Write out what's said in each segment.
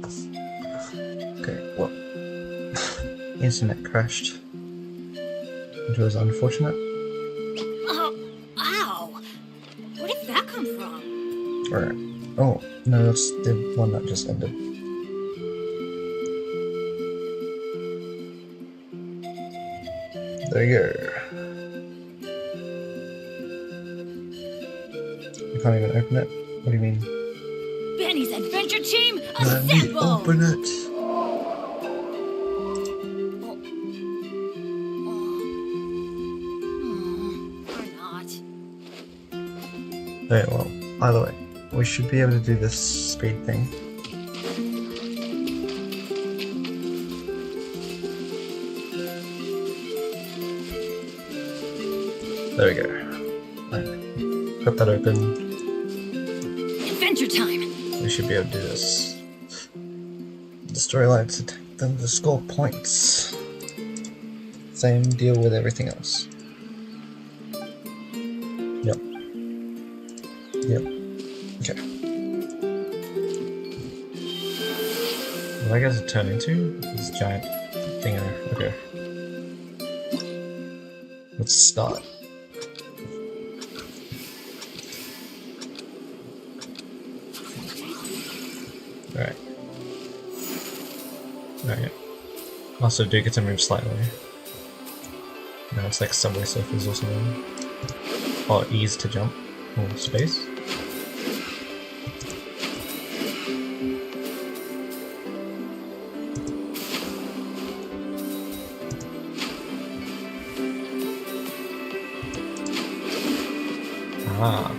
Okay, well, internet crashed, which was unfortunate. Oh, ow! Where did that come from? Alright. Oh, no, that's the one that just ended. There you go. You can't even open it? What do you mean? Benny's adventure team, Let me assemble! open it! Or not. Okay, well, either way, we should be able to do this speed thing. There we go. Right. Cut that open. Adventure time! We should be able to do this. The storyline to take them to score points. Same deal with everything else. Yep. Yep. Okay. What do I guess it turn into? This giant thing. Okay. Let's start. Alright. Alright. Also do get to move slightly. Now it's like Subway Surfers or something. Or ease to jump. Or space. Ah.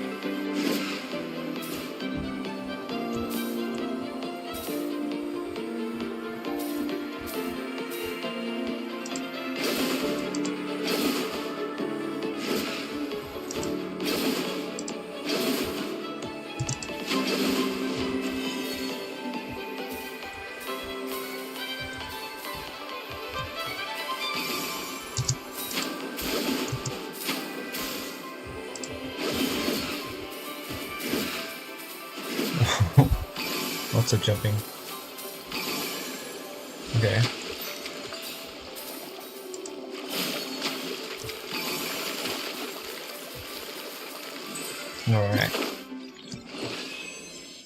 Lots of jumping. Okay. Alright.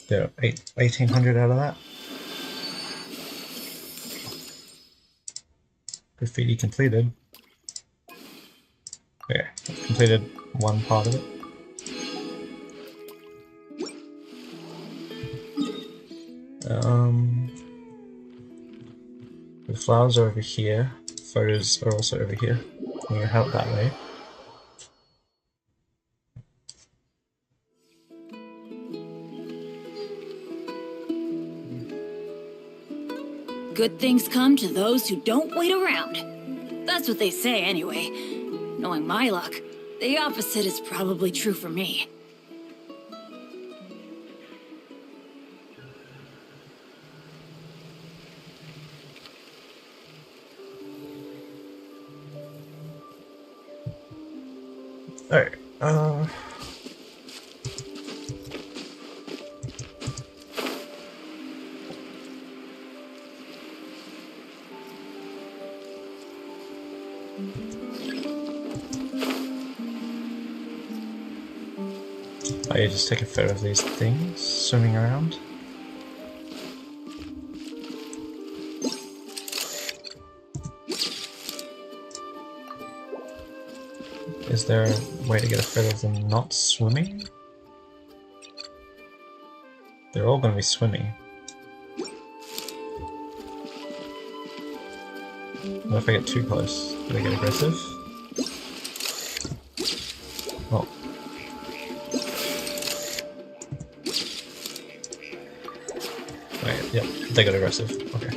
There, 1800 out of that. Graffiti completed. Okay, completed one part of it. The flowers are over here. Photos are also over here. I'm gonna help that way. Good things come to those who don't wait around. That's what they say anyway. Knowing my luck, the opposite is probably true for me. Alright, I just take a photo of these things swimming around. Is there a way to get a photo of them not swimming? They're all going to be swimming. What if I get too close? Do I get aggressive? Oh. Right, yep, they got aggressive. Okay.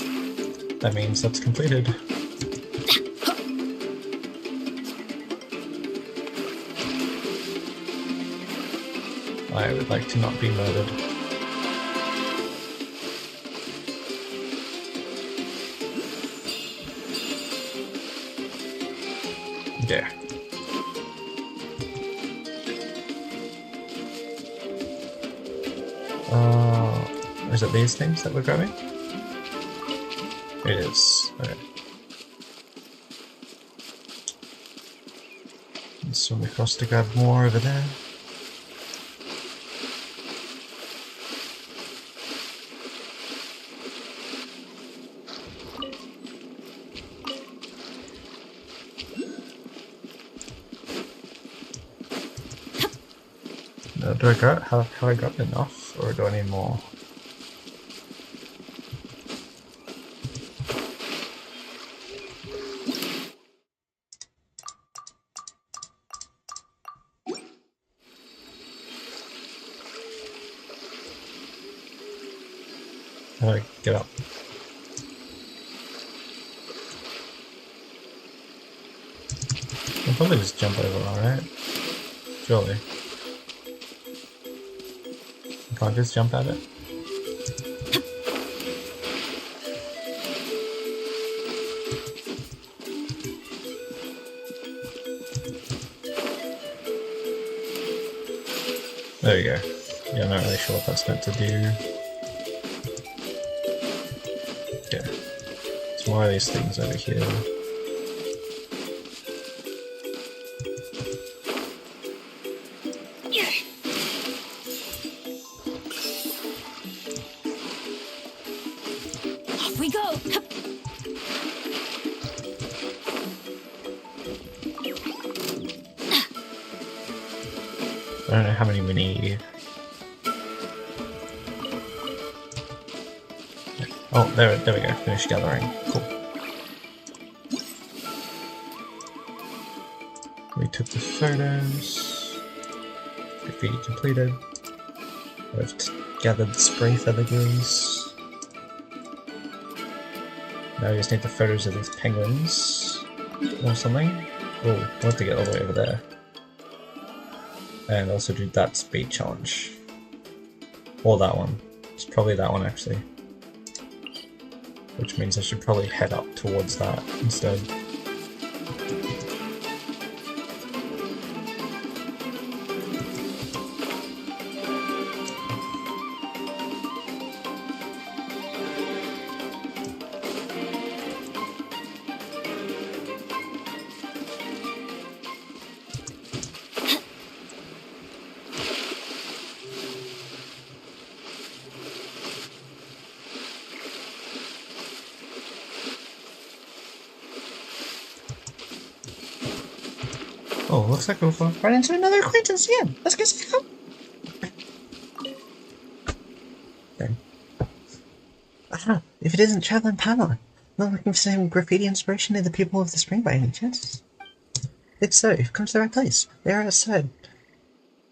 That means that's completed. I would like to not be murdered. Yeah. Is it these things that we're grabbing? It is. Okay. Let's swim across to grab more over there. Do I grab, have I grabbed enough, or do I need more? How do I get up? I'll probably just jump over, alright? Surely. I can't just jump at it? There we go. Yeah, I'm not really sure what that's meant to do. Yeah. There's more of these things over here. Off we go! I don't know how many we need. Oh, there we go. Finished gathering. Cool. We took the photos. Graffiti completed. We've gathered the spray feather gills. Now we just need the photos of these penguins or something. Oh, I want to get all the way over there. And also do that speed challenge. Or that one. It's probably that one actually. Which means I should probably head up towards that instead. Oh, looks like we'll run into another acquaintance again. Let's get some. Dang. Aha, if it isn't Traveling Pamela, not looking for some graffiti inspiration in the people of the spring by any chance? If so, you've come to the right place. They are outside.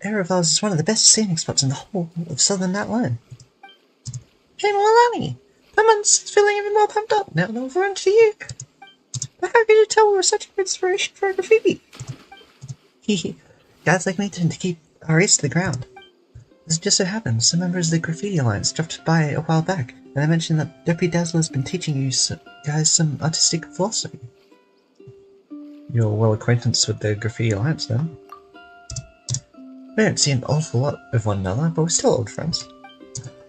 Ereval's is one of the best scenic spots in the whole of southern Natlan. Hey Mualani! Pamon's feeling even more pumped up now that we've run to you. But how could you tell we were such an inspiration for a graffiti? Hehe, guys like me tend to keep our ears to the ground. As it just so happens, some members of the Graffiti Alliance dropped by a while back, and they mentioned that Dopey Dazzler's been teaching you guys some artistic philosophy. You're well acquainted with the Graffiti Alliance, then? We don't see an awful lot of one another, but we're still old friends.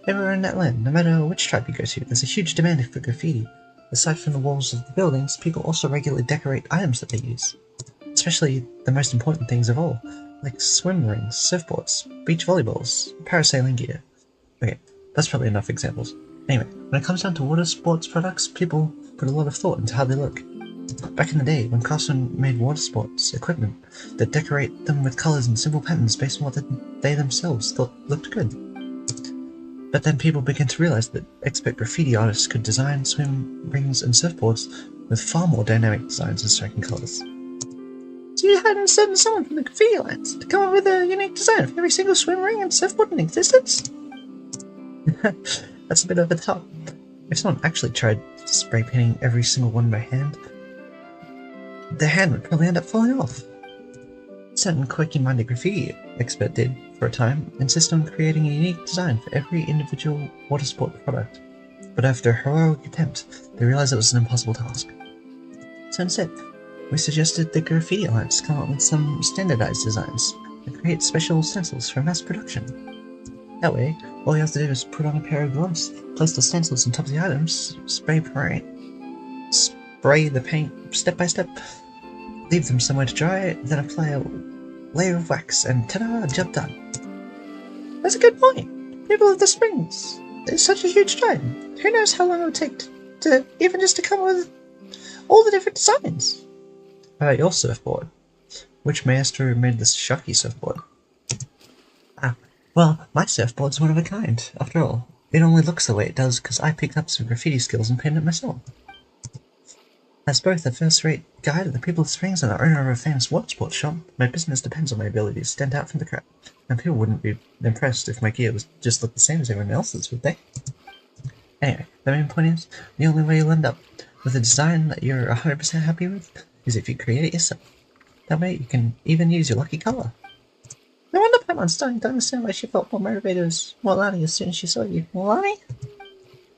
Everywhere in Netland, no matter which tribe you go to, there's a huge demand for graffiti. Aside from the walls of the buildings, people also regularly decorate items that they use. Especially the most important things of all, like swim rings, surfboards, beach volleyballs, parasailing gear. Okay, that's probably enough examples. Anyway, when it comes down to water sports products, people put a lot of thought into how they look. Back in the day, when craftsmen made water sports equipment, they'd decorate them with colours and simple patterns based on what they themselves thought looked good. But then people began to realise that expert graffiti artists could design swim rings and surfboards with far more dynamic designs and striking colours. So you had instead someone from the Graffiti Alliance to come up with a unique design for every single swim ring and surfboard in existence? That's a bit over the top. If someone actually tried spray painting every single one by hand, their hand would probably end up falling off. A certain quirky-minded graffiti expert did, for a time, insist on creating a unique design for every individual water sport product. But after a heroic attempt, they realised it was an impossible task. So instead, we suggested the Graffiti Alliance come up with some standardized designs and create special stencils for mass production. That way, all you have to do is put on a pair of gloves, place the stencils on top of the items, spray paint, spray the paint step by step, leave them somewhere to dry, then apply a layer of wax, and ta-da, job done. That's a good point. People of the Springs. It's such a huge giant. Who knows how long it would take to even just to come up with all the different designs. How about your surfboard? Which master made this Sharky surfboard? Ah, well, my surfboard's one of a kind. After all, it only looks the way it does because I picked up some graffiti skills and painted it myself. As both a first-rate guide of the People of Springs and the owner of a famous water sports shop, my business depends on my ability to stand out from the crowd, and people wouldn't be impressed if my gear was just looked the same as everyone else's, would they? Anyway, the main point is, the only way you'll end up with a design that you're 100% happy with is if you create it yourself. That way you can even use your lucky colour. No wonder Paimon's starting to understand why she felt more motivated as Mualani as soon as she saw you. Mualani?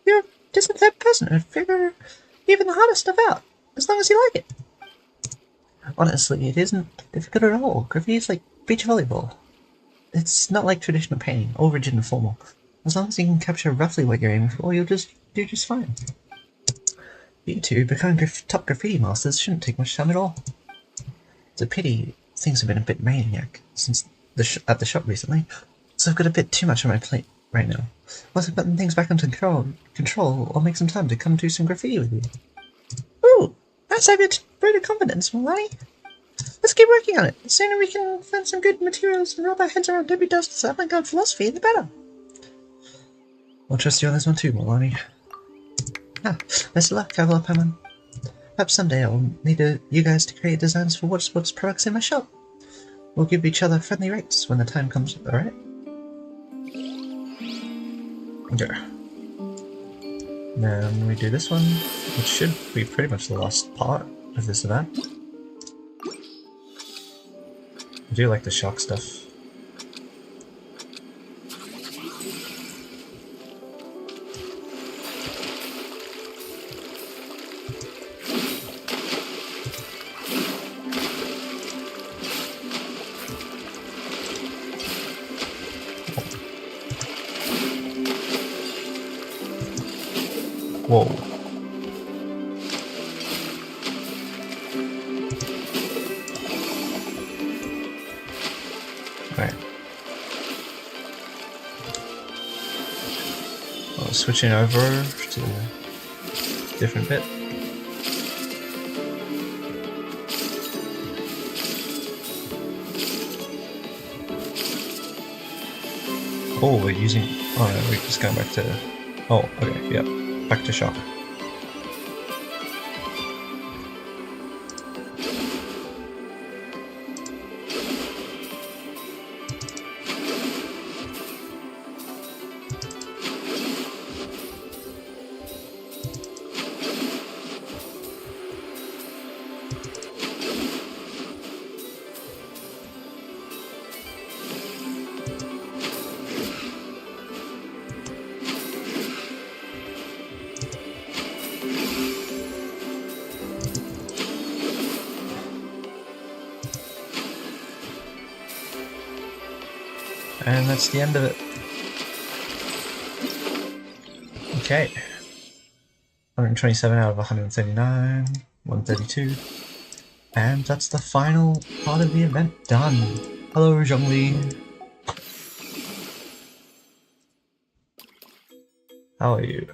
You're just the third person who'd figure even the hardest stuff out, as long as you like it. Honestly, it isn't difficult at all. Graffiti is like beach volleyball. It's not like traditional painting, all rigid and formal. As long as you can capture roughly what you're aiming for, you'll do just fine. You two becoming top graffiti masters shouldn't take much time at all. It's a pity things have been a bit maniac since at the shop recently, so I've got a bit too much on my plate right now. Once I've gotten things back under control, I'll make some time to come do some graffiti with you. Ooh, that's a bit of confidence, Mualani. Let's keep working on it. The sooner we can find some good materials and wrap our heads around Debbie Dust's avant-garde philosophy, the better. I'll trust you on this one too, Mualani. Best of luck, Traveler Paimon. Perhaps someday I'll need you guys to create designs for water sports products in my shop. We'll give each other friendly rates when the time comes, alright? Okay. Then we do this one, which should be pretty much the last part of this event. I do like the shock stuff. Whoa. Right. Well, switching over to a different bit. Oh, we're using... Oh no, we're just going back to... Oh, okay, yep. Back to shop. And that's the end of it. Okay. 127 out of 139, 132. And that's the final part of the event done. Hello, Zhongli. How are you?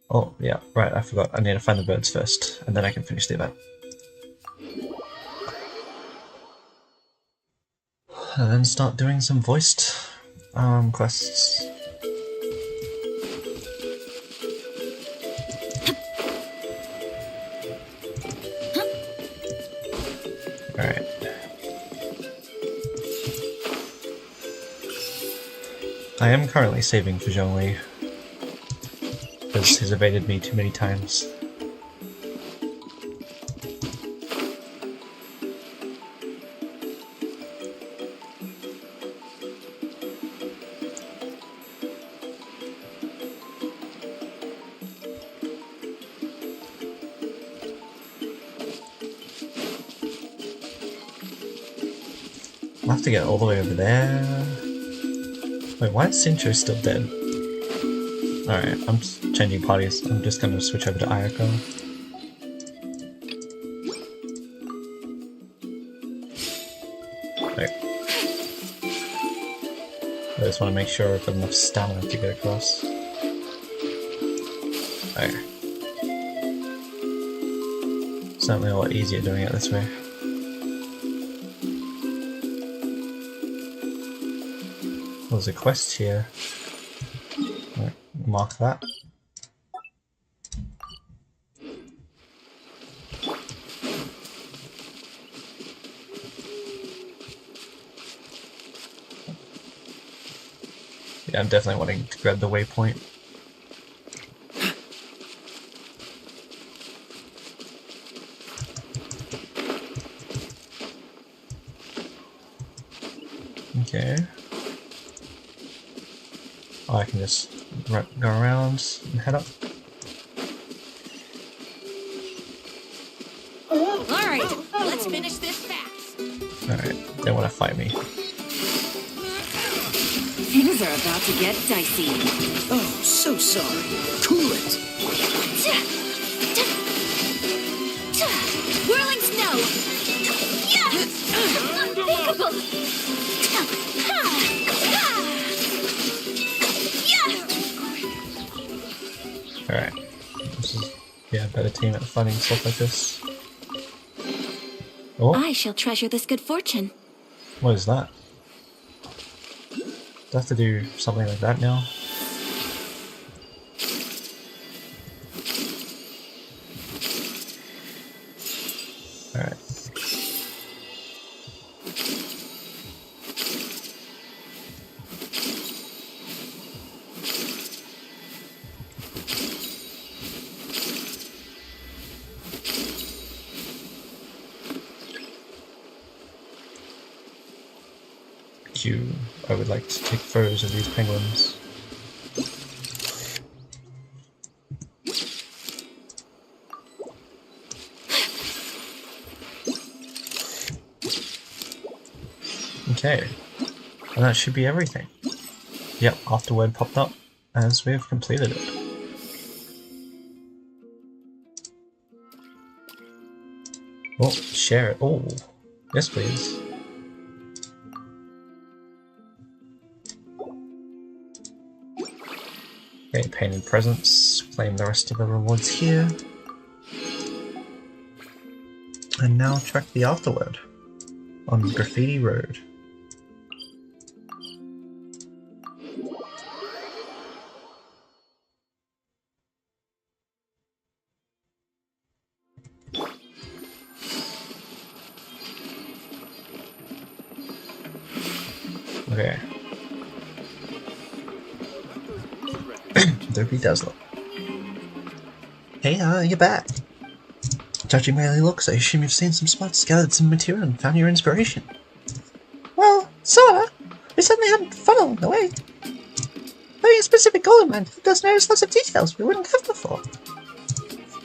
Oh, yeah, right, I forgot. I need to find the birds first, and then I can finish the event. And then start doing some voiced quests. Alright. I am currently saving for Zhongli, because he's evaded me too many times. I'll have to get all the way over there. Wait, why is Sincho still dead? Alright, I'm changing parties. I'm just gonna switch over to Ayako. Right. I just want to make sure I've got enough stamina to get across. There. Certainly a lot easier doing it this way. There's a quest here. Right, mark that. Yeah, I'm definitely wanting to grab the waypoint. Okay. Oh, I can just go around and head up. Alright, let's finish this fast. Alright, they want to fight me. Things are about to get dicey. Oh, so sorry. Cool it. Whirling snow! Unthinkable! Alright. This is, yeah, a better team at fighting stuff like this. Oh, I shall treasure this good fortune. what is that? Do I have to do something like that now? Alright. Q. I would like to take photos of these penguins. Okay, and that should be everything. Yep, afterword popped up as we have completed it. Oh, share it. Oh, yes please. Okay, painted presents, claim the rest of the rewards here. And now track the afterword on Graffiti Road. Okay. Derpy Dazzler. Hey, you're back. Judging by your looks, I assume you've seen some spots, gathered some material, and found your inspiration. Well, sorta. We certainly had fun along the way. Having a specific goal in mind helped us notice lots of details we wouldn't have before.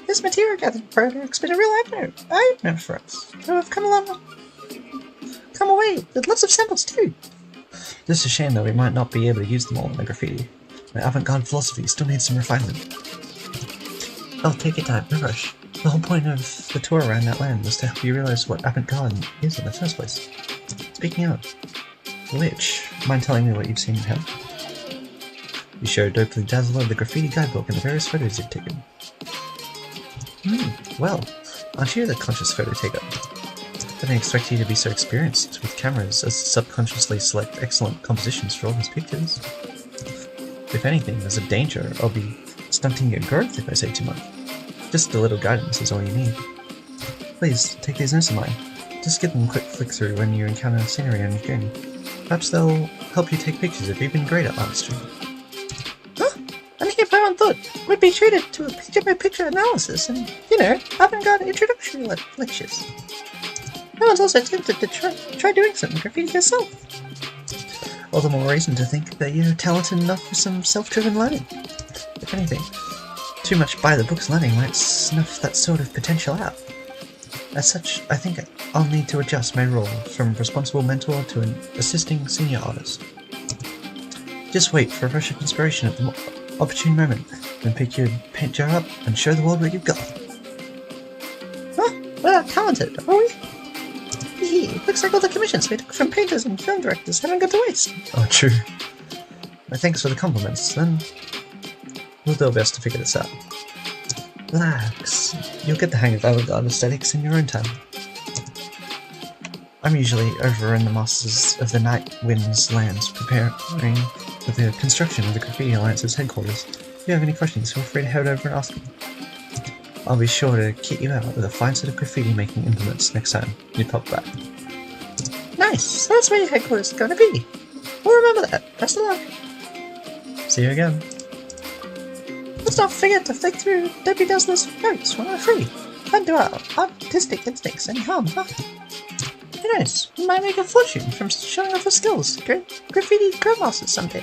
This material gathering project's been a real eye-opener for us. So we've come away with lots of samples too. Just a shame that we might not be able to use them all in the graffiti. My avant-garde philosophy still needs some refinement. Oh, take your time, no rush. The whole point of the tour around that land was to help you realize what avant-garde is in the first place. Speaking of which, mind telling me what you've seen in him? You showed Derpy Dazzler the graffiti guidebook and the various photos you've taken. Well, aren't you the conscious photo taker? I didn't expect you to be so experienced with cameras as to subconsciously select excellent compositions for all these pictures. If anything, there's a danger I'll be stunting your growth if I say too much. Just a little guidance is all you need. Please, take these notes of mine. Just give them a quick flick through when you encounter scenery on your journey. Perhaps they'll help you take pictures if you've been great at artistry. Huh? And if everyone thought we'd be treated to a picture-by-picture analysis and, you know, avant-garde introductory lectures. No one's also tempted to try doing some graffiti yourself. All the more reason to think that you're talented enough for some self-driven learning. If anything, too much by-the-books learning might snuff that sort of potential out. As such, I think I'll need to adjust my role from responsible mentor to an assisting senior artist. Just wait for a rush of inspiration Opportune moment. Then pick your paint jar up and show the world what you've got. Huh? We're not talented, are we? Looks like all the commissions we took from painters and film directors haven't gone to waste. Oh, true. Well, thanks for the compliments, then we'll do our best to figure this out. Relax. You'll get the hang of avant-garde aesthetics in your own time. I'm usually over in the Masters of the Night Wind's lands preparing for the construction of the Graffiti Alliance's headquarters. If you have any questions, feel free to head over and ask me. I'll be sure to kit you out with a fine set of graffiti-making implements next time you pop back. Nice! So that's where your headquarters is gonna be. We'll remember that. Best of luck. See you again. Let's not forget to flick through Debbie Desner's notes when we're free. Can't do our artistic instincts any harm, huh? Who knows? We might make a fortune from showing off our skills. Graffiti grandmasters someday.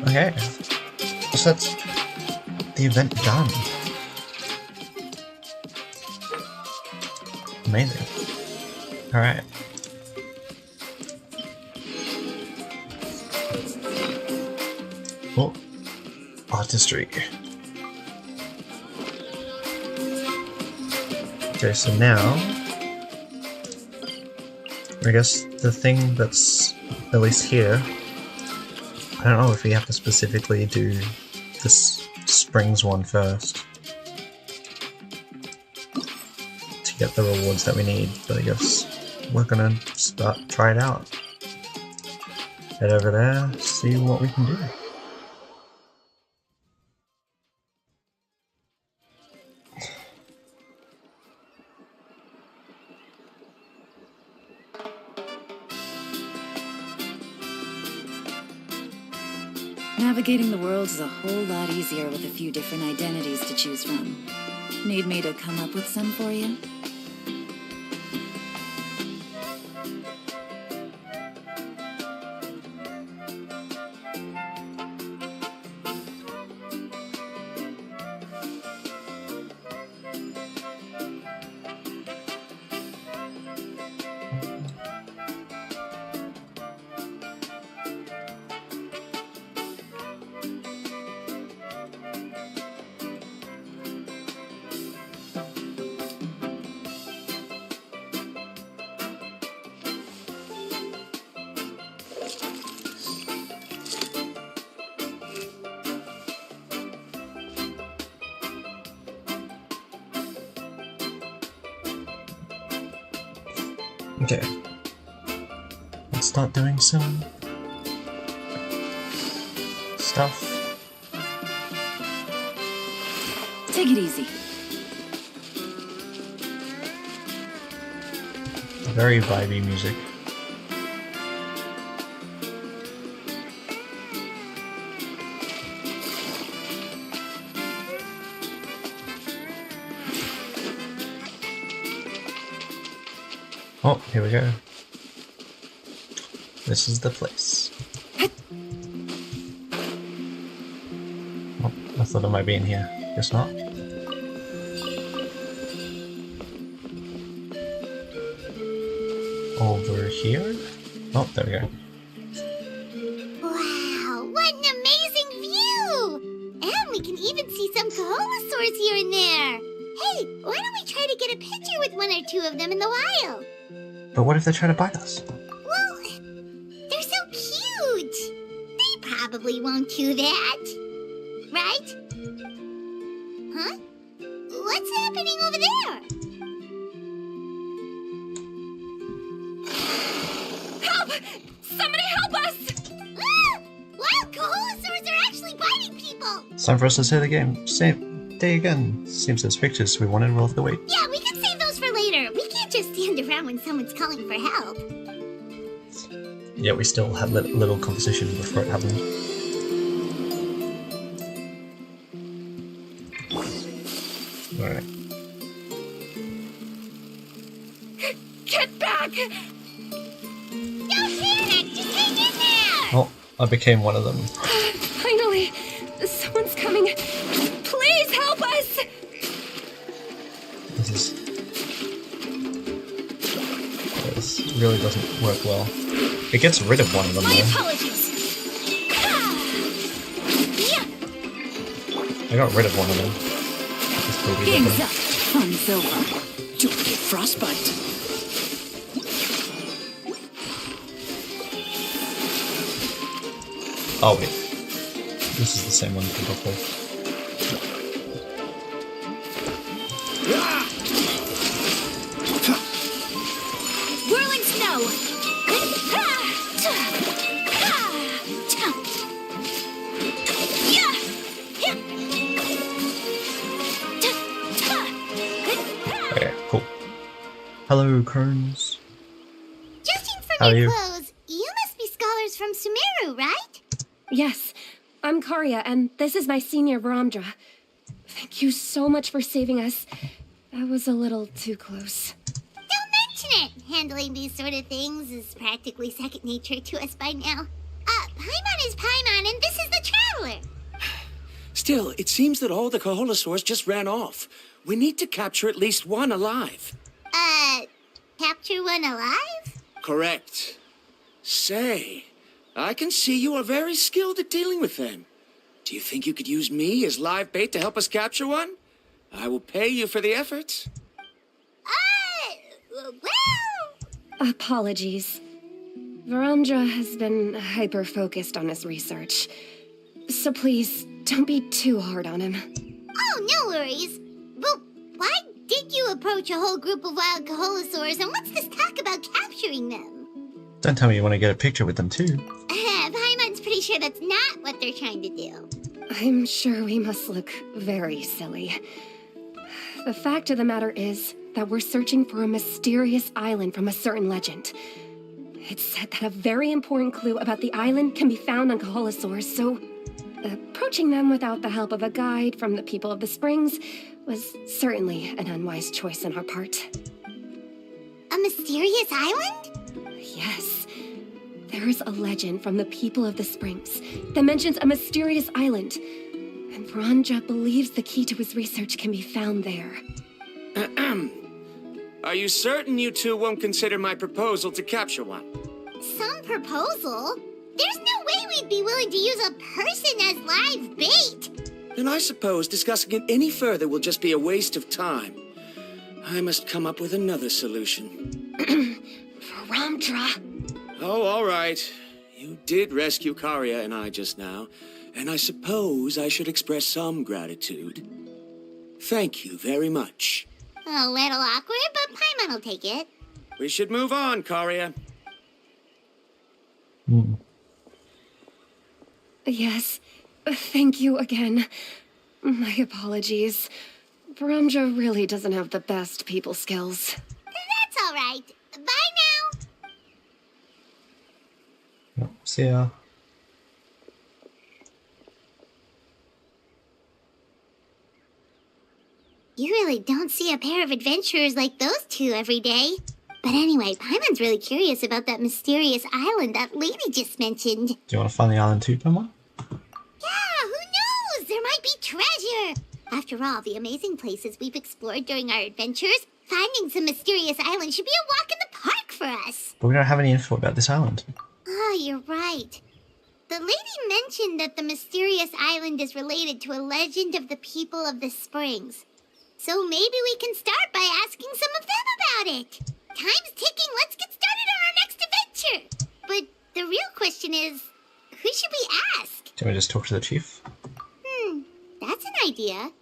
Okay. So that's the event done. Amazing. Alright. Oh. Artistry. Okay, so now I guess the thing that's at least here, I don't know if we have to specifically do this Springs one first to get the rewards that we need, but I guess we're gonna try it out. Head over there, see what we can do. Navigating the world is a whole lot easier with a few different identities to choose from. Need me to come up with some for you? Okay. Let's start doing some stuff. Take it easy. Very vibey music. Oh, here we go. This is the place. Oh, I thought it might be in here. Guess not. Over here? Oh, there we go. Wow, what an amazing view! And we can even see some Koholosaurs here and there. Hey, why don't we try to get a picture with one or two of them in the wild? But what if they try to bite us? Well, they're so cute. They probably won't do that. Right? Huh? What's happening over there? Help! Somebody help us! Ah! Wild Koholosaurs are actually biting people! It's time for us to say the game. Same day again. Seems those pictures we wanted were worth the wait. Yeah, we can save those for later. We can't just stand around when someone's calling for help. Yeah, we still had little conversation before it happened. Alright. Get back! Don't panic! Just hang in there! Oh, I became one of them. Finally! Someone's coming! Please help us! This really doesn't work well. It gets rid of one of them My though. apologies! I got rid of one of them. Just deleted Game's them. up. Fun's over. Don't get frostbite. Oh wait, this is the same one from before. Whirling snow. Okay, cool. Hello, Crones. Judging from How are your you? clothes, you must be scholars from Sumeru, right? Yes, I'm Karya, and this is my senior Varamdra. Thank you so much for saving us. That was a little too close. Don't mention it. Handling these sort of things is practically second nature to us by now. Paimon is Paimon, and this is the Traveler. Still, it seems that all the Kaholosaurs just ran off. We need to capture at least one alive. Capture one alive? Correct. Say, I can see you are very skilled at dealing with them. Do you think you could use me as live bait to help us capture one? I will pay you for the effort. Well... Apologies. Varamdra has been hyper-focused on his research. So please, don't be too hard on him. Oh, no worries. But why did you approach a whole group of wild Kaholosaurs, and what's this talk about capturing them? Don't tell me you want to get a picture with them too. Paimon's pretty sure that's not what they're trying to do. I'm sure we must look very silly. The fact of the matter is that we're searching for a mysterious island from a certain legend. It's said that a very important clue about the island can be found on Kaholosaurs, so approaching them without the help of a guide from the people of the Springs was certainly an unwise choice on our part. A mysterious island? Yes. There is a legend from the people of the Springs that mentions a mysterious island, and Varamdra believes the key to his research can be found there. Are you certain you two won't consider my proposal to capture one? Some proposal? There's no way we'd be willing to use a person as live bait. Then I suppose discussing it any further will just be a waste of time. I must come up with another solution. Varamdra! Oh, all right. You did rescue Karya and I just now, and I suppose I should express some gratitude. Thank you very much. A little awkward, but Paimon will take it. We should move on, Karya. Yes, thank you again. My apologies. Varamdra really doesn't have the best people skills. That's all right. Bye now. Yep, see ya. You really don't see a pair of adventurers like those two every day. But anyway, Paimon's really curious about that mysterious island that lady just mentioned. Do you want to find the island too, Pamela? Yeah, who knows? There might be treasure. After all, the amazing places we've explored during our adventures, finding some mysterious island should be a walk in the park for us. But we don't have any info about this island. Oh, you're right. The lady mentioned that the mysterious island is related to a legend of the people of the Springs. So maybe we can start by asking some of them about it. Time's ticking, let's get started on our next adventure. But the real question is, who should we ask? Can we just talk to the chief? That's an idea.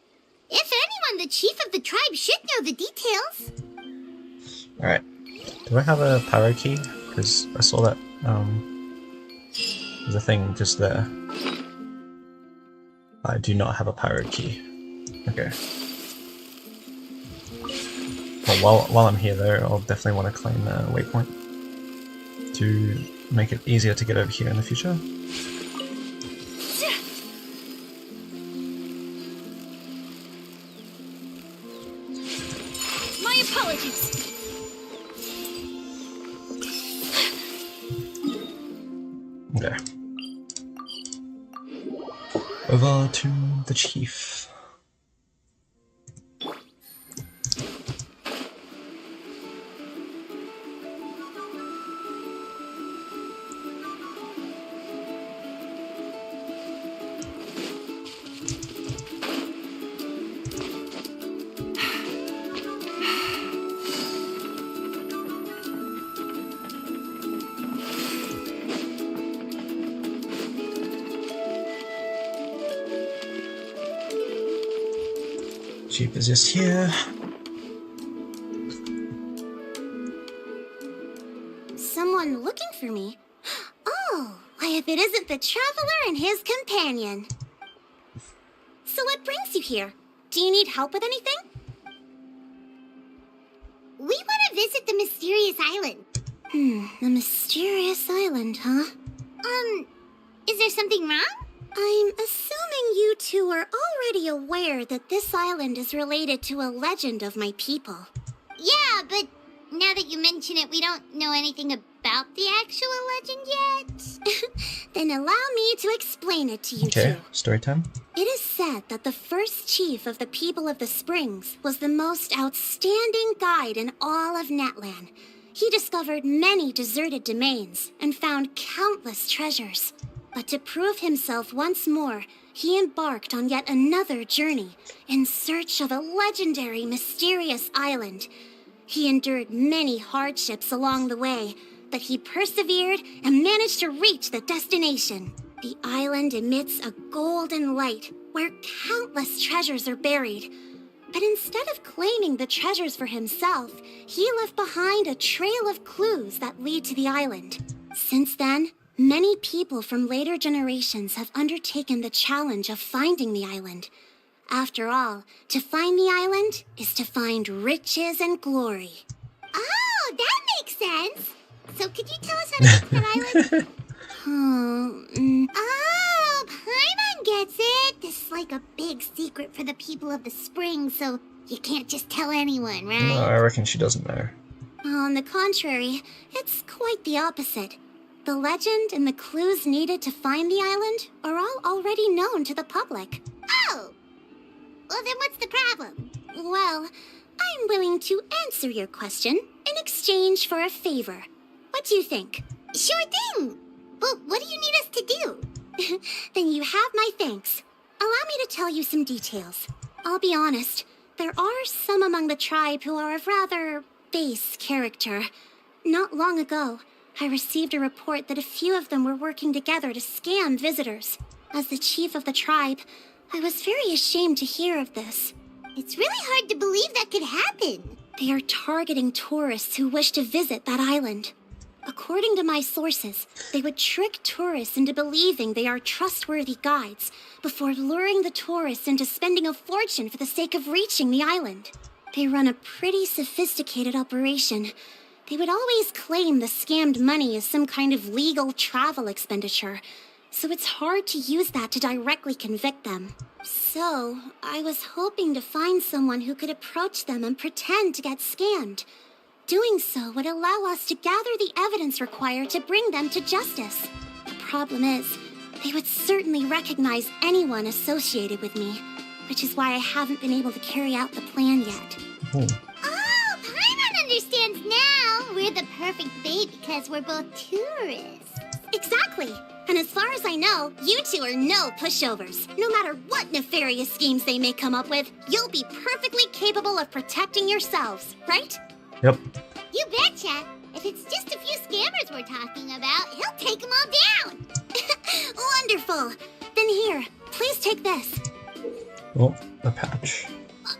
If anyone, the chief of the tribe should know the details. Alright. Do I have a pyro key? Because I saw that, there's a thing just there. I do not have a pyro key. Okay. Well, while I'm here though, I'll definitely want to claim a waypoint to make it easier to get over here in the future. My apologies. Okay. Over to the chief. Jeep is just here. Someone looking for me? Oh, why if it isn't the Traveler and his companion. So what brings you here? Do you need help with anything? We want to visit the mysterious island. The mysterious island, huh? Is there something wrong? I'm assuming you two are already aware that this island is related to a legend of my people. Yeah, but now that you mention it, we don't know anything about the actual legend yet. Then allow me to explain it to you two. Okay, story time. It is said that the first chief of the people of the Springs was the most outstanding guide in all of Netland. He discovered many deserted domains and found countless treasures. But to prove himself once more, he embarked on yet another journey in search of a legendary, mysterious island. He endured many hardships along the way, but he persevered and managed to reach the destination. The island emits a golden light where countless treasures are buried. But instead of claiming the treasures for himself, he left behind a trail of clues that lead to the island. Since then, many people from later generations have undertaken the challenge of finding the island. After all, to find the island is to find riches and glory. Oh, that makes sense. So could you tell us how to get to that island? Oh, Paimon gets it. This is like a big secret for the people of the spring, so you can't just tell anyone, right? No, I reckon she doesn't know. On the contrary, it's quite the opposite. The legend and the clues needed to find the island are all already known to the public. Oh! Well, then what's the problem? Well, I'm willing to answer your question in exchange for a favor. What do you think? Sure thing! But what do you need us to do? Then you have my thanks. Allow me to tell you some details. I'll be honest, there are some among the tribe who are of rather base character. Not long ago, I received a report that a few of them were working together to scam visitors. As the chief of the tribe, I was very ashamed to hear of this. It's really hard to believe that could happen. They are targeting tourists who wish to visit that island. According to my sources, they would trick tourists into believing they are trustworthy guides before luring the tourists into spending a fortune for the sake of reaching the island. They run a pretty sophisticated operation. They would always claim the scammed money is some kind of legal travel expenditure, so it's hard to use that to directly convict them. So, I was hoping to find someone who could approach them and pretend to get scammed. Doing so would allow us to gather the evidence required to bring them to justice. The problem is, they would certainly recognize anyone associated with me, which is why I haven't been able to carry out the plan yet. Oh. Oh, Paimon understands now! We're the perfect bait because we're both tourists. Exactly! And as far as I know, you two are no pushovers. No matter what nefarious schemes they may come up with, you'll be perfectly capable of protecting yourselves, right? Yep. You betcha! If it's just a few scammers we're talking about, he'll take them all down! Wonderful! Then here, please take this. Oh, a patch.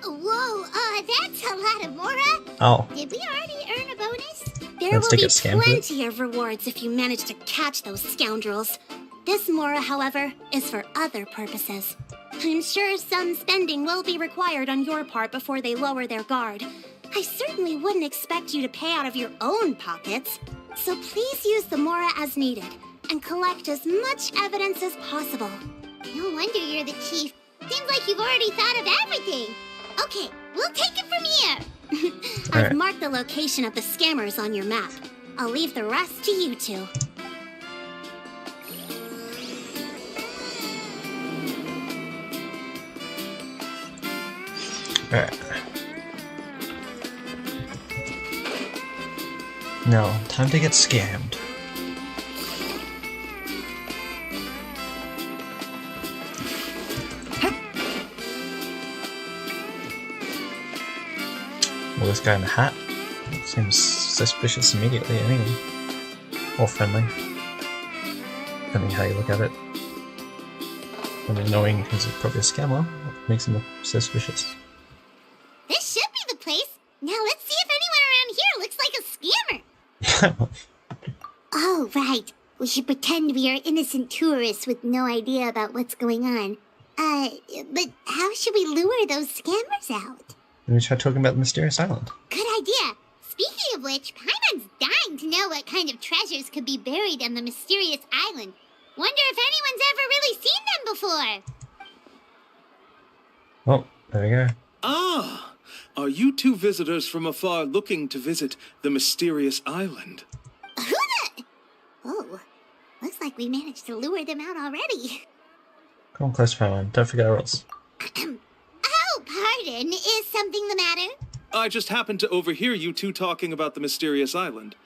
Whoa, that's a lot of Mora. Oh. Did we already earn a bonus? There Let's will take be a scan for it. plenty of rewards if you manage to catch those scoundrels. This Mora, however, is for other purposes. I'm sure some spending will be required on your part before they lower their guard. I certainly wouldn't expect you to pay out of your own pockets. So please use the Mora as needed and collect as much evidence as possible. No wonder you're the chief. Seems like you've already thought of everything. Okay, we'll take it from here. I've Alright. marked the location of the scammers on your map. I'll leave the rest to you two. Alright. Now, time to get scammed. Well, this guy in the hat seems suspicious immediately, anyway. Or friendly. Depending how you look at it. I mean, knowing he's probably a scammer makes him look suspicious. Paimon. Oh, right. We should pretend we are innocent tourists with no idea about what's going on. But how should we lure those scammers out? Then we try talking about the mysterious island. Good idea. Speaking of which, Paimon's dying to know what kind of treasures could be buried on the mysterious island. Wonder if anyone's ever really seen them before. Oh, there we go. Ah, are you two visitors from afar looking to visit the mysterious island? Who the... Oh, looks like we managed to lure them out already. Come on close, Paimon. Don't forget our rules. Oh, pardon. Is something the matter? I just happened to overhear you two talking about the mysterious island.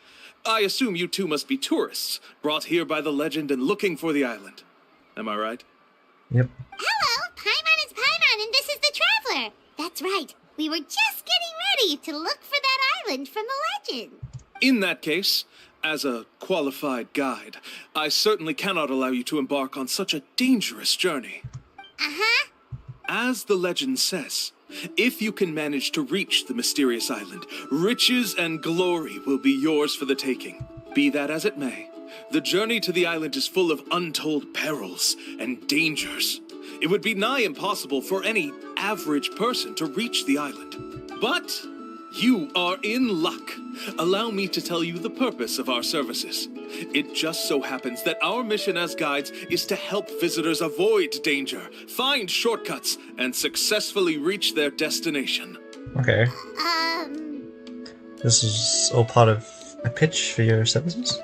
I assume you two must be tourists, brought here by the legend and looking for the island. Am I right? Yep. Hello, Paimon is Paimon, and this is the Traveler. That's right. We were just getting ready to look for that island from the legend. In that case, as a qualified guide, I certainly cannot allow you to embark on such a dangerous journey. Uh-huh. As the legend says, if you can manage to reach the mysterious island, riches and glory will be yours for the taking. Be that as it may, the journey to the island is full of untold perils and dangers. It would be nigh impossible for any average person to reach the island. But you are in luck. Allow me to tell you the purpose of our services. It just so happens that our mission as guides is to help visitors avoid danger, find shortcuts, and successfully reach their destination. Okay. This is all part of a pitch for your services?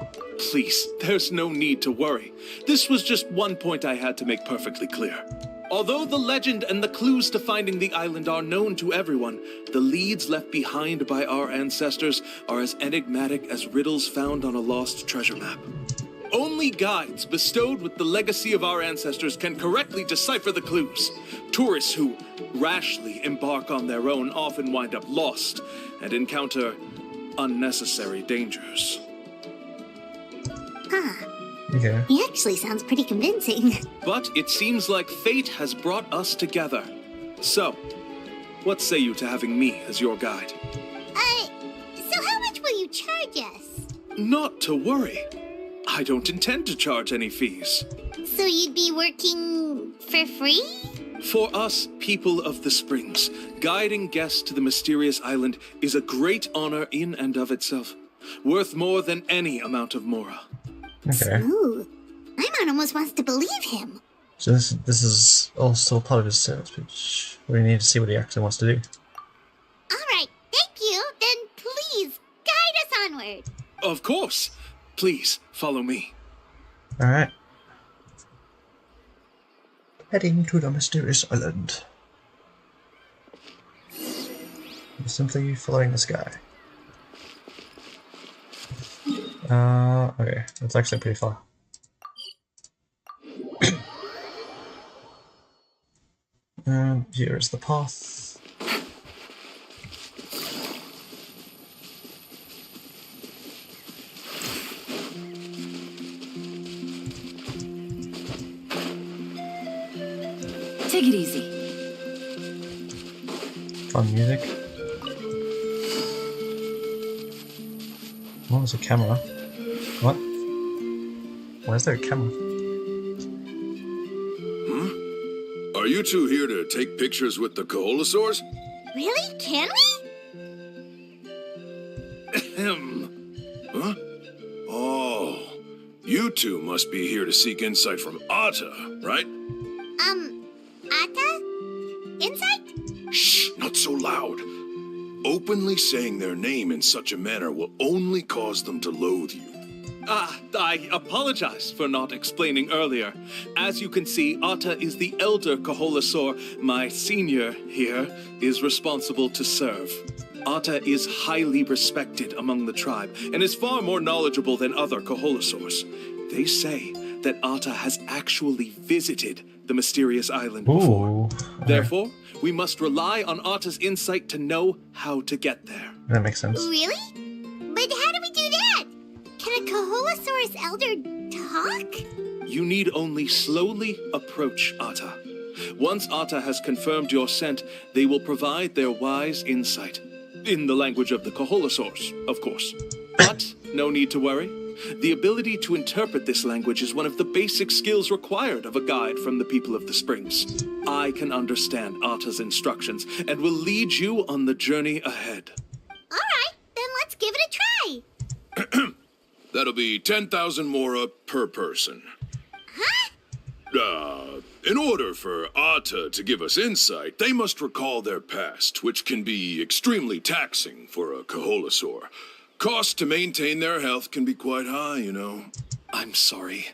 Please, there's no need to worry. This was just one point I had to make perfectly clear. Although the legend and the clues to finding the island are known to everyone, the leads left behind by our ancestors are as enigmatic as riddles found on a lost treasure map. Only guides bestowed with the legacy of our ancestors can correctly decipher the clues. Tourists who rashly embark on their own often wind up lost and encounter unnecessary dangers. Okay. He actually sounds pretty convincing. But it seems like fate has brought us together. So, what say you to having me as your guide? So how much will you charge us? Not to worry. I don't intend to charge any fees. So you'd be working for free? For us, people of the Springs, guiding guests to the mysterious island is a great honor in and of itself, worth more than any amount of mora. Okay. Ooh, Paimon almost wants to believe him. So this is all still part of his sales pitch. We need to see what he actually wants to do. All right, thank you. Then please guide us onward. Of course. Please, follow me. Alright. Heading to the mysterious island. We're simply following this guy. Okay, that's actually pretty far. And here is the path. Take it easy. Fun music. Oh, there's a camera. What? Why is there a camera? Are you two here to take pictures with the Koholosaurs? Really? Can we? Huh? Oh, you two must be here to seek insight from Atta, right? Atta? Insight? Shh, not so loud. Openly saying their name in such a manner will only cause them to loathe you. I apologize for not explaining earlier. As you can see, Atta is the elder Koholosaur. My senior here is responsible to serve. Atta is highly respected among the tribe and is far more knowledgeable than other Koholosaurs. They say that Atta has actually visited the mysterious island before. Ooh. Therefore, we must rely on Atta's insight to know how to get there. That makes sense. Really? But how do we do that? Can a Koholosaurus elder talk? You need only slowly approach Atta. Once Atta has confirmed your scent, they will provide their wise insight. In the language of the Koholosaurs, of course. But No need to worry. The ability to interpret this language is one of the basic skills required of a guide from the people of the Springs. I can understand Atta's instructions and will lead you on the journey ahead. Alright, then let's give it a try. That'll be 10,000 mora per person. Huh? In order for Atta to give us insight, they must recall their past, which can be extremely taxing for a Kaholasaur. Costs to maintain their health can be quite high, you know. I'm sorry.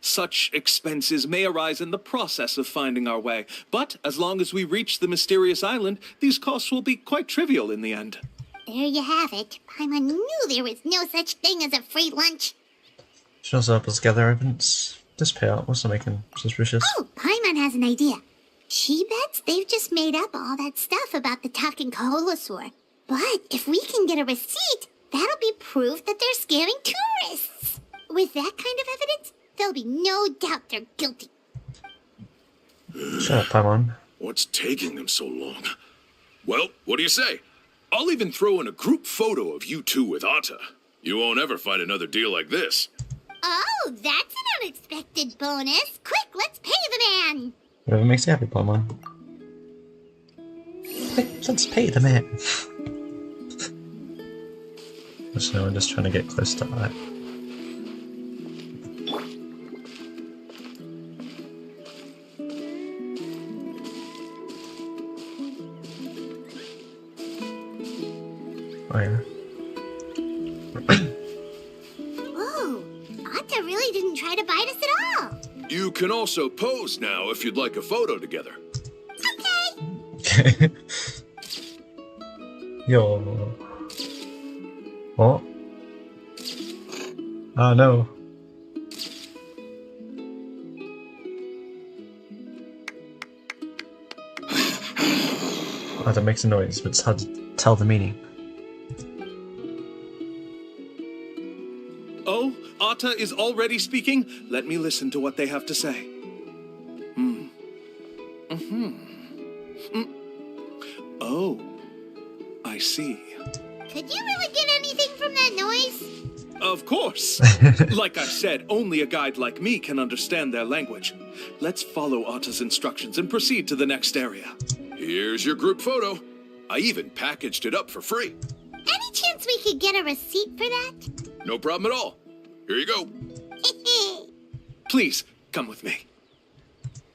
Such expenses may arise in the process of finding our way, but as long as we reach the mysterious island, these costs will be quite trivial in the end. There you have it. Paimon knew there was no such thing as a free lunch. Should also help us gather evidence. This payout wasn't making suspicious. Oh, Paimon has an idea. She bets they've just made up all that stuff about the talking Kaholasaur. But if we can get a receipt, that'll be proof that they're scamming tourists. With that kind of evidence, there'll be no doubt they're guilty. Shut up, Paimon. What's taking them so long? Well, what do you say? I'll even throw in a group photo of you two with Atta. You won't ever find another deal like this. Oh, that's an unexpected bonus. Quick, let's pay the man. Whatever makes you happy, Paimon. Let's pay the man. So I'm just trying to get close to that. Oh yeah. Whoa, Atta really didn't try to bite us at all. You can also pose now if you'd like a photo together. Okay. Yo. What? Oh no. Oh, that makes a noise, but it's hard to tell the meaning. Oh, Atta is already speaking? Let me listen to what they have to say. Oh, I see. Could you really get anything from that noise? Of course. Like I said, only a guide like me can understand their language. Let's follow Atta's instructions and proceed to the next area. Here's your group photo. I even packaged it up for free. Any chance we could get a receipt for that? No problem at all. Here you go. Please, come with me.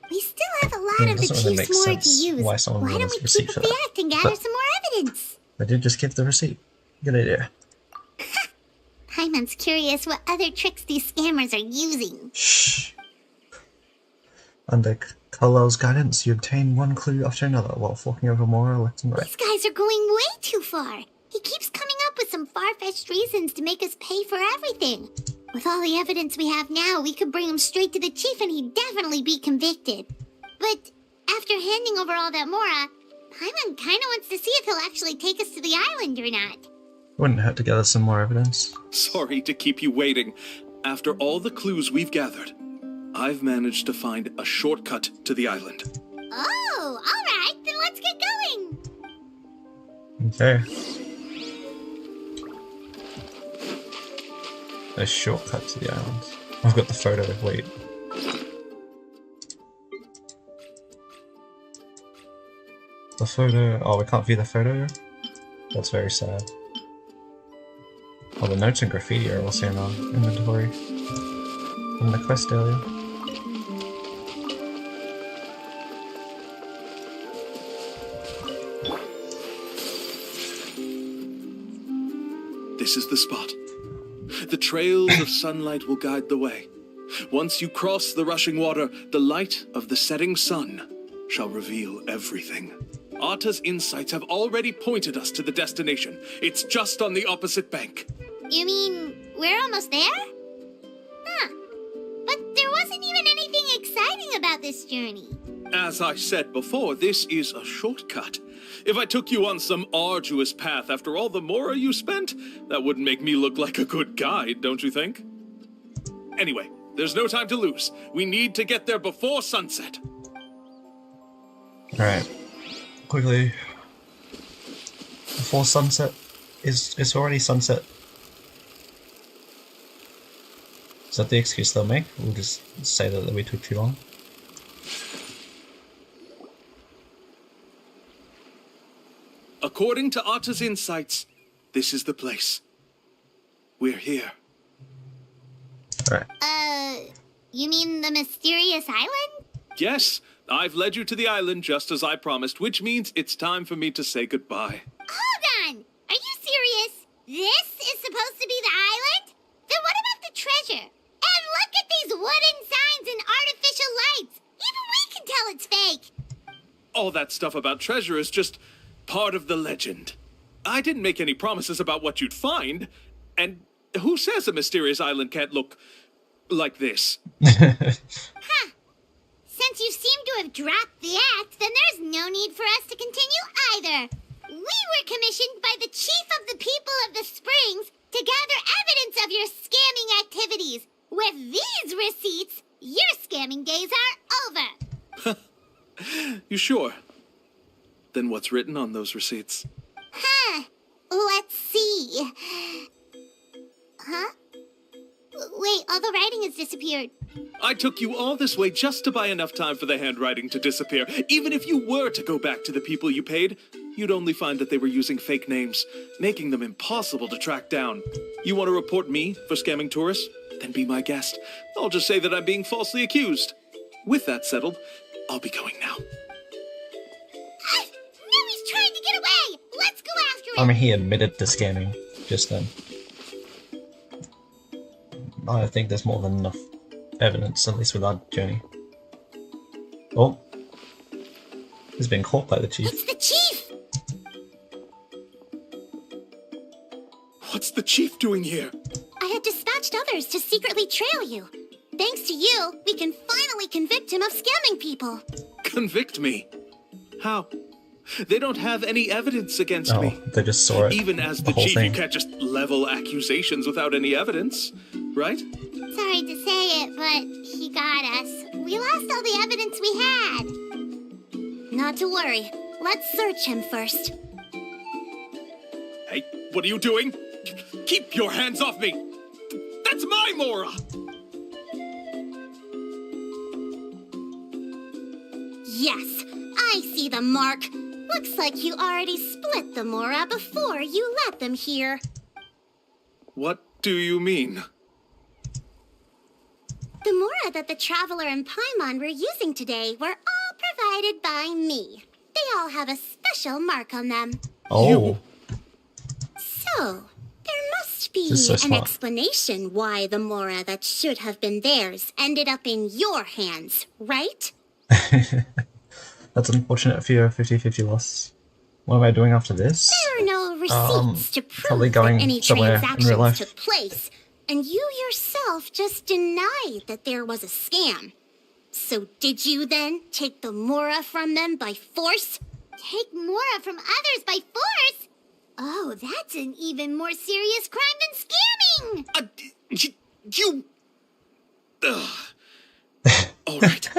We still have a lot of the doesn't really chief's make more to sense use. why someone would Why want don't a we receipt keep for up the that. act and gather But- some more evidence? I did just give the receipt. Good idea. Paimon's curious what other tricks these scammers are using. Shh. Under Carlisle's guidance, you obtain one clue after another while forking over more left and right. These guys are going way too far. He keeps coming up with some far-fetched reasons to make us pay for everything. With all the evidence we have now, we could bring him straight to the chief and he'd definitely be convicted. But after handing over all that Mora, Paimon kinda wants to see if he'll actually take us to the island or not. Wouldn't hurt to gather some more evidence. Sorry to keep you waiting. After all the clues we've gathered, I've managed to find a shortcut to the island. Oh, alright, then let's get going. Okay. A shortcut to the island. I've got the photo, wait. The photo... Oh, we can't view the photo? That's very sad. Oh, the notes and graffiti are also in our inventory. From the quest earlier. This is the spot. The trails of sunlight will guide the way. Once you cross the rushing water, the light of the setting sun shall reveal everything. Atta's insights have already pointed us to the destination. It's just on the opposite bank. You mean, we're almost there? Huh. But there wasn't even anything exciting about this journey. As I said before, this is a shortcut. If I took you on some arduous path after all the Mora you spent, that wouldn't make me look like a good guide, don't you think? Anyway, there's no time to lose. We need to get there before sunset. Alright. Quickly. Before sunset. It's already sunset. Is that the excuse they'll make? We'll just say that we took too long. According to Otta's insights, this is the place. We're here. Alright. You mean the mysterious island? Yes, I've led you to the island just as I promised, which means it's time for me to say goodbye. Hold on! Are you serious? This is supposed to be the island? Then what about the treasure? And look at these wooden signs and artificial lights! Even we can tell it's fake! All that stuff about treasure is just part of the legend. I didn't make any promises about what you'd find, and who says a mysterious island can't look like this? Huh. Since you seem to have dropped the act, then there's no need for us to continue either. We were commissioned by the chief of the people of the Springs to gather evidence of your scamming activities. With these receipts, your scamming days are over. You sure? Then what's written on those receipts? Huh. Let's see. Huh? Wait, all the writing has disappeared. I took you all this way just to buy enough time for the handwriting to disappear. Even if you were to go back to the people you paid, you'd only find that they were using fake names, making them impossible to track down. You want to report me for scamming tourists? Then be my guest. I'll just say that I'm being falsely accused. With that settled, I'll be going now. No, he's trying to get away! Let's go after him! I mean, he admitted to scamming just then. I think there's more than enough evidence, at least with our journey. Oh. He's been caught by the chief. It's the chief! What's the chief doing here? I had dispatched others to secretly trail you. Thanks to you, we can finally convict him of scamming people. Convict me? How? They don't have any evidence against Oh, me. they just saw it. Even as the the whole chief, thing. you can't just level accusations without any evidence, right? Sorry to say it, but he got us. We lost all the evidence we had. Not to worry. Let's search him first. Hey, what are you doing? Keep your hands off me! That's my Mora! Yes, I see the mark. Looks like you already split the Mora before you let them here. What do you mean? The Mora that the Traveler and Paimon were using today were all provided by me. They all have a special mark on them. Oh. So, there must be This is so an smart. explanation why the Mora that should have been theirs ended up in your hands, right? That's unfortunate for your 50-50 loss. What am I doing after this? There are no receipts to probably prove going that any somewhere in real transactions life. took place, and you yourself just denied that there was a scam. So did you then take the Mora from them by force? Take Mora from others by force? Oh, that's an even more serious crime than scamming! You... All right.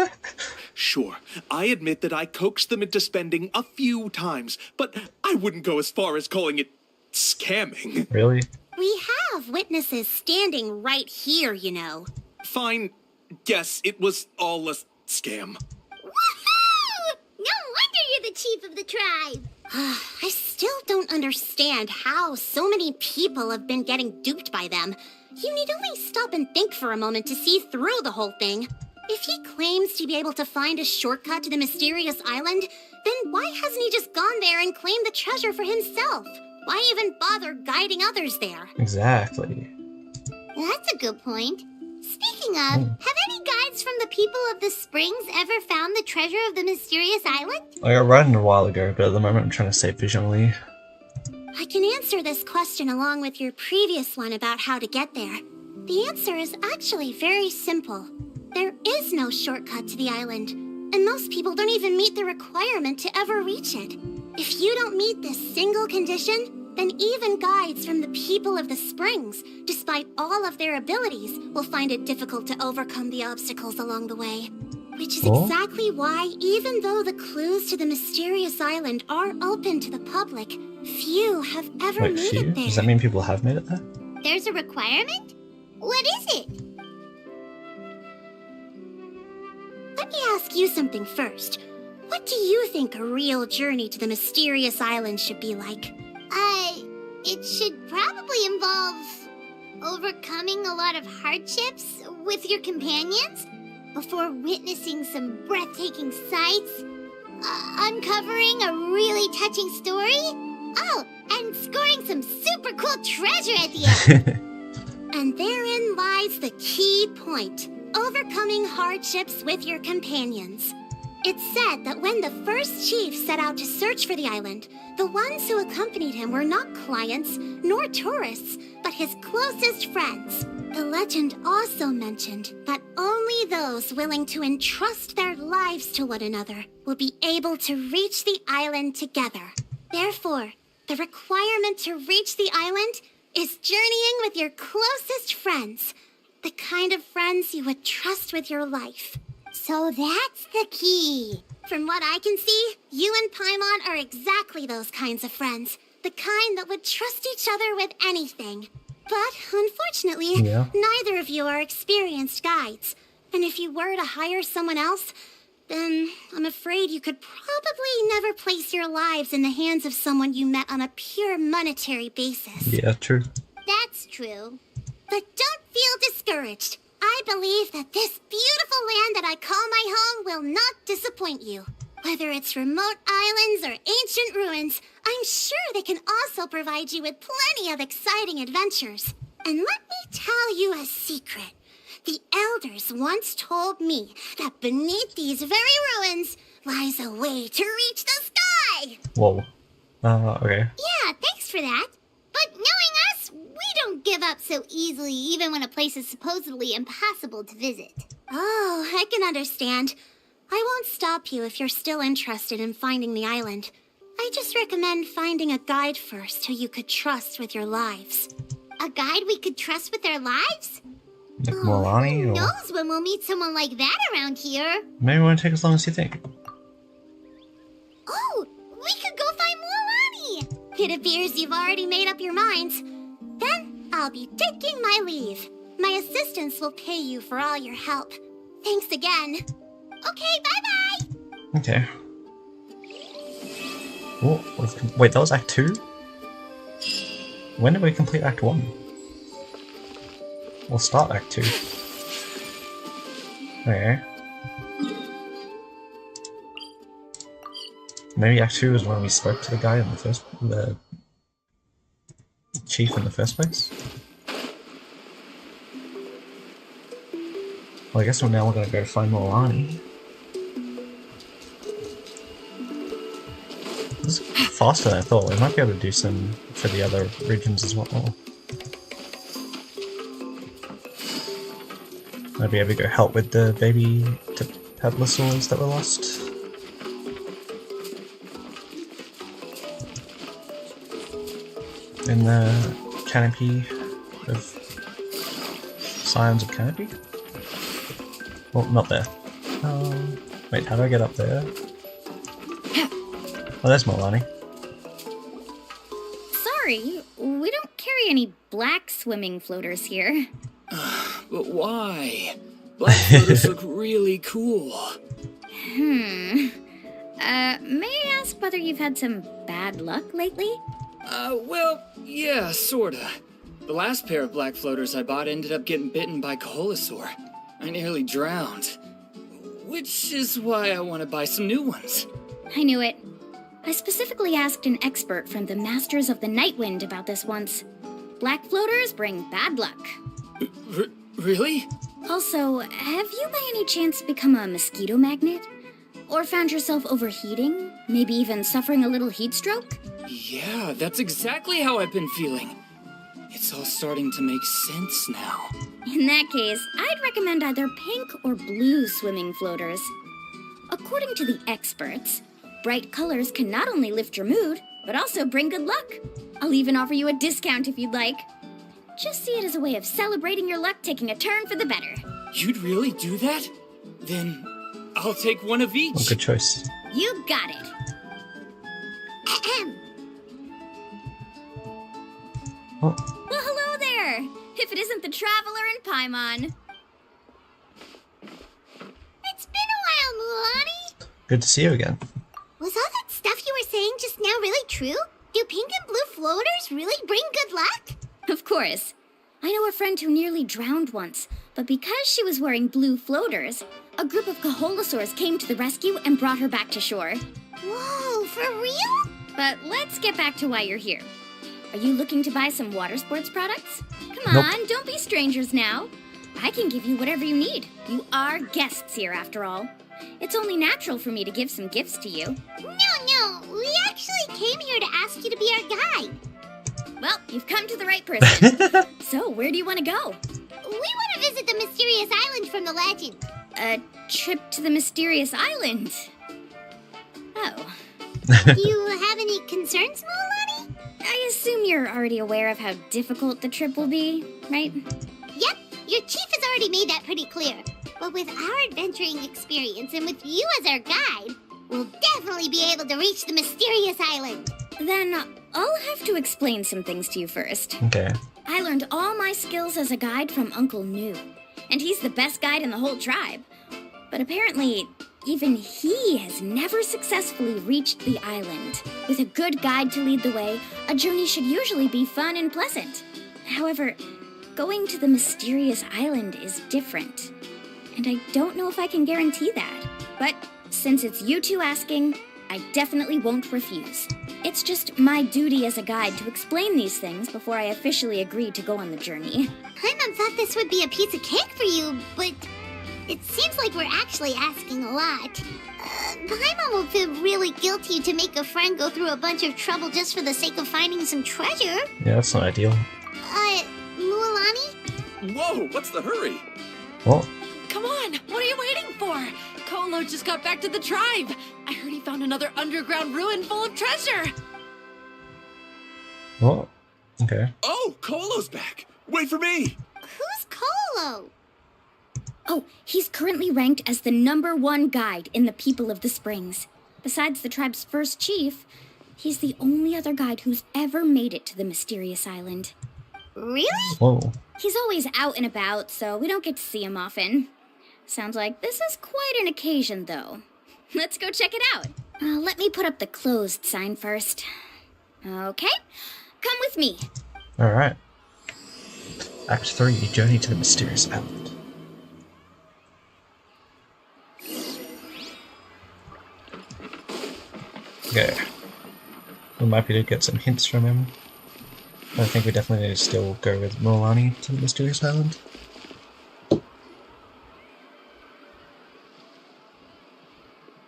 Sure, I admit that I coaxed them into spending a few times, but I wouldn't go as far as calling it scamming. Really? We have witnesses standing right here, you know. Fine, guess it was all a scam. Woohoo! No wonder you're the chief of the tribe! I still don't understand how so many people have been getting duped by them. You need only stop and think for a moment to see through the whole thing. If he claims to be able to find a shortcut to the mysterious island, then why hasn't he just gone there and claimed the treasure for himself? Why even bother guiding others there? Exactly. That's a good point. Speaking of, have any guides from the people of the Springs ever found the treasure of the mysterious island? I got riding a while ago, but at the moment I'm trying to save visually. I can answer this question along with your previous one about how to get there. The answer is actually very simple. There is no shortcut to the island, and most people don't even meet the requirement to ever reach it. If you don't meet this single condition, then even guides from the people of the Springs, despite all of their abilities, will find it difficult to overcome the obstacles along the way. Which is exactly why, even though the clues to the mysterious island are open to the public, few have ever Wait, made few? it there. Does that mean people have made it there? There's a requirement? What is it? let me ask you something first. What do you think a real journey to the mysterious island should be like? It should probably involve overcoming a lot of hardships with your companions before witnessing some breathtaking sights, uncovering a really touching story, oh, and scoring some super cool treasure at the end. And therein lies the key point: overcoming hardships with your companions. It's said that when the first chief set out to search for the island, the ones who accompanied him were not clients nor tourists, but his closest friends. The legend also mentioned that only those willing to entrust their lives to one another will be able to reach the island together. Therefore, the requirement to reach the island is journeying with your closest friends, the kind of friends you would trust with your life. So that's the key. From what I can see, you and Paimon are exactly those kinds of friends. The kind that would trust each other with anything. But, unfortunately, neither of you are experienced guides. And if you were to hire someone else, then I'm afraid you could probably never place your lives in the hands of someone you met on a pure monetary basis. Yeah, true. That's true. But don't feel discouraged. I believe that this beautiful land that I call my home will not disappoint you. Whether it's remote islands or ancient ruins, I'm sure they can also provide you with plenty of exciting adventures. And let me tell you a secret. The elders once told me that beneath these very ruins lies a way to reach the sky! Whoa. Okay. Yeah, thanks for that. But knowing us, we don't give up so easily even when a place is supposedly impossible to visit. Oh, I can understand. I won't stop you if you're still interested in finding the island. I just recommend finding a guide first who you could trust with your lives. A guide we could trust with our lives? Like Mualani, who or knows when we'll meet someone like that around here? maybe it won't take as long as you think. Oh, we could go find Mualani! It appears you've already made up your minds. Then I'll be taking my leave. My assistants will pay you for all your help. Thanks again. Okay, bye-bye! Okay. Oh, wait, that was Act 2? When did we complete Act 1? We'll start Act 2. Okay. Maybe Act 2 was when we spoke to the guy in the chief in the first place? Well, I guess now we're gonna go find Mualani. This is faster than I thought. We might be able to do some for the other regions as well. Might be able to go help with the baby Peblosaurs that were lost. In the canopy of Scions of Canopy? Well, not there. Wait, how do I get up there? Oh, there's Mualani. Sorry, we don't carry any black swimming floaters here. But why? Black floaters look really cool. May I ask whether you've had some bad luck lately? Well, yeah, sorta. The last pair of black floaters I bought ended up getting bitten by Kaholasaur. I nearly drowned. Which is why I want to buy some new ones. I knew it. I specifically asked an expert from the Masters of the Nightwind about this once. Black floaters bring bad luck. Really? Also, have you by any chance become a mosquito magnet? Or found yourself overheating? Maybe even suffering a little heat stroke? Yeah, that's exactly how I've been feeling. It's all starting to make sense now. In that case, I'd recommend either pink or blue swimming floaters. According to the experts, bright colors can not only lift your mood, but also bring good luck. I'll even offer you a discount if you'd like. Just see it as a way of celebrating your luck taking a turn for the better. You'd really do that? Then I'll take one of each. Oh, good choice. You got it. Oh. Well, hello there! If it isn't the Traveler and Paimon. It's been a Good to see you again. Was all that stuff you were saying just now really true? Do pink and blue floaters really bring good luck? Of course. I know a friend who nearly drowned once, but because she was wearing blue floaters, a group of Kaholasaurs came to the rescue and brought her back to shore. Whoa, for real? But let's get back to why you're here. Are you looking to buy some water sports products? Come on, don't be strangers now. I can give you whatever you need. You are guests here, after all. It's only natural for me to give some gifts to you. No, we actually came here to ask you to be our guide. Well, you've come to the right person. So, where do you want to go? We want to visit the mysterious island from the legend. A trip to the mysterious island? Oh. Do you have any concerns, Mualani? I assume you're already aware of how difficult the trip will be, right? Yep, your chief has already made that pretty clear. But with our adventuring experience and with you as our guide, we'll definitely be able to reach the mysterious island. Then I'll have to explain some things to you first. Okay. I learned all my skills as a guide from Uncle New, and he's the best guide in the whole tribe. But apparently, even he has never successfully reached the island. With a good guide to lead the way, a journey should usually be fun and pleasant. However, going to the mysterious island is different. And I don't know if I can guarantee that. But since it's you two asking, I definitely won't refuse. It's just my duty as a guide to explain these things before I officially agree to go on the journey. Paimon thought this would be a piece of cake for you, but it seems like we're actually asking a lot. Paimon will feel really guilty to make a friend go through a bunch of trouble just for the sake of finding some treasure. Yeah, that's not ideal. Mualani? Whoa, what's the hurry? What? Come on, what are you waiting for? Kolo just got back to the tribe. I heard he found another underground ruin full of treasure. What? Okay. Oh, Kolo's back. Wait for me. Who's Kolo? Oh, he's currently ranked as the #1 guide in the People of the Springs. Besides the tribe's first chief, he's the only other guide who's ever made it to the mysterious island. Really? Whoa. He's always out and about, so we don't get to see him often. Sounds like this is quite an occasion, though. Let's go check it out. Let me put up the closed sign first. Okay, come with me. Alright. Act 3, Journey to the Mysterious Island. Okay. We might be able to get some hints from him. I think we definitely need to still go with Mualani to the Mysterious Island.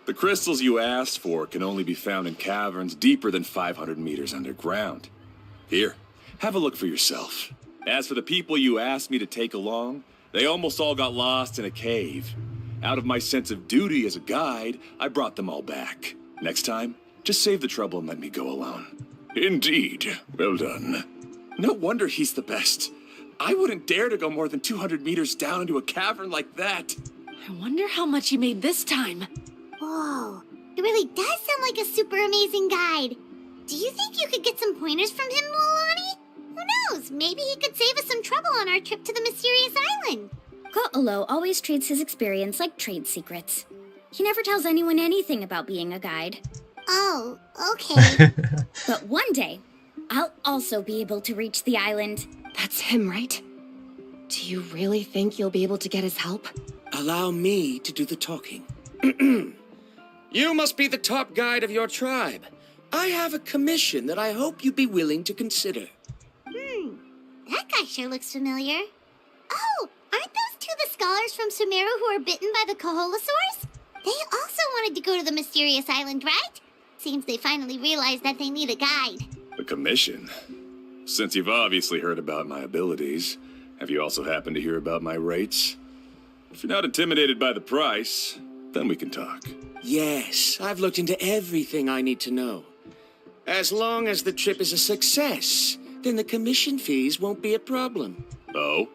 The crystals you asked for can only be found in caverns deeper than 500 meters underground. Here, have a look for yourself. As for the people you asked me to take along, they almost all got lost in a cave. Out of my sense of duty as a guide, I brought them all back. Next time, just save the trouble and let me go alone. Indeed. Well done. No wonder he's the best. I wouldn't dare to go more than 200 meters down into a cavern like that. I wonder how much he made this time. Whoa, it really does sound like a super amazing guide. Do you think you could get some pointers from him, Mualani? Who knows, maybe he could save us some trouble on our trip to the mysterious island. Ko'olo always treats his experience like trade secrets. He never tells anyone anything about being a guide. Oh, okay. But one day, I'll also be able to reach the island. That's him, right? Do you really think you'll be able to get his help? Allow me to do the talking. You must be the top guide of your tribe. I have a commission that I hope you'd be willing to consider. That guy sure looks familiar. Oh, aren't those two the scholars from Sumeru who were bitten by the Kaholasaurs? They also wanted to go to the mysterious island, right? Seems they finally realized that they need a guide. A commission? Since you've obviously heard about my abilities, have you also happened to hear about my rates? If you're not intimidated by the price, then we can talk. Yes, I've looked into everything I need to know. As long as the trip is a success, then the commission fees won't be a problem. Oh?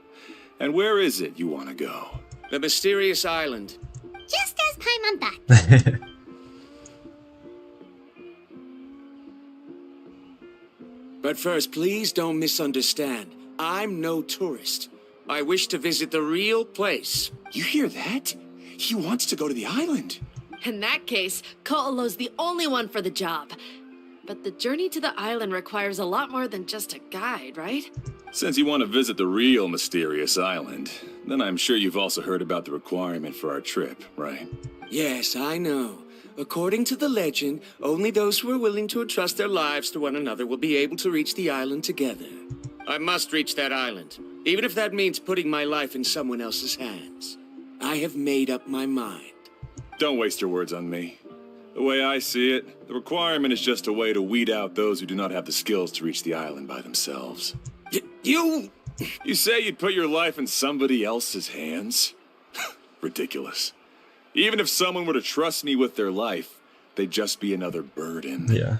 And where is it you want to go? The mysterious island. Just as Paimon thought. But first, please don't misunderstand. I'm no tourist. I wish to visit the real place. You hear that? He wants to go to the island. In that case, Ko'olo's the only one for the job. But the journey to the island requires a lot more than just a guide, right? Since you want to visit the real mysterious island, then I'm sure you've also heard about the requirement for our trip, right? Yes, I know. According to the legend, only those who are willing to entrust their lives to one another will be able to reach the island together. I must reach that island, even if that means putting my life in someone else's hands. I have made up my mind. Don't waste your words on me. The way I see it, the requirement is just a way to weed out those who do not have the skills to reach the island by themselves. You say you'd put your life in somebody else's hands? Ridiculous. Even if someone were to trust me with their life, they'd just be another burden. Yeah.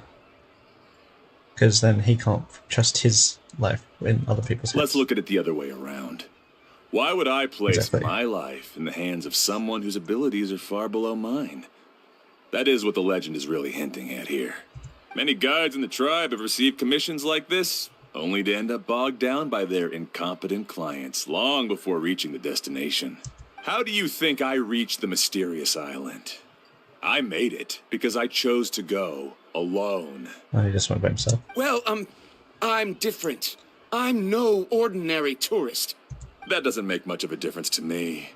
Because then he can't trust his life in other people's hands. Let's look at it the other way around. Why would I place my life in the hands of someone whose abilities are far below mine? That is what the legend is really hinting at here. Many guides in the tribe have received commissions like this, only to end up bogged down by their incompetent clients long before reaching the destination. How do you think I reached the mysterious island? I made it because I chose to go alone. Oh, he just went by himself. Well, I'm different. I'm no ordinary tourist. That doesn't make much of a difference to me.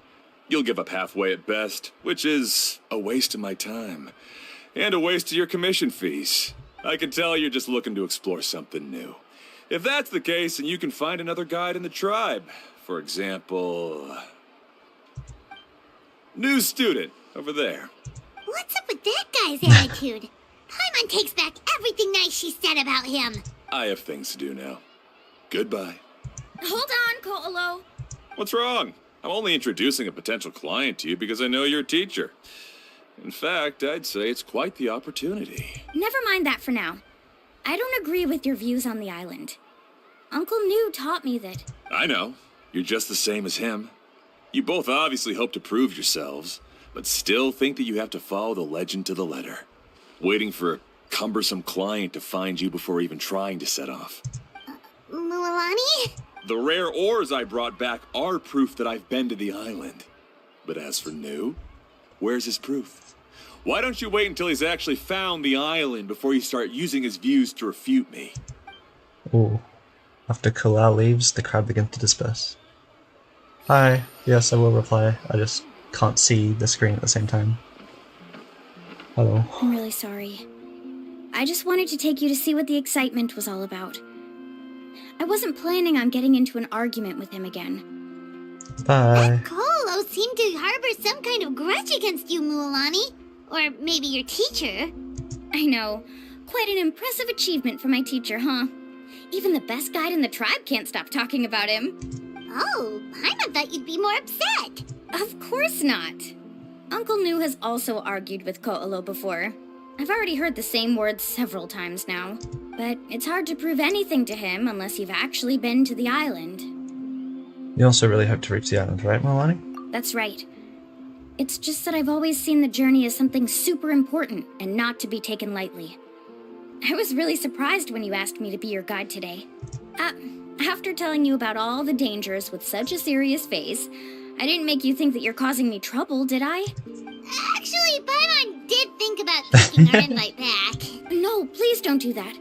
You'll give up halfway at best, which is a waste of my time. And a waste of your commission fees. I can tell you're just looking to explore something new. If that's the case, then you can find another guide in the tribe. For example... new student, over there. What's up with that guy's attitude? Paimon takes back everything nice she said about him. I have things to do now. Goodbye. Hold on, Ko'olo. What's wrong? I'm only introducing a potential client to you because I know you're a teacher. In fact, I'd say it's quite the opportunity. Never mind that for now. I don't agree with your views on the island. Uncle New taught me that... I know. You're just the same as him. You both obviously hope to prove yourselves, but still think that you have to follow the legend to the letter. Waiting for a cumbersome client to find you before even trying to set off. Mualani? The rare ores I brought back are proof that I've been to the island. But as for New, where's his proof? Why don't you wait until he's actually found the island before you start using his views to refute me? Ooh. After Kalal leaves, the crowd begins to disperse. Hi. Yes, I will reply. I just can't see the screen at the same time. Hello. I'm really sorry. I just wanted to take you to see what the excitement was all about. I wasn't planning on getting into an argument with him again. Bye. That Ko'olo seemed to harbor some kind of grudge against you, Mualani. Or maybe your teacher. I know. Quite an impressive achievement for my teacher, huh? Even the best guide in the tribe can't stop talking about him. Oh, Paimon thought you'd be more upset. Of course not. Uncle New has also argued with Ko'olo before. I've already heard the same words several times now. But it's hard to prove anything to him unless you've actually been to the island. You also really hope to reach the island, right, Mualani? That's right. It's just that I've always seen the journey as something super important and not to be taken lightly. I was really surprised when you asked me to be your guide today. After telling you about all the dangers with such a serious face, I didn't make you think that you're causing me trouble, did I? Actually, Paimon did think about taking our invite back. No, please don't do that.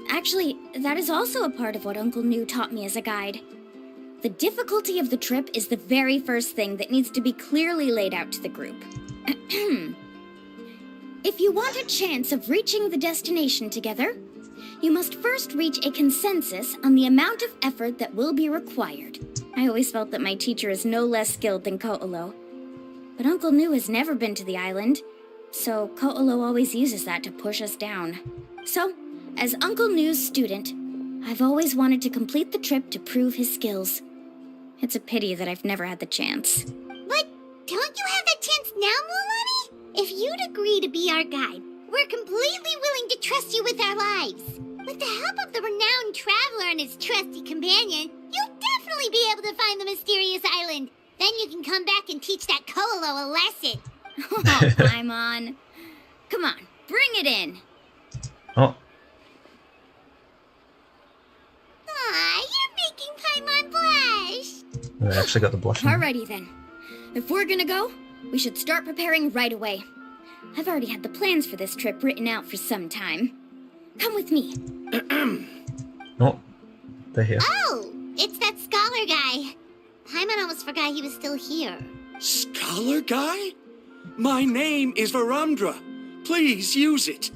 Actually, that is also a part of what Uncle New taught me as a guide. The difficulty of the trip is the very first thing that needs to be clearly laid out to the group. If you want a chance of reaching the destination together, you must first reach a consensus on the amount of effort that will be required. I always felt that my teacher is no less skilled than Ko'olo. But Uncle New has never been to the island, so Ko'olo always uses that to push us down. So, as Uncle New's student, I've always wanted to complete the trip to prove his skills. It's a pity that I've never had the chance. But don't you have that chance now, Mualani? If you'd agree to be our guide, we're completely willing to trust you with our lives. With the help of the renowned traveler and his trusty companion, you'll definitely be able to find the mysterious island. Then you can come back and teach that Ko'olo a lesson. Oh, Paimon. Come on, bring it in. Oh. Aw, you're making Paimon blush. I actually got the blush. Alrighty then. If we're gonna go, we should start preparing right away. I've already had the plans for this trip written out for some time. Come with me. Oh, they're here. Oh, it's that scholar guy. Paimon almost forgot he was still here. Scholar guy? My name is Varundra. Please use it.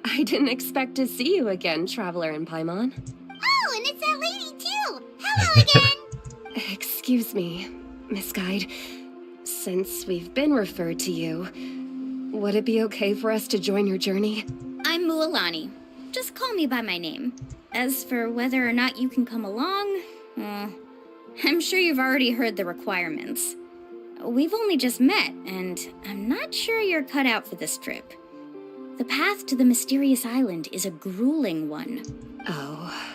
I didn't expect to see you again, Traveler and Paimon. Oh, and it's that lady too. Hello again. Excuse me, Miss Guide. Since we've been referred to you, would it be okay for us to join your journey? I'm Mualani. Just call me by my name. As for whether or not you can come along, I'm sure you've already heard the requirements. We've only just met, and I'm not sure you're cut out for this trip. The path to the mysterious island is a grueling one. Oh.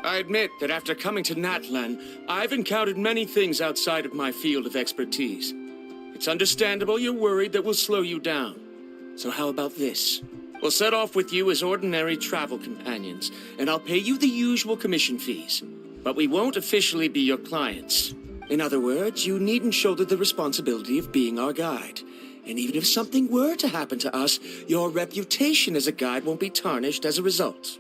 I admit that after coming to Natlan, I've encountered many things outside of my field of expertise. It's understandable you're worried that we'll slow you down. So how about this? We'll set off with you as ordinary travel companions, and I'll pay you the usual commission fees. But we won't officially be your clients. In other words, you needn't shoulder the responsibility of being our guide. And even if something were to happen to us, your reputation as a guide won't be tarnished as a result.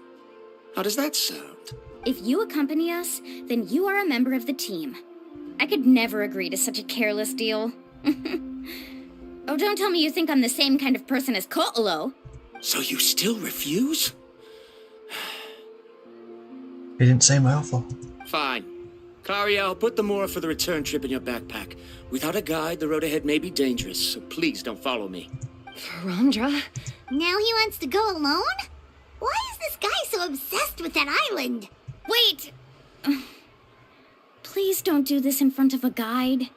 How does that sound? If you accompany us, then you are a member of the team. I could never agree to such a careless deal. Oh, don't tell me you think I'm the same kind of person as Ko'olo. So you still refuse? He didn't say my offer. Fine. Kariel, put the more for the return trip in your backpack. Without a guide, the road ahead may be dangerous, so please don't follow me. Varundra? Now he wants to go alone? Why is this guy so obsessed with that island? Wait! Please don't do this in front of a guide.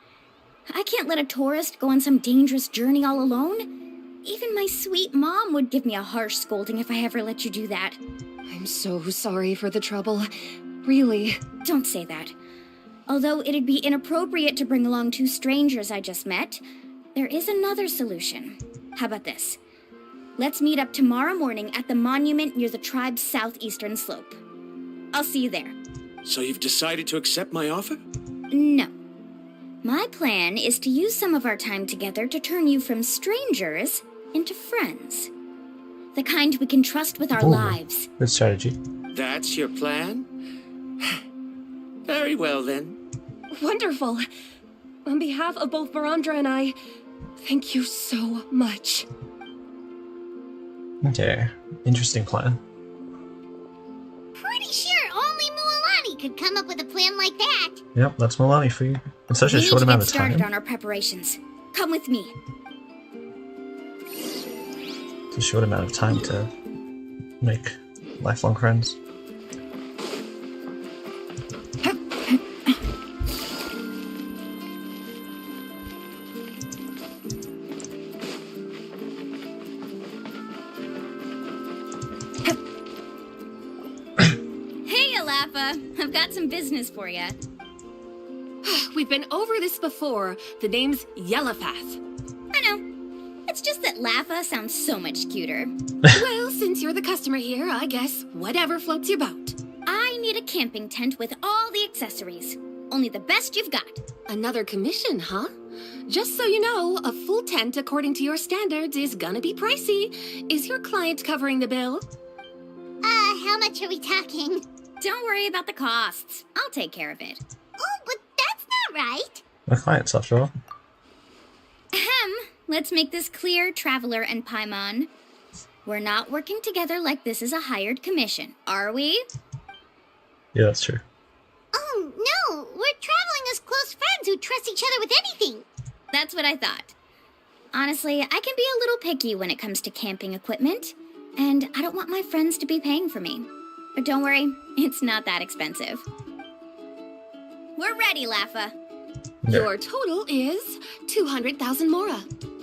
I can't let a tourist go on some dangerous journey all alone. Even my sweet mom would give me a harsh scolding if I ever let you do that. I'm so sorry for the trouble. Really. Don't say that. Although it'd be inappropriate to bring along two strangers I just met, there is another solution. How about this? Let's meet up tomorrow morning at the monument near the tribe's southeastern slope. I'll see you there. So you've decided to accept my offer? No. My plan is to use some of our time together to turn you from strangers into friends. The kind we can trust with our lives. Good strategy. That's your plan? Very well, then. Wonderful. On behalf of both Varundra and I, thank you so much. Okay, interesting plan. Pretty sure only Mualani could come up with a plan like that. Yep, that's Mualani for you. In such a short amount of time. We need to get started on our preparations. Come with me. It's a short amount of time to make lifelong friends. I've got some business for you. We've been over this before. The name's Yellowfath. I know. It's just that Laffa sounds so much cuter. Well, since you're the customer here, I guess whatever floats your boat. I need a camping tent with all the accessories. Only the best you've got. Another commission, huh? Just so you know, a full tent according to your standards is gonna be pricey. Is your client covering the bill? How much are we talking? Don't worry about the costs. I'll take care of it. Oh, but that's not right. My clients, after all. Ahem. Let's make this clear, Traveler and Paimon. We're not working together like this is a hired commission, are we? Yeah, that's true. Oh, no. We're traveling as close friends who trust each other with anything. That's what I thought. Honestly, I can be a little picky when it comes to camping equipment, and I don't want my friends to be paying for me. But don't worry, it's not that expensive. We're ready, Laffa. Yeah. Your total is 200,000 mora.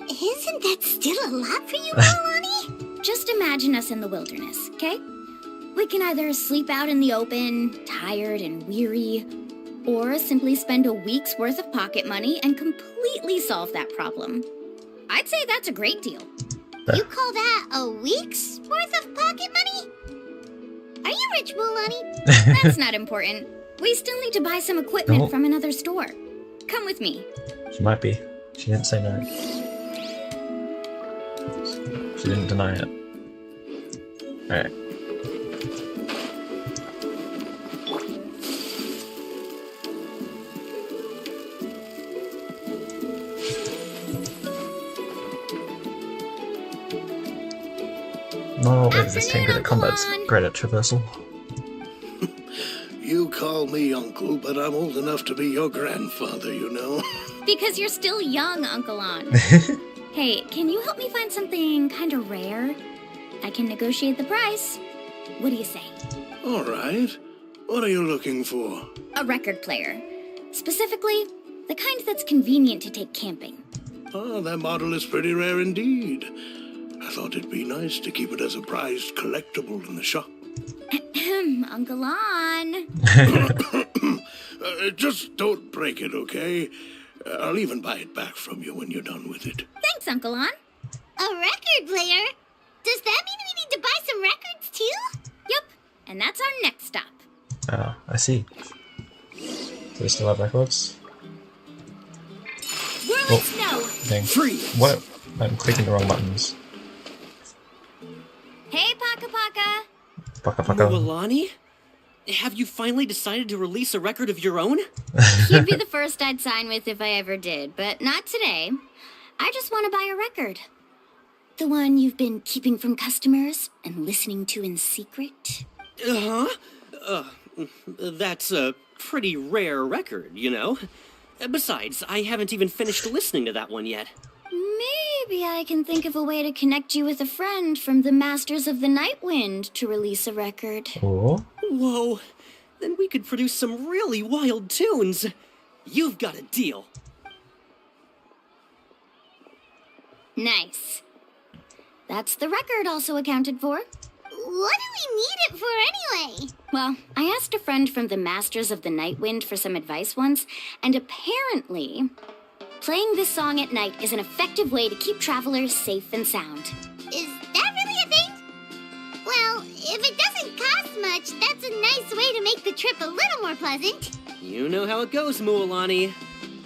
Isn't that still a lot for you, Mualani? Just imagine us in the wilderness, okay? We can either sleep out in the open, tired and weary, or simply spend a week's worth of pocket money and completely solve that problem. I'd say that's a great deal. You call that a week's worth of pocket money? Are you rich, Mualani? That's not important. We still need to buy some equipment from another store. Come with me. She might be. She didn't say no. She didn't deny it. Alright. Not all of this team good at combat's great at traversal. You call me uncle, but I'm old enough to be your grandfather, you know. Because you're still young, Uncle On. Hey, can you help me find something kind of rare? I can negotiate the price. What do you say? All right. What are you looking for? A record player. Specifically, the kind that's convenient to take camping. Oh, that model is pretty rare indeed. I thought it'd be nice to keep it as a prized collectible in the shop. Uncle On. Just don't break it, okay? I'll even buy it back from you when you're done with it. Thanks, Uncle On. A record player? Does that mean we need to buy some records too? Yup, and that's our next stop. Ah, I see. Do we still have records? Whirling snow. Dang. Freeze! What? I'm clicking the wrong buttons. Hey, Paka Paka. Paka paka. Mualani? Have you finally decided to release a record of your own? You'd be the first I'd sign with if I ever did, but not today. I just want to buy a record. The one you've been keeping from customers and listening to in secret. That's a pretty rare record, you know? Besides, I haven't even finished listening to that one yet. Maybe I can think of a way to connect you with a friend from the Masters of the Night Wind to release a record. Oh. Whoa, then we could produce some really wild tunes. You've got a deal. Nice. That's the record also accounted for. What do we need it for anyway? Well, I asked a friend from the Masters of the Night Wind for some advice once, and apparently, playing this song at night is an effective way to keep travelers safe and sound. Is that really a thing? Well, if it doesn't cost much, that's a nice way to make the trip a little more pleasant. You know how it goes, Mualani.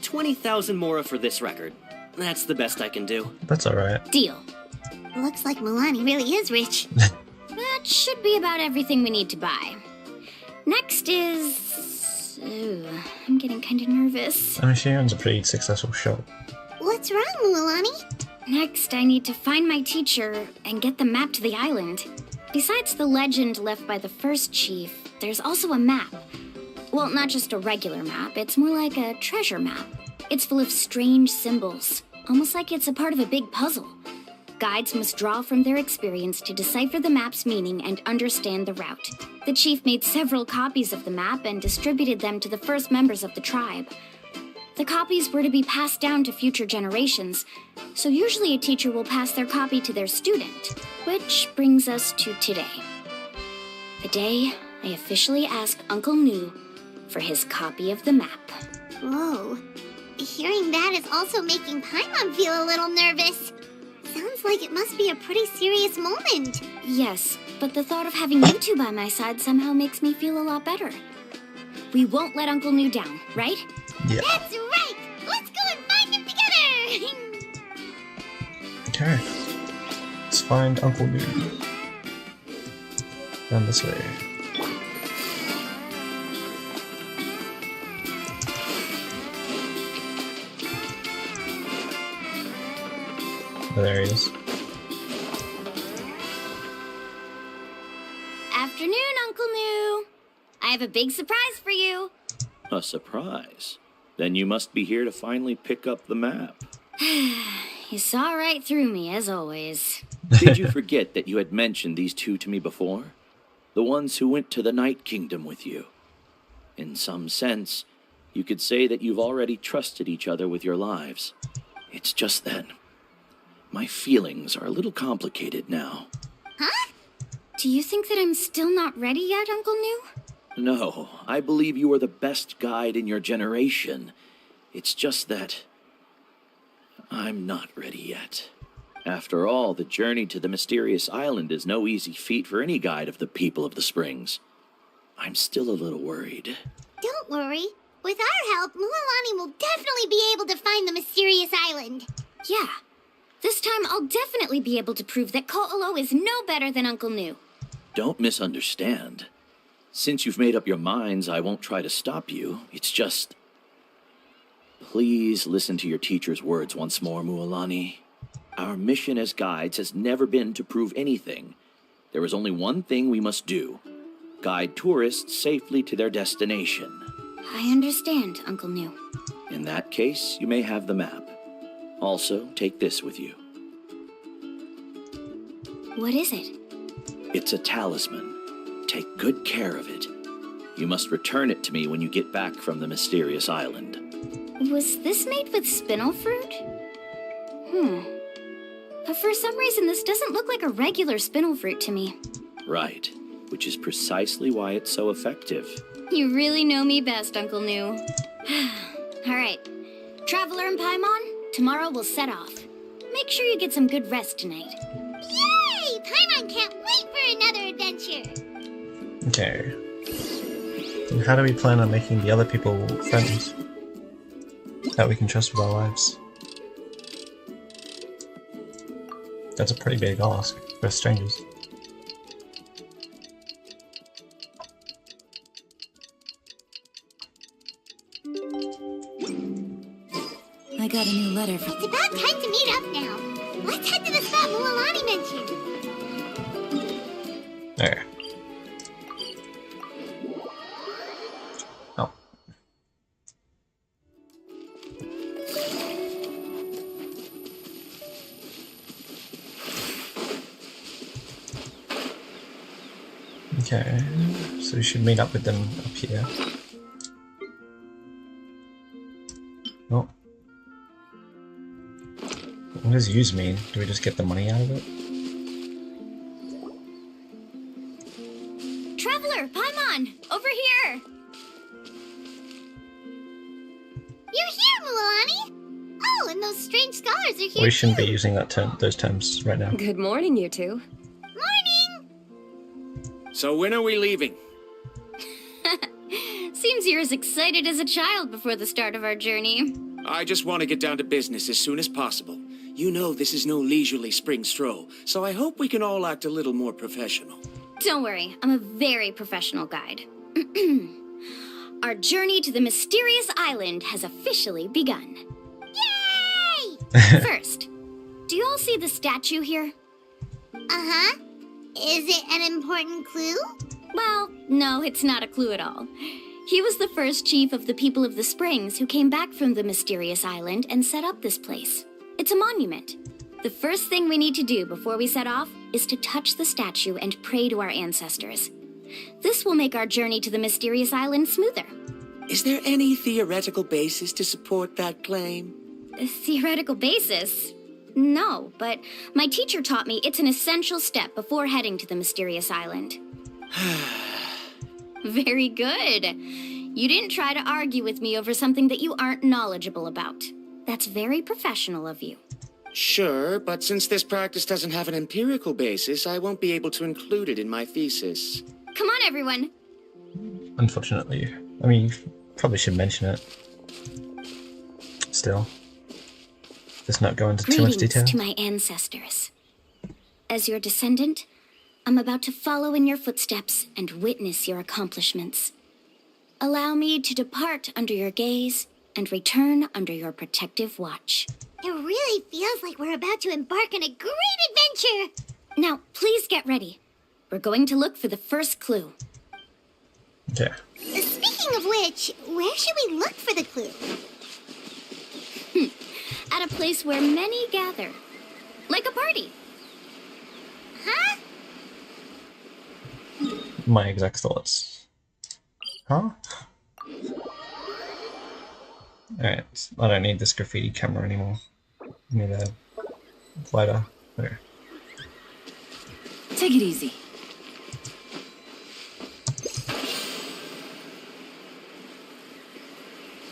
20,000 mora for this record. That's the best I can do. That's alright. Deal. Looks like Mualani really is rich. That should be about everything we need to buy. Next is... Ooh, I'm getting kind of nervous. I mean, she owns a pretty successful shop. What's wrong, Mualani? Next, I need to find my teacher and get the map to the island. Besides the legend left by the first chief, there's also a map. Well, not just a regular map, it's more like a treasure map. It's full of strange symbols, almost like it's a part of a big puzzle. Guides must draw from their experience to decipher the map's meaning and understand the route. The chief made several copies of the map and distributed them to the first members of the tribe. The copies were to be passed down to future generations, so usually a teacher will pass their copy to their student, which brings us to today. The day I officially asked Uncle Nu for his copy of the map. Whoa. Hearing that is also making Paimon feel a little nervous. Sounds like it must be a pretty serious moment. Yes, but the thought of having you two by my side somehow makes me feel a lot better. We won't let Uncle Nu down, right? Yeah. That's right! Let's go and find him together! Okay. Let's find Uncle Nu. Down this way. Oh, there he is. Afternoon, Uncle Nu. I have a big surprise for you. A surprise? Then you must be here to finally pick up the map. You saw right through me, as always. Did you forget that you had mentioned these two to me before? The ones who went to the Night Kingdom with you. In some sense, you could say that you've already trusted each other with your lives. It's just that my feelings are a little complicated now. Huh? Do you think that I'm still not ready yet, Uncle Nu? No, I believe you are the best guide in your generation. It's just that I'm not ready yet. After all, the journey to the mysterious island is no easy feat for any guide of the people of the Springs. I'm still a little worried. Don't worry. With our help, Mualani will definitely be able to find the mysterious island. Yeah, This time I'll definitely be able to prove that Ko'olo is no better than Uncle New. Don't misunderstand. Since you've made up your minds, I won't try to stop you. It's just... Please listen to your teacher's words once more, Mualani. Our mission as guides has never been to prove anything. There is only one thing we must do. Guide tourists safely to their destination. I understand, Uncle New. In that case, you may have the map. Also, take this with you. What is it? It's a talisman. Take good care of it. You must return it to me when you get back from the mysterious island. Was this made with spinel fruit? For some reason, this doesn't look like a regular spinel fruit to me. Right, which is precisely why it's so effective. You really know me best, Uncle New. All right, Traveler and Paimon, tomorrow we'll set off. Make sure you get some good rest tonight. Yay! Paimon can't wait for another adventure. Okay. And how do we plan on making the other people friends that we can trust with our lives? That's a pretty big ask for strangers. I got a new letter from... It's about time to meet up now. Let's head to the spot Mualani mentioned. There. Oh. Okay, so we should meet up with them up here. Oh. What does use mean? Do we just get the money out of it? Traveler, Paimon, over here! You're here, Mualani! Oh, and those strange scholars are here We shouldn't too. be using those terms right now. Good morning, you two. Morning! So when are we leaving? Seems you're as excited as a child before the start of our journey. I just want to get down to business as soon as possible. You know this is no leisurely spring stroll, so I hope we can all act a little more professional. Don't worry, I'm a very professional guide. Our journey to the mysterious island has officially begun. Yay! First, do you all see the statue here? Uh-huh. Is it an important clue? Well, no, it's not a clue at all. He was the first chief of the people of the Springs who came back from the mysterious island and set up this place. It's a monument. The first thing we need to do before we set off is to touch the statue and pray to our ancestors. This will make our journey to the mysterious island smoother. Is there any theoretical basis to support that claim? A theoretical basis? No, but my teacher taught me it's an essential step before heading to the mysterious island. Very good. You didn't try to argue with me over something that you aren't knowledgeable about. That's very professional of you. Sure, but since this practice doesn't have an empirical basis, I won't be able to include it in my thesis. Come on, everyone. Unfortunately. I mean, you probably should mention it. Still. Let's not go into too much detail. Greetings to my ancestors. As your descendant, I'm about to follow in your footsteps and witness your accomplishments. Allow me to depart under your gaze and return under your protective watch. It really feels like we're about to embark on a great adventure. Now, please get ready. We're going to look for the first clue. Okay. Speaking of which, where should we look for the clue? At a place where many gather. Like a party. Huh? My exact thoughts. Huh? Alright, I don't need this graffiti camera anymore. I need a lighter. There. Take it easy.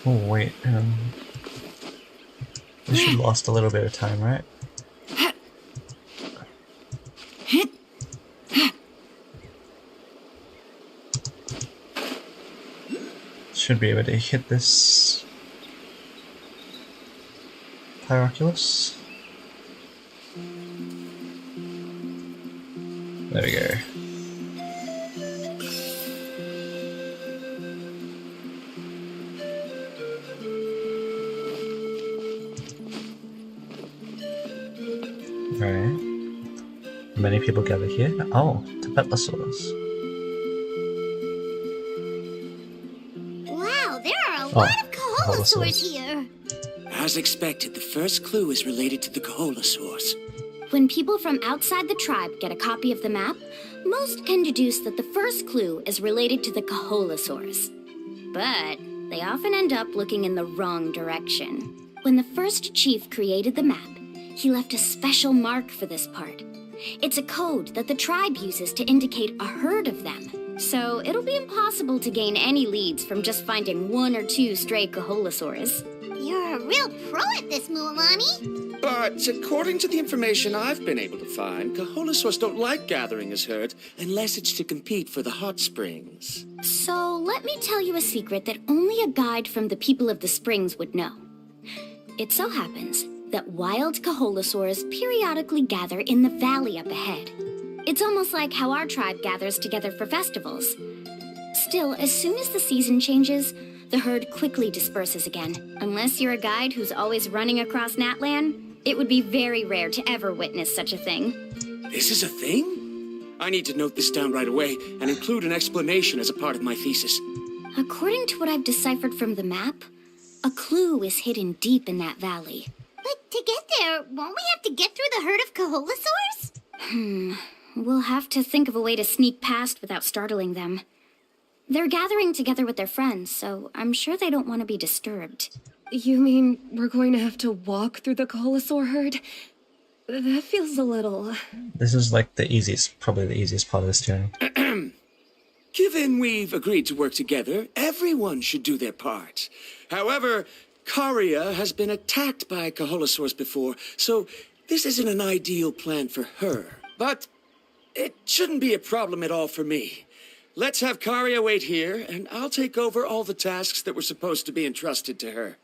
Oh wait, we should have lost a little bit of time, right? Should be able to hit this Pyroculus. There we go. Alright. Many people gather here. Oh, Tibetlosaurs. Wow, there are a lot of Kaholosaurs here. As expected, the first clue is related to the Kaholosaurs. When people from outside the tribe get a copy of the map, most can deduce that the first clue is related to the Kaholosaurs. But they often end up looking in the wrong direction. When the first chief created the map, he left a special mark for this part. It's a code that the tribe uses to indicate a herd of them. So it'll be impossible to gain any leads from just finding 1 or 2 stray Kaholosaurs. You're a real pro at this, Mualani. But according to the information I've been able to find, Kaholosaurs don't like gathering as herds unless it's to compete for the hot springs. So let me tell you a secret that only a guide from the people of the springs would know. It so happens that wild Kaholosaurs periodically gather in the valley up ahead. It's almost like how our tribe gathers together for festivals. Still, as soon as the season changes, the herd quickly disperses again. Unless you're a guide who's always running across Natlan, it would be very rare to ever witness such a thing. This is a thing? I need to note this down right away and include an explanation as a part of my thesis. According to what I've deciphered from the map, a clue is hidden deep in that valley. But to get there, won't we have to get through the herd of Kaholosaurs? We'll have to think of a way to sneak past without startling them. They're gathering together with their friends, so I'm sure they don't want to be disturbed. You mean we're going to have to walk through the Kaholosaur herd? That feels a little... This is like probably the easiest part of this journey. Given we've agreed to work together, everyone should do their part. However, Karia has been attacked by Kaholosaurs before, so this isn't an ideal plan for her. But it shouldn't be a problem at all for me. Let's have Karia wait here, and I'll take over all the tasks that were supposed to be entrusted to her.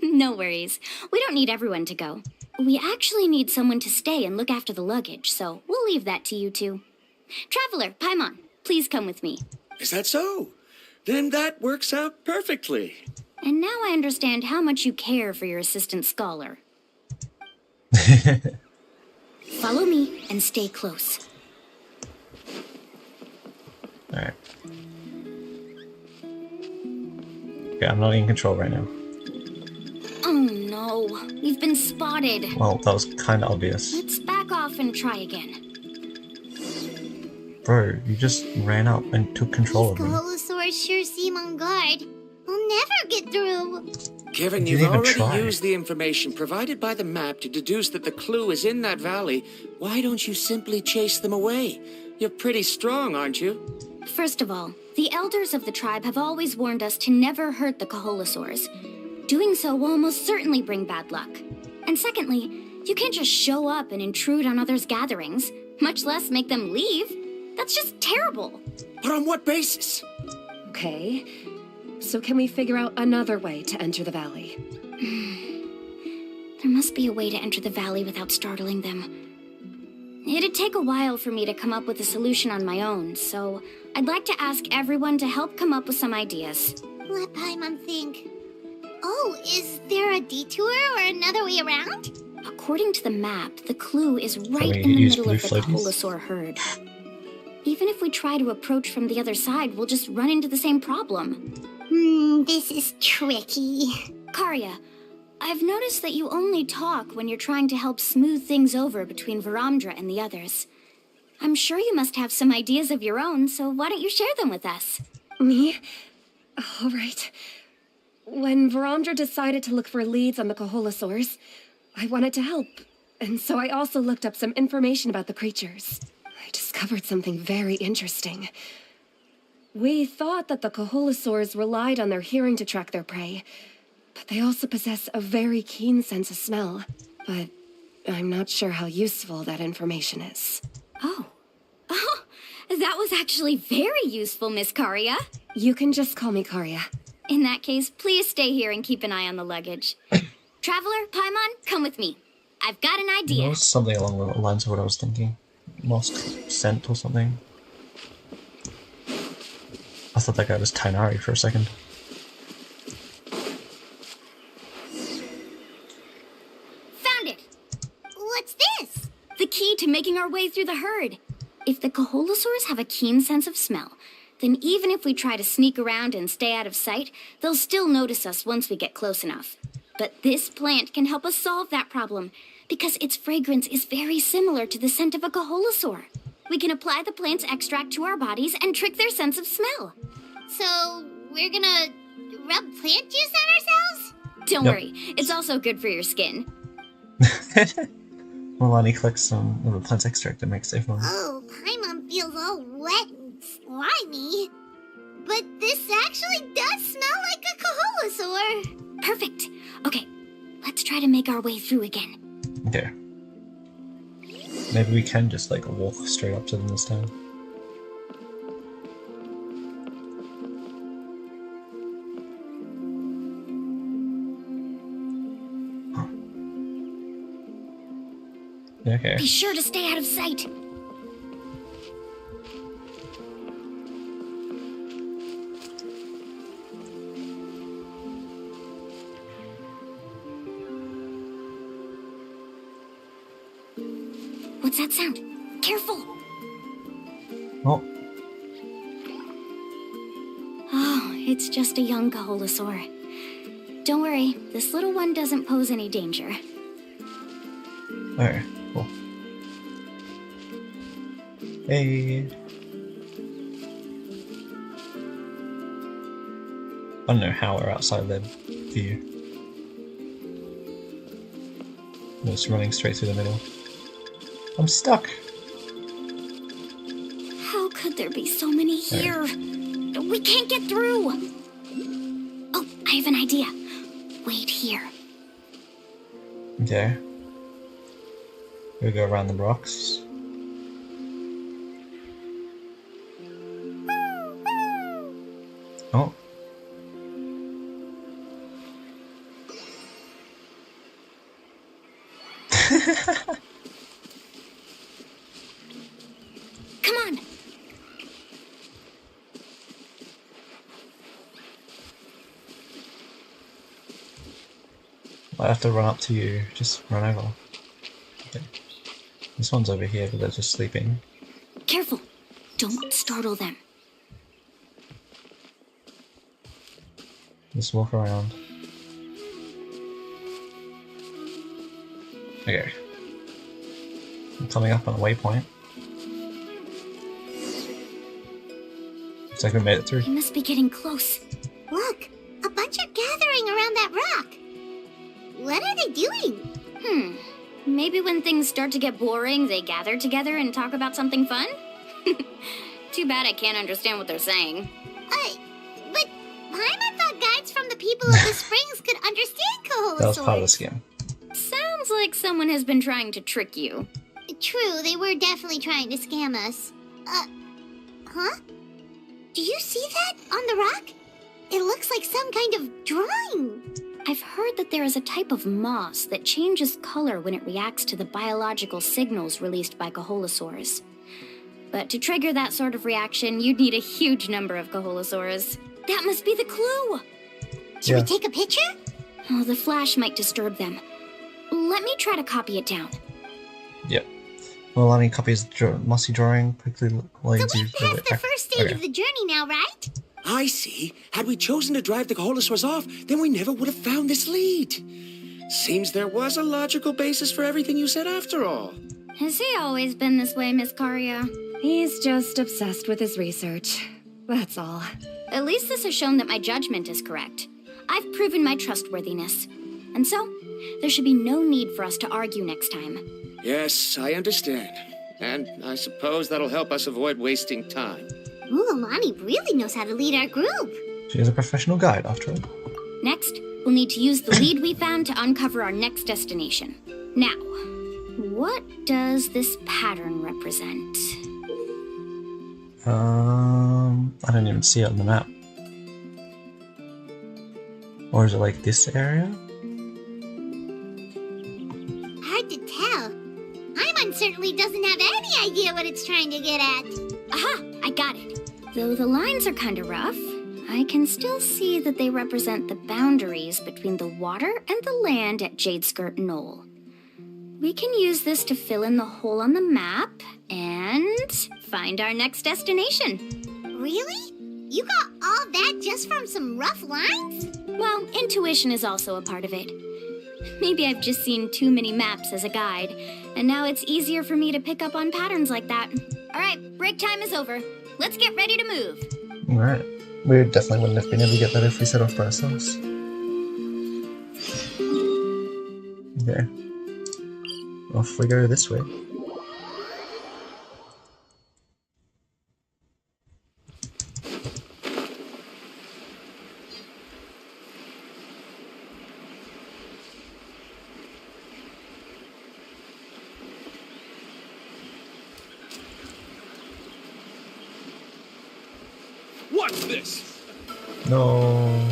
No worries. We don't need everyone to go. We actually need someone to stay and look after the luggage, so we'll leave that to you two. Traveler, Paimon, please come with me. Is that so? Then that works out perfectly. And now I understand how much you care for your assistant scholar. Follow me and stay close. Alright. Okay, I'm not in control right now. Oh no, we've been spotted. Well, that was kinda obvious. Let's back off and try again. Bro, you just ran up and took control of me. Kaholosaurs sure seem on guard. We'll never get through. Given you've already used the information provided by the map to deduce that the clue is in that valley, why don't you simply chase them away? You're pretty strong, aren't you? First of all, the elders of the tribe have always warned us to never hurt the Kaholosaurs. Doing so will almost certainly bring bad luck. And secondly, you can't just show up and intrude on others' gatherings, much less make them leave. That's just terrible. But on what basis? Okay, so can we figure out another way to enter the valley? There must be a way to enter the valley without startling them. It'd take a while for me to come up with a solution on my own, so I'd like to ask everyone to help come up with some ideas. Let Paimon think. Oh, is there a detour or another way around? According to the map, the clue is right we in the use middle of the blue floaties? Kaholosaur herd. Even if we try to approach from the other side, we'll just run into the same problem. This is tricky. Karia, I've noticed that you only talk when you're trying to help smooth things over between Varamdra and the others. I'm sure you must have some ideas of your own, so why don't you share them with us? Me? All right. When Varamdra decided to look for leads on the Kaholosaurs, I wanted to help, and so I also looked up some information about the creatures. I discovered something very interesting. We thought that the Kaholosaurs relied on their hearing to track their prey, but they also possess a very keen sense of smell. But I'm not sure how useful that information is. Oh, that was actually very useful, Miss Karia. You can just call me Karia. In that case, please stay here and keep an eye on the luggage. Traveler, Paimon, come with me. I've got an idea. That was something along the lines of what I was thinking. lost scent or something. I thought that guy was Tainari for a second. Found it! What's this? The key to making our way through the herd. If the Coholosaurs have a keen sense of smell, then even if we try to sneak around and stay out of sight, they'll still notice us once we get close enough. But this plant can help us solve that problem, because its fragrance is very similar to the scent of a Coholosaur. We can apply the plant's extract to our bodies and trick their sense of smell. So, we're gonna rub plant juice on ourselves? Don't Yep. worry, it's also good for your skin. Mualani collects some of the plant's extract and makes everyone. Oh, Paimon feels all wet and slimy. But this actually does smell like a Coholosaur. Perfect. Okay, let's try to make our way through again. Okay. Maybe we can just like walk straight up to them this time. Okay. Be sure to stay out of sight. What's that sound? Careful! Oh, Oh, it's just a young Coholosaur. Don't worry, this little one doesn't pose any danger. okay, cool. Hey. I don't know how we're outside their view. I'm just running straight through the middle. I'm stuck. How could there be so many here? We can't get through! Oh, I have an idea. Wait here. Okay. We go around the rocks. Oh. Come on! I have to run up to you. Just run over. Okay. This one's over here, but they're just sleeping. Careful! Don't startle them. Just walk around. Okay. I'm coming up on a waypoint. Looks like we made it through. We must be getting close. Look, a bunch are gathering around that rock. What are they doing? Maybe when things start to get boring, they gather together and talk about something fun? Too bad I can't understand what they're saying. But Paimon thought guides from the people of the springs could understand Coholosaurs. That was part of the scam. Sounds like someone has been trying to trick you. True, they were definitely trying to scam us. Huh? Do you see that on the rock? It looks like some kind of drawing. I've heard that there is a type of moss that changes color when it reacts to the biological signals released by Coholosaurs. But to trigger that sort of reaction, you'd need a huge number of Coholosaurs. That must be the clue! Should we take a picture? Oh, the flash might disturb them. Let me try to copy it down. Yep. Mualani copies mossy drawing, quickly leads So you we've to passed the first stage okay. of the journey now, right? I see. Had we chosen to drive the Coholosaurs off, then we never would have found this lead. Seems there was a logical basis for everything you said after all. Has he always been this way, Miss Karia? He's just obsessed with his research. That's all. At least this has shown that my judgment is correct. I've proven my trustworthiness. And so, there should be no need for us to argue next time. Yes, I understand. And I suppose that'll help us avoid wasting time. Mualani really knows how to lead our group. She is a professional guide, after all. Next, we'll need to use the lead we found to uncover our next destination. Now, what does this pattern represent? I don't even see it on the map. Or is it like this area? Hard to tell. Paimon certainly doesn't doesn't have any idea what it's trying to get at. Aha! I got it. Though the lines are kind of rough, I can still see that they represent the boundaries between the water and the land at Jadeskirt Knoll. We can use this to fill in the hole on the map and find our next destination. Really? You got all that just from some rough lines? Well, intuition is also a part of it. Maybe I've just seen too many maps as a guide, and now it's easier for me to pick up on patterns like that. All right, break time is over. Let's get ready to move. Alright. We definitely wouldn't have been able to get that if we set off by ourselves. Okay. Off we go this way. What's this? No.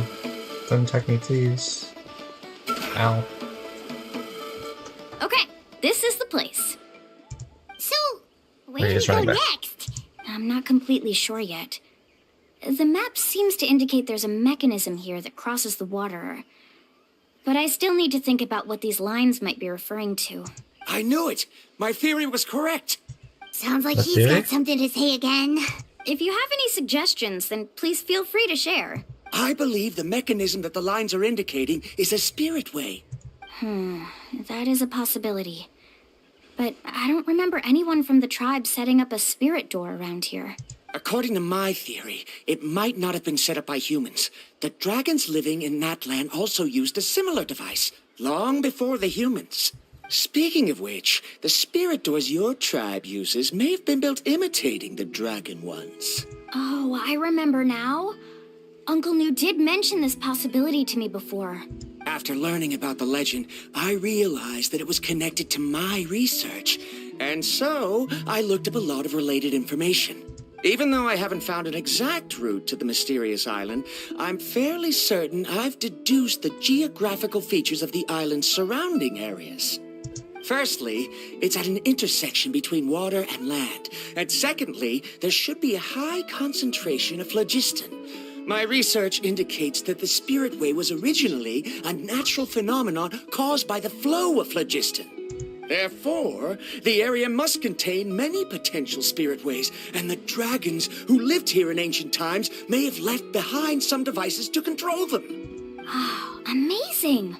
Don't attack me, please. Ow. Okay, this is the place. So, Wait, where do it's we go running back. next? I'm not completely sure yet. The map seems to indicate there's a mechanism here that crosses the water. But I still need to think about what these lines might be referring to. I knew it! My theory was correct! Sounds like Let's he's do got it. something to say again. If you have any suggestions, then please feel free to share. I believe the mechanism that the lines are indicating is a spirit way. That is a possibility. But I don't remember anyone from the tribe setting up a spirit door around here. According to my theory, it might not have been set up by humans. The dragons living in that land also used a similar device, long before the humans. Speaking of which, the spirit doors your tribe uses may have been built imitating the dragon ones. Oh, I remember now. Uncle New did mention this possibility to me before. After learning about the legend, I realized that it was connected to my research, and so I looked up a lot of related information. Even though I haven't found an exact route to the mysterious island, I'm fairly certain I've deduced the geographical features of the island's surrounding areas. Firstly, it's at an intersection between water and land, and secondly, there should be a high concentration of phlogiston. My research indicates that the Spirit Way was originally a natural phenomenon caused by the flow of phlogiston. Therefore, the area must contain many potential spirit ways, and the dragons who lived here in ancient times may have left behind some devices to control them. Oh, amazing!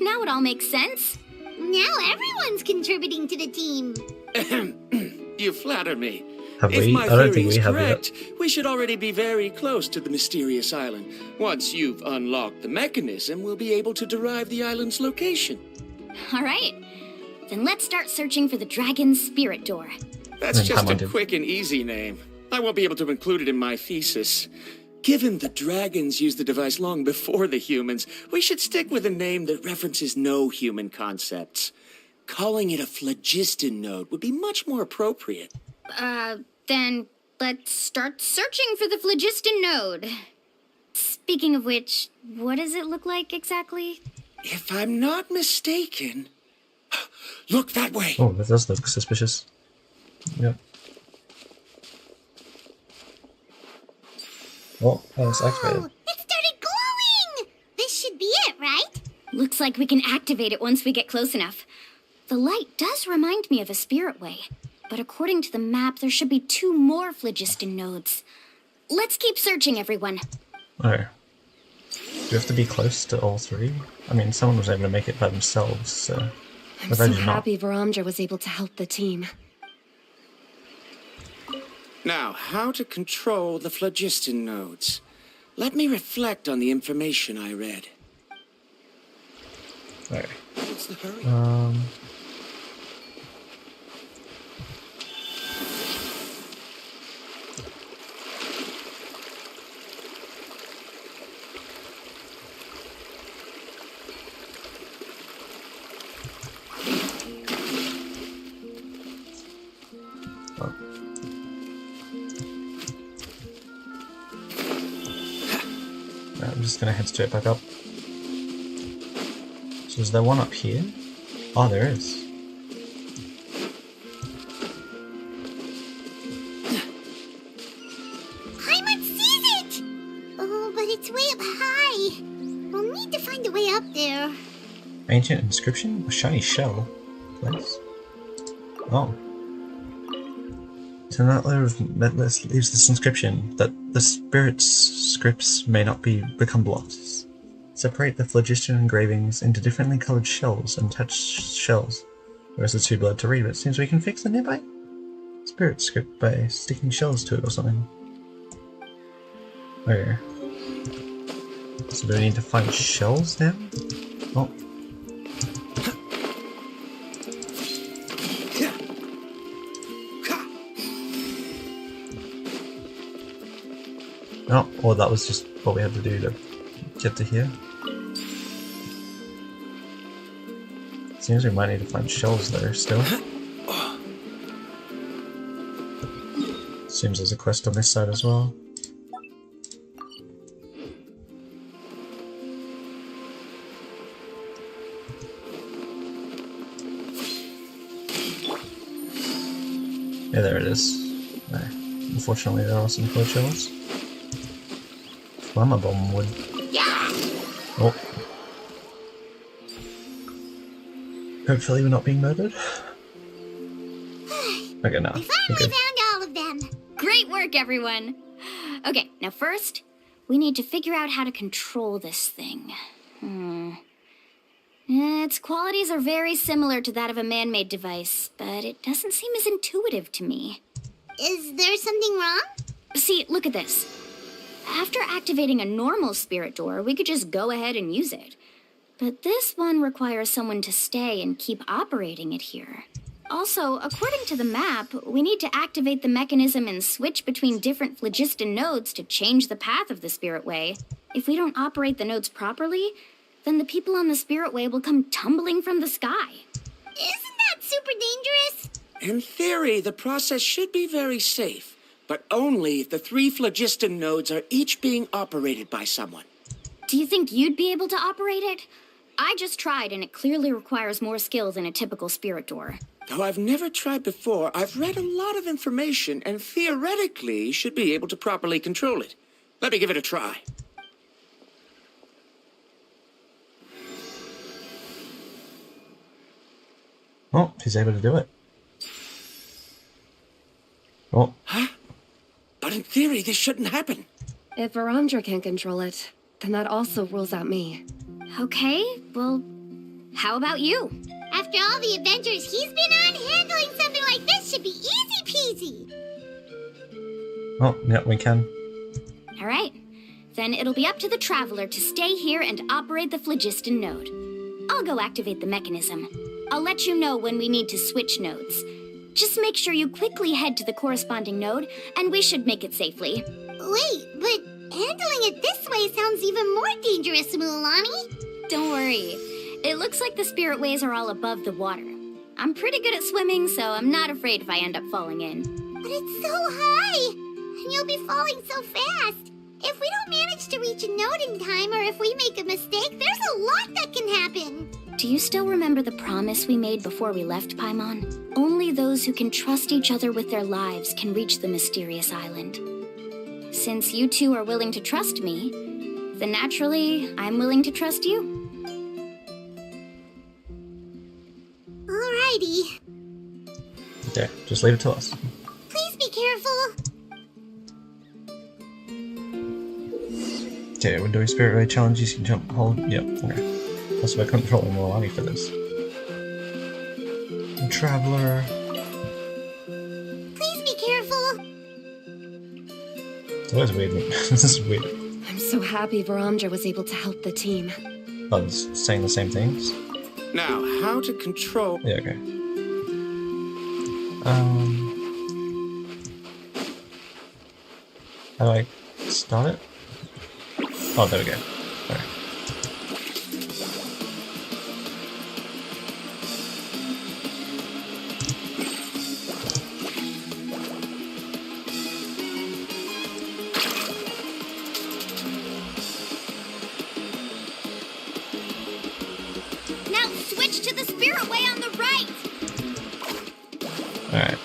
Now it all makes sense. Now everyone's contributing to the team. You flatter me. Have If we? my I don't think theory we is have correct, yet. we should already be very close to the mysterious island. Once you've unlocked the mechanism, we'll be able to derive the island's location. All right. Then let's start searching for the dragon's spirit door. That's Then just come on, a dude. quick and easy name. I won't be able to include it in my thesis. Given the dragons used the device long before the humans, we should stick with a name that references no human concepts. Calling it a phlogiston node would be much more appropriate. Then let's start searching for the phlogiston node. Speaking of which, what does it look like exactly? If I'm not mistaken... Look that way! Oh, that does look suspicious. Yep. Oh, it's activated. Oh, it started glowing! This should be it, right? Looks like we can activate it once we get close enough. The light does remind me of a spirit way, but according to the map, there should be 2 more phlogiston nodes. Let's keep searching, everyone. Oh. Do you have to be close to all 3? I mean, someone was able to make it by themselves, so... I'm so happy Varamdra was able to help the team. Now, how to control the phlogiston nodes. Let me reflect on the information I read. Okay. What's the hurry? I'm just gonna head straight back up. So is there one up here? Oh, there is. way up high. We'll need to find a way up there. Ancient inscription? A shiny shell? Place? Oh. So that leaves this inscription that the spirit's scripts may not become blocks. Separate the phlogiston engravings into differently coloured shells and touch shells. The rest is too blurred to read, but it seems we can fix the nearby spirit script by sticking shells to it or something. Okay. So do we need to find shells now? Oh. Oh, well that was just what we had to do to get to here. Seems we might need to find shells there still. Seems there's a quest on this side as well. Yeah, there it is. No. Unfortunately, there are some close shells. Flamma bomb wood. Oh. Hopefully, we're not being murdered. Okay, now. We finally found all of them. Great work, everyone. Okay, now first, we need to figure out how to control this thing. Its qualities are very similar to that of a man-made device, but it doesn't seem as intuitive to me. Is there something wrong? See, look at this. After activating a normal spirit door, we could just go ahead and use it. But this one requires someone to stay and keep operating it here. Also, according to the map, we need to activate the mechanism and switch between different phlogiston nodes to change the path of the spirit way. If we don't operate the nodes properly, then the people on the spirit way will come tumbling from the sky. Isn't that super dangerous? In theory, the process should be very safe, but only if the 3 phlogiston nodes are each being operated by someone. Do you think you'd be able to operate it? I just tried, and it clearly requires more skill than a typical spirit door. Though I've never tried before, I've read a lot of information and theoretically should be able to properly control it. Let me give it a try. Oh, he's able to do it. Oh. Huh? But in theory, this shouldn't happen. If Varandra can control it, then that also rules out me. Okay, well, how about you? After all the adventures he's been on, handling something like this should be easy peasy. Oh, yeah, we can. All right. Then it'll be up to the Traveler to stay here and operate the phlogiston node. I'll go activate the mechanism. I'll let you know when we need to switch nodes. Just make sure you quickly head to the corresponding node, and we should make it safely. Wait, but handling it this way sounds even more dangerous, Mualani. Don't worry. It looks like the spirit ways are all above the water. I'm pretty good at swimming, so I'm not afraid if I end up falling in. But it's so high, and you'll be falling so fast. If we don't manage to reach a node in time, or if we make a mistake, there's a lot that can happen. Do you still remember the promise we made before we left Paimon? Only those who can trust each other with their lives can reach the mysterious island. Since you two are willing to trust me, then naturally, I'm willing to trust you. Alrighty. Okay, just leave it to us. Please be careful. Okay, we're doing spirit way challenges. You can jump, hold. Yep, okay. Also, we're controlling Mualani for this. The Traveler. Please be careful. It's always weird. This is weird. I'm so happy Varandra was able to help the team. Oh, it's saying the same things? Now, how to control... Yeah, okay. How do I start it? Oh, there we go. Sorry. Now switch to the spirit way on the right! Alright.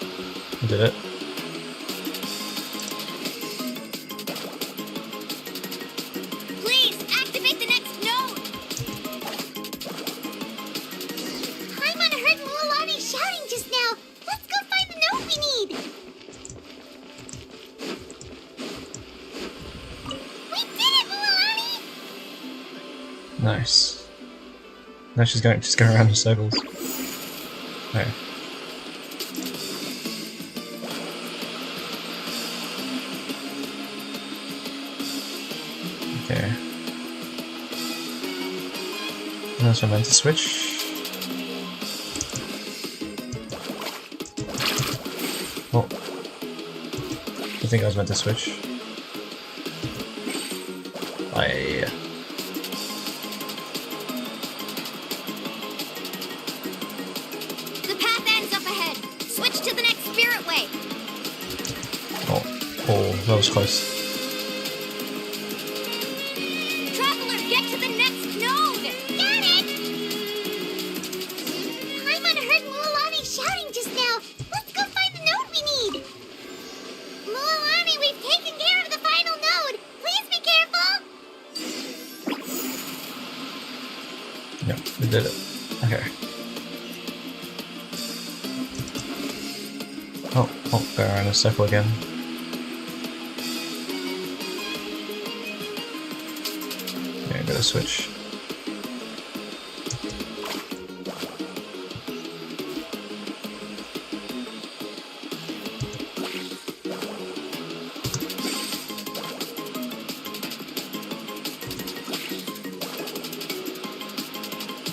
I did it. Nice. No, she's going around in circles. Okay. Okay. Unless I'm meant to switch. Oh. I think I was meant to switch. The path ends up ahead. Switch to the next spirit way. Oh, that was close. Traveler, get to the next node. Got it! Paimon heard Mualani shouting just now. Let's go find the node we need. Mualani, we've taken care of the final node. Please be careful. Yep, we did it. Okay. Oh, go around in a circle again. Yeah, gotta switch.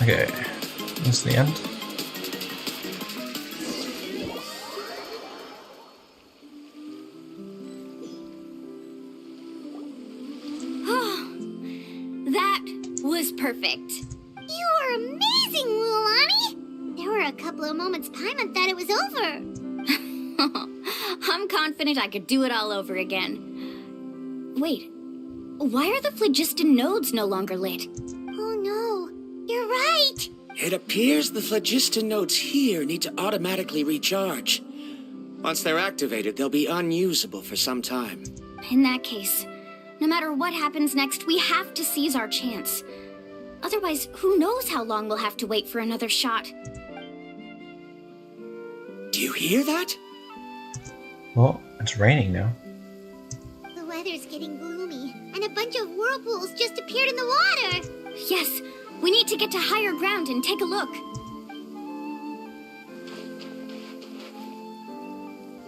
Okay, this is the end. That was perfect. You were amazing, Mualani. There were a couple of moments Paimon thought it was over. I'm confident I could do it all over again. Wait, why are the phlogiston nodes no longer lit? Oh no, you're right. It appears the phlogiston nodes here need to automatically recharge. Once they're activated, they'll be unusable for some time. In that case, no matter what happens next, we have to seize our chance. Otherwise, who knows how long we'll have to wait for another shot. Do you hear that? Well, it's raining now. The weather's getting gloomy, and a bunch of whirlpools just appeared in the water. Yes, we need to get to higher ground and take a look.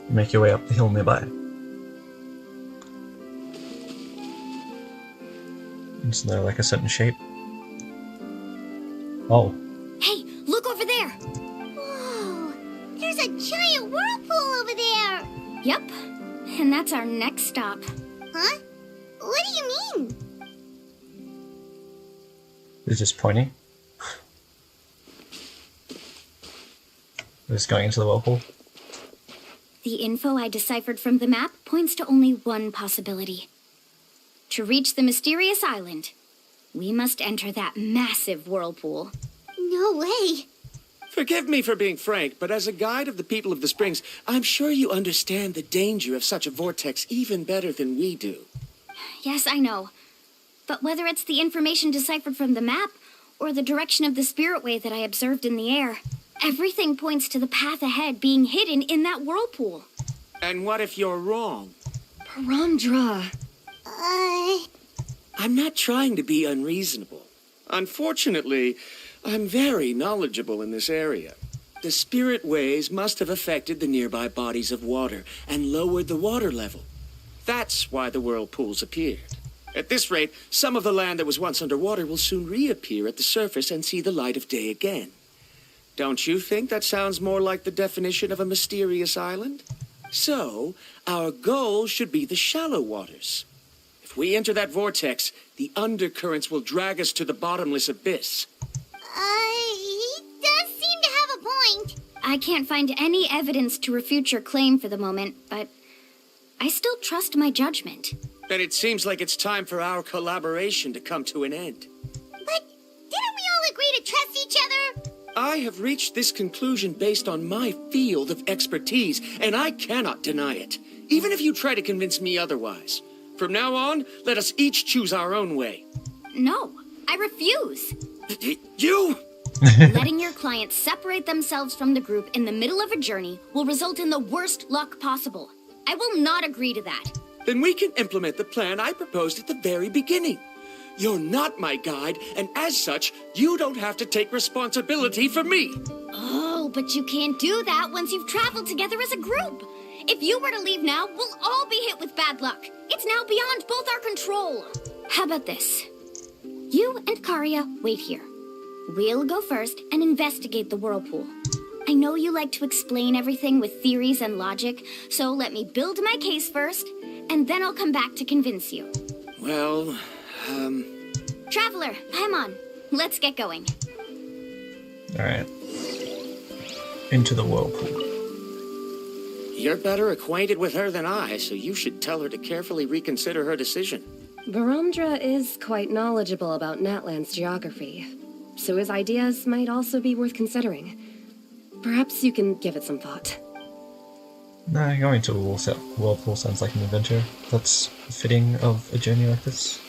Make your way up the hill nearby. Is there like a certain shape? Oh. Hey, look over there! Whoa, there's a giant whirlpool over there. Yep, and that's our next stop. Huh? What do you mean? It's just pointing. Just going into the whirlpool. The info I deciphered from the map points to only one possibility. To reach the mysterious island, we must enter that massive whirlpool. No way. Forgive me for being frank, but as a guide of the people of the Springs, I'm sure you understand the danger of such a vortex even better than we do. Yes, I know. But whether it's the information deciphered from the map or the direction of the spirit way that I observed in the air, everything points to the path ahead being hidden in that whirlpool. And what if you're wrong? Paramdra. I'm not trying to be unreasonable. Unfortunately, I'm very knowledgeable in this area. The spirit ways must have affected the nearby bodies of water and lowered the water level. That's why the whirlpools appeared. At this rate, some of the land that was once underwater will soon reappear at the surface and see the light of day again. Don't you think that sounds more like the definition of a mysterious island? So, our goal should be the shallow waters. If we enter that vortex, the undercurrents will drag us to the bottomless abyss. He does seem to have a point. I can't find any evidence to refute your claim for the moment, but I still trust my judgment. Then it seems like it's time for our collaboration to come to an end. But didn't we all agree to trust each other? I have reached this conclusion based on my field of expertise, and I cannot deny it, even if you try to convince me otherwise. From now on, let us each choose our own way. No, I refuse. You? Letting your clients separate themselves from the group in the middle of a journey will result in the worst luck possible. I will not agree to that. Then we can implement the plan I proposed at the very beginning. You're not my guide, and as such, you don't have to take responsibility for me. Oh, but you can't do that once you've traveled together as a group. If you were to leave now, we'll all be hit with bad luck. It's now beyond both our control. How about this? You and Karya wait here. We'll go first and investigate the whirlpool. I know you like to explain everything with theories and logic, so let me build my case first, and then I'll come back to convince you. Well, Traveler, Paimon, let's get going. Alright. Into the whirlpool. You're better acquainted with her than I, so you should tell her to carefully reconsider her decision. Baramdra is quite knowledgeable about Natland's geography, so his ideas might also be worth considering. Perhaps you can give it some thought. Nah, going to a whirlpool sounds like an adventure. That's fitting of a journey like this.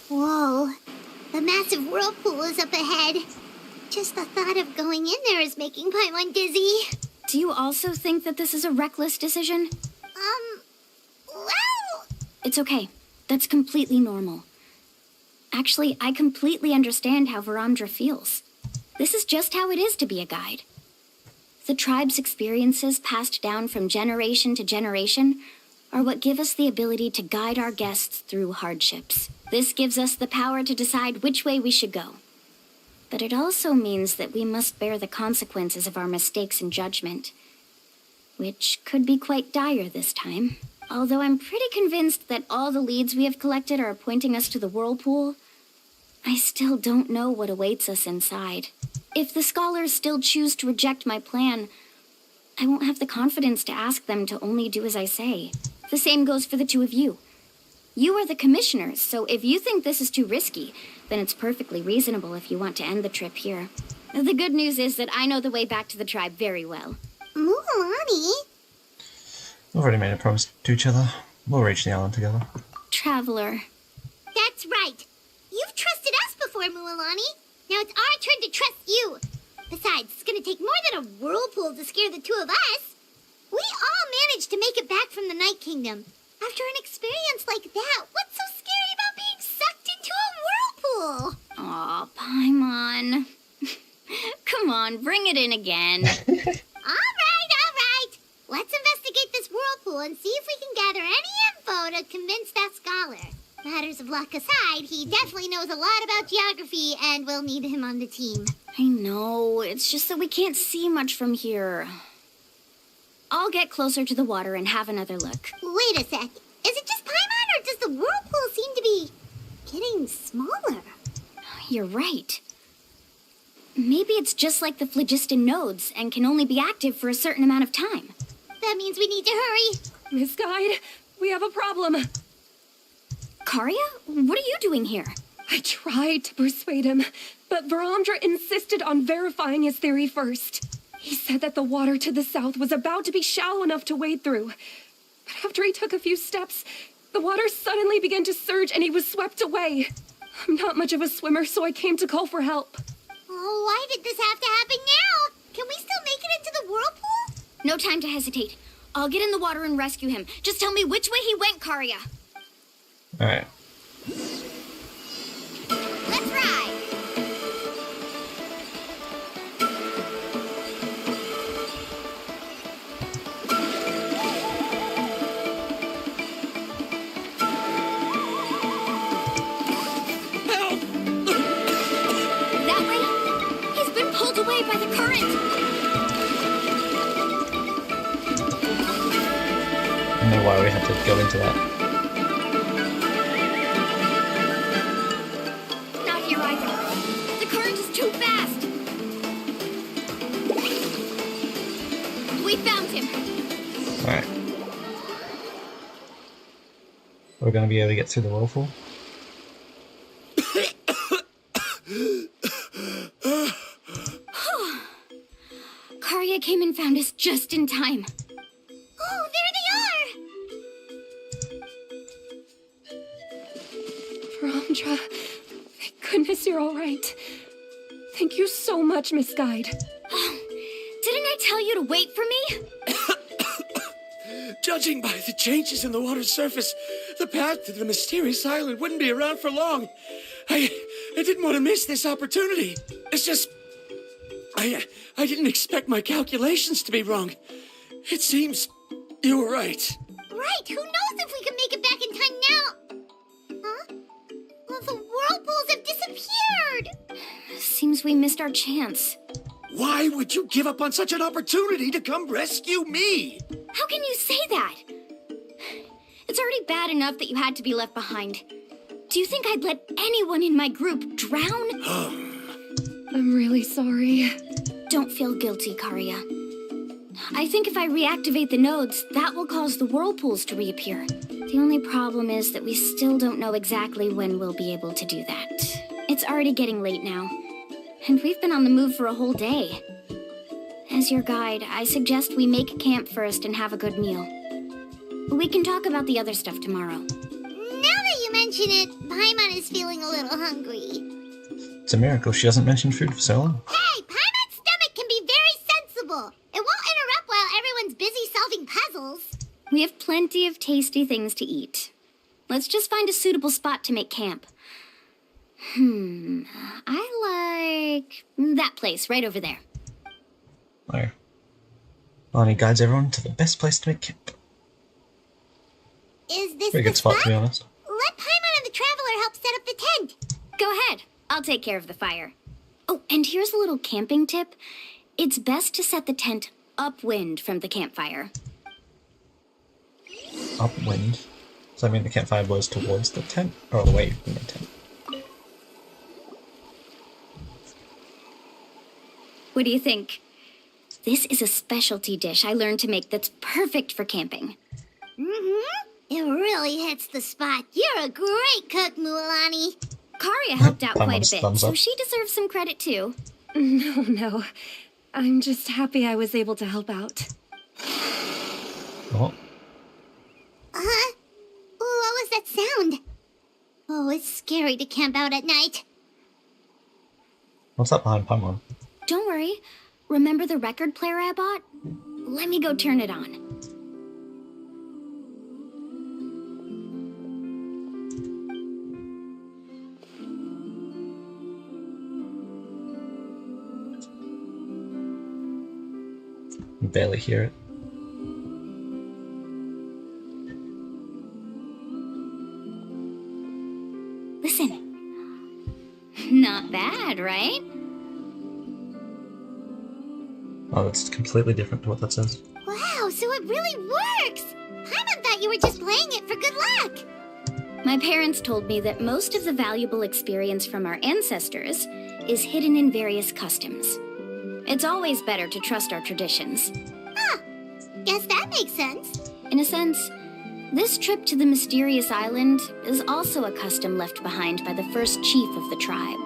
Whoa. The massive whirlpool is up ahead. Just the thought of going in there is making Paimon dizzy. Do you also think that this is a reckless decision? Well... It's okay. That's completely normal. Actually, I completely understand how Varamdra feels. This is just how it is to be a guide. The tribe's experiences passed down from generation to generation are what give us the ability to guide our guests through hardships. This gives us the power to decide which way we should go. But it also means that we must bear the consequences of our mistakes and judgment, which could be quite dire this time. Although I'm pretty convinced that all the leads we have collected are pointing us to the whirlpool, I still don't know what awaits us inside. If the scholars still choose to reject my plan, I won't have the confidence to ask them to only do as I say. The same goes for the two of you. You are the commissioners, so if you think this is too risky, then it's perfectly reasonable if you want to end the trip here. The good news is that I know the way back to the tribe very well. Mualani? We've already made a promise to each other. We'll reach the island together. Traveler. That's right. You've trusted us before, Mualani. Now it's our turn to trust you. Besides, it's gonna take more than a whirlpool to scare the two of us. We all managed to make it back from the Night Kingdom. After an experience like that, what's so scary about being sucked into a whirlpool? Aw, Paimon. Come on, bring it in again. All right. Let's investigate this whirlpool and see if we can gather any info to convince that scholar. Matters of luck aside, he definitely knows a lot about geography, and we'll need him on the team. I know, it's just that we can't see much from here. I'll get closer to the water and have another look. Wait a sec. Is it just Paimon, or does the whirlpool seem to be getting smaller? You're right. Maybe it's just like the phlogiston nodes and can only be active for a certain amount of time. That means we need to hurry. Miss Guide, we have a problem. Karya? What are you doing here? I tried to persuade him, but Varamdra insisted on verifying his theory first. He said that the water to the south was about to be shallow enough to wade through. But after he took a few steps, the water suddenly began to surge and he was swept away. I'm not much of a swimmer, so I came to call for help. Oh, why did this have to happen now? Can we still make it into the whirlpool? No time to hesitate. I'll get in the water and rescue him. Just tell me which way he went, Karya. Alright. Let's ride! Help! That way? He's been pulled away by the current! I don't know why we had to go into that. Not here either. The current is too fast! We found him! Alright. We're gonna be able to get through the whirlpool? Karya came and found us just in time. Oh, there they are! Cassandra, thank goodness you're all right. Thank you so much, Miss Guide. Didn't I tell you to wait for me? Judging by the changes in the water's surface, the path to the mysterious island wouldn't be around for long. I didn't want to miss this opportunity. It's just... I didn't expect my calculations to be wrong. It seems you were right. Right, who knows if we can make it back in time now? Huh? Well, the whirlpools have disappeared! Seems we missed our chance. Why would you give up on such an opportunity to come rescue me? How can you say that? It's already bad enough that you had to be left behind. Do you think I'd let anyone in my group drown? I'm really sorry. Don't feel guilty, Karia. I think if I reactivate the nodes, that will cause the whirlpools to reappear. The only problem is that we still don't know exactly when we'll be able to do that. It's already getting late now, and we've been on the move for a whole day. As your guide, I suggest we make camp first and have a good meal. We can talk about the other stuff tomorrow. Now that you mention it, Paimon is feeling a little hungry. It's a miracle she hasn't mentioned food for so long. Hey, Paimon's stomach can be very sensible. It won't interrupt while everyone's busy solving puzzles. We have plenty of tasty things to eat. Let's just find a suitable spot to make camp. I like that place right over there. Oh. Mualani guides everyone to the best place to make camp. Is this Pretty the good spot, to be honest. Let Paimon and the Traveler help set up the tent. Go ahead. I'll take care of the fire. Oh, and here's a little camping tip. It's best to set the tent upwind from the campfire. Upwind? Does that mean the campfire blows towards the tent? Or away from the tent? What do you think? This is a specialty dish I learned to make that's perfect for camping. It really hits the spot. You're a great cook, Mualani. Karia helped out quite a bit, thumbs so up. she deserves some credit too. No. I'm just happy I was able to help out. What? Huh? What was that sound? Oh, it's scary to camp out at night. What's that behind Paimon? Don't worry. Remember the record player I bought? Let me go turn it on. You barely hear it. Listen. Not bad, right? Oh, that's completely different to what that says. Wow, so it really works! Paimon thought you were just playing it for good luck. My parents told me that most of the valuable experience from our ancestors is hidden in various customs. It's always better to trust our traditions. Huh. Guess that makes sense. In a sense, this trip to the mysterious island is also a custom left behind by the first chief of the tribe.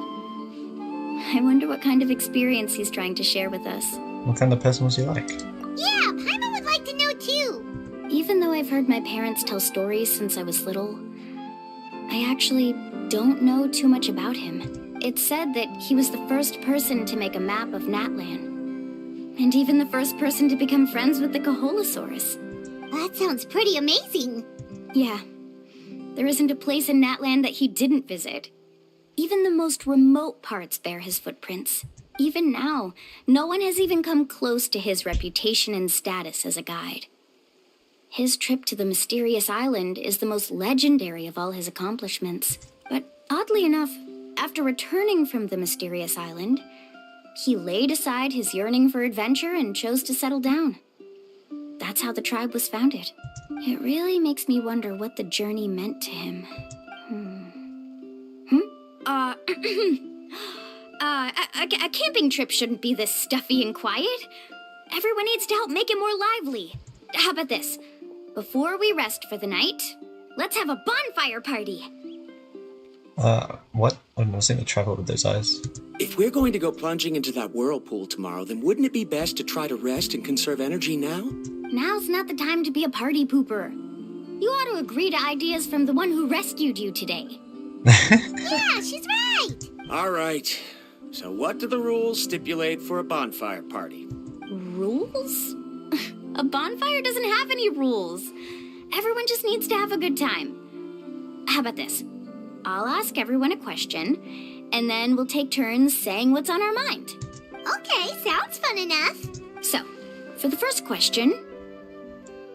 I wonder what kind of experience he's trying to share with us. What kind of person was he like? Yeah, Paimon would like to know too. Even though I've heard my parents tell stories since I was little, I actually don't know too much about him. It's said that he was the first person to make a map of Natlan, and even the first person to become friends with the Kaholosaurus. That sounds pretty amazing. Yeah. There isn't a place in Natlan that he didn't visit. Even the most remote parts bear his footprints. Even now, no one has even come close to his reputation and status as a guide. His trip to the mysterious island is the most legendary of all his accomplishments. But oddly enough, after returning from the mysterious island, he laid aside his yearning for adventure and chose to settle down. That's how the tribe was founded. It really makes me wonder what the journey meant to him. A camping trip shouldn't be this stuffy and quiet. Everyone needs to help make it more lively. How about this? Before we rest for the night, let's have a bonfire party. What? I've never seen a traveler with those eyes. If we're going to go plunging into that whirlpool tomorrow, then wouldn't it be best to try to rest and conserve energy now? Now's not the time to be a party pooper. You ought to agree to ideas from the one who rescued you today. Yeah, she's right! All right. So what do the rules stipulate for a bonfire party? Rules? A bonfire doesn't have any rules. Everyone just needs to have a good time. How about this? I'll ask everyone a question, and then we'll take turns saying what's on our mind. Okay, sounds fun enough. So, for the first question,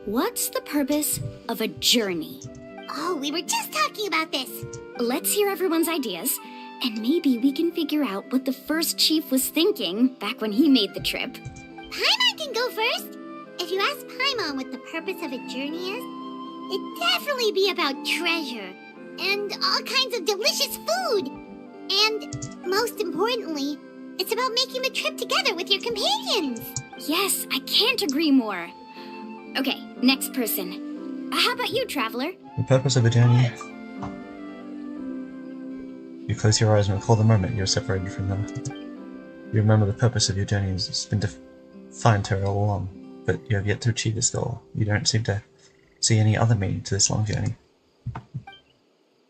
what's the purpose of a journey? Oh, we were just talking about this. Let's hear everyone's ideas, and maybe we can figure out what the first chief was thinking back when he made the trip. Paimon can go first. If you ask Paimon what the purpose of a journey is, it'd definitely be about treasure and all kinds of delicious food. And most importantly, it's about making the trip together with your companions. Yes, I can't agree more. Okay, next person. How about you, Traveler? The purpose of a journey. You close your eyes and recall the moment you're separated from them. You remember the purpose of your journey has been defined to her all along, but you have yet to achieve this goal. You don't seem to see any other meaning to this long journey.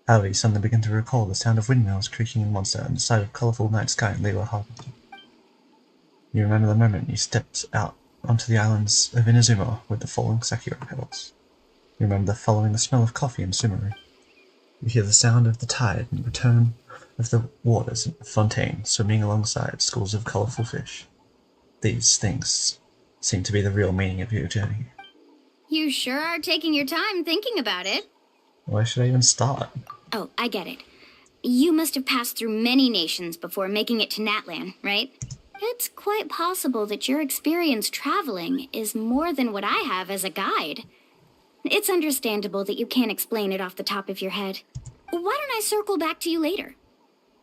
However, you suddenly begin to recall the sound of windmills creaking in Monster and the sight of colourful night sky in Liyue Harbor. You remember the moment you stepped out onto the islands of Inazuma with the falling sakura petals. You remember following the smell of coffee in Sumeru. You hear the sound of the tide and the return of the waters in the fontaine swimming alongside schools of colourful fish. These things seem to be the real meaning of your journey. You sure are taking your time thinking about it. Why should I even start? Oh, I get it. You must have passed through many nations before making it to Natlan, right? It's quite possible that your experience traveling is more than what I have as a guide. It's understandable that you can't explain it off the top of your head. Why don't I circle back to you later?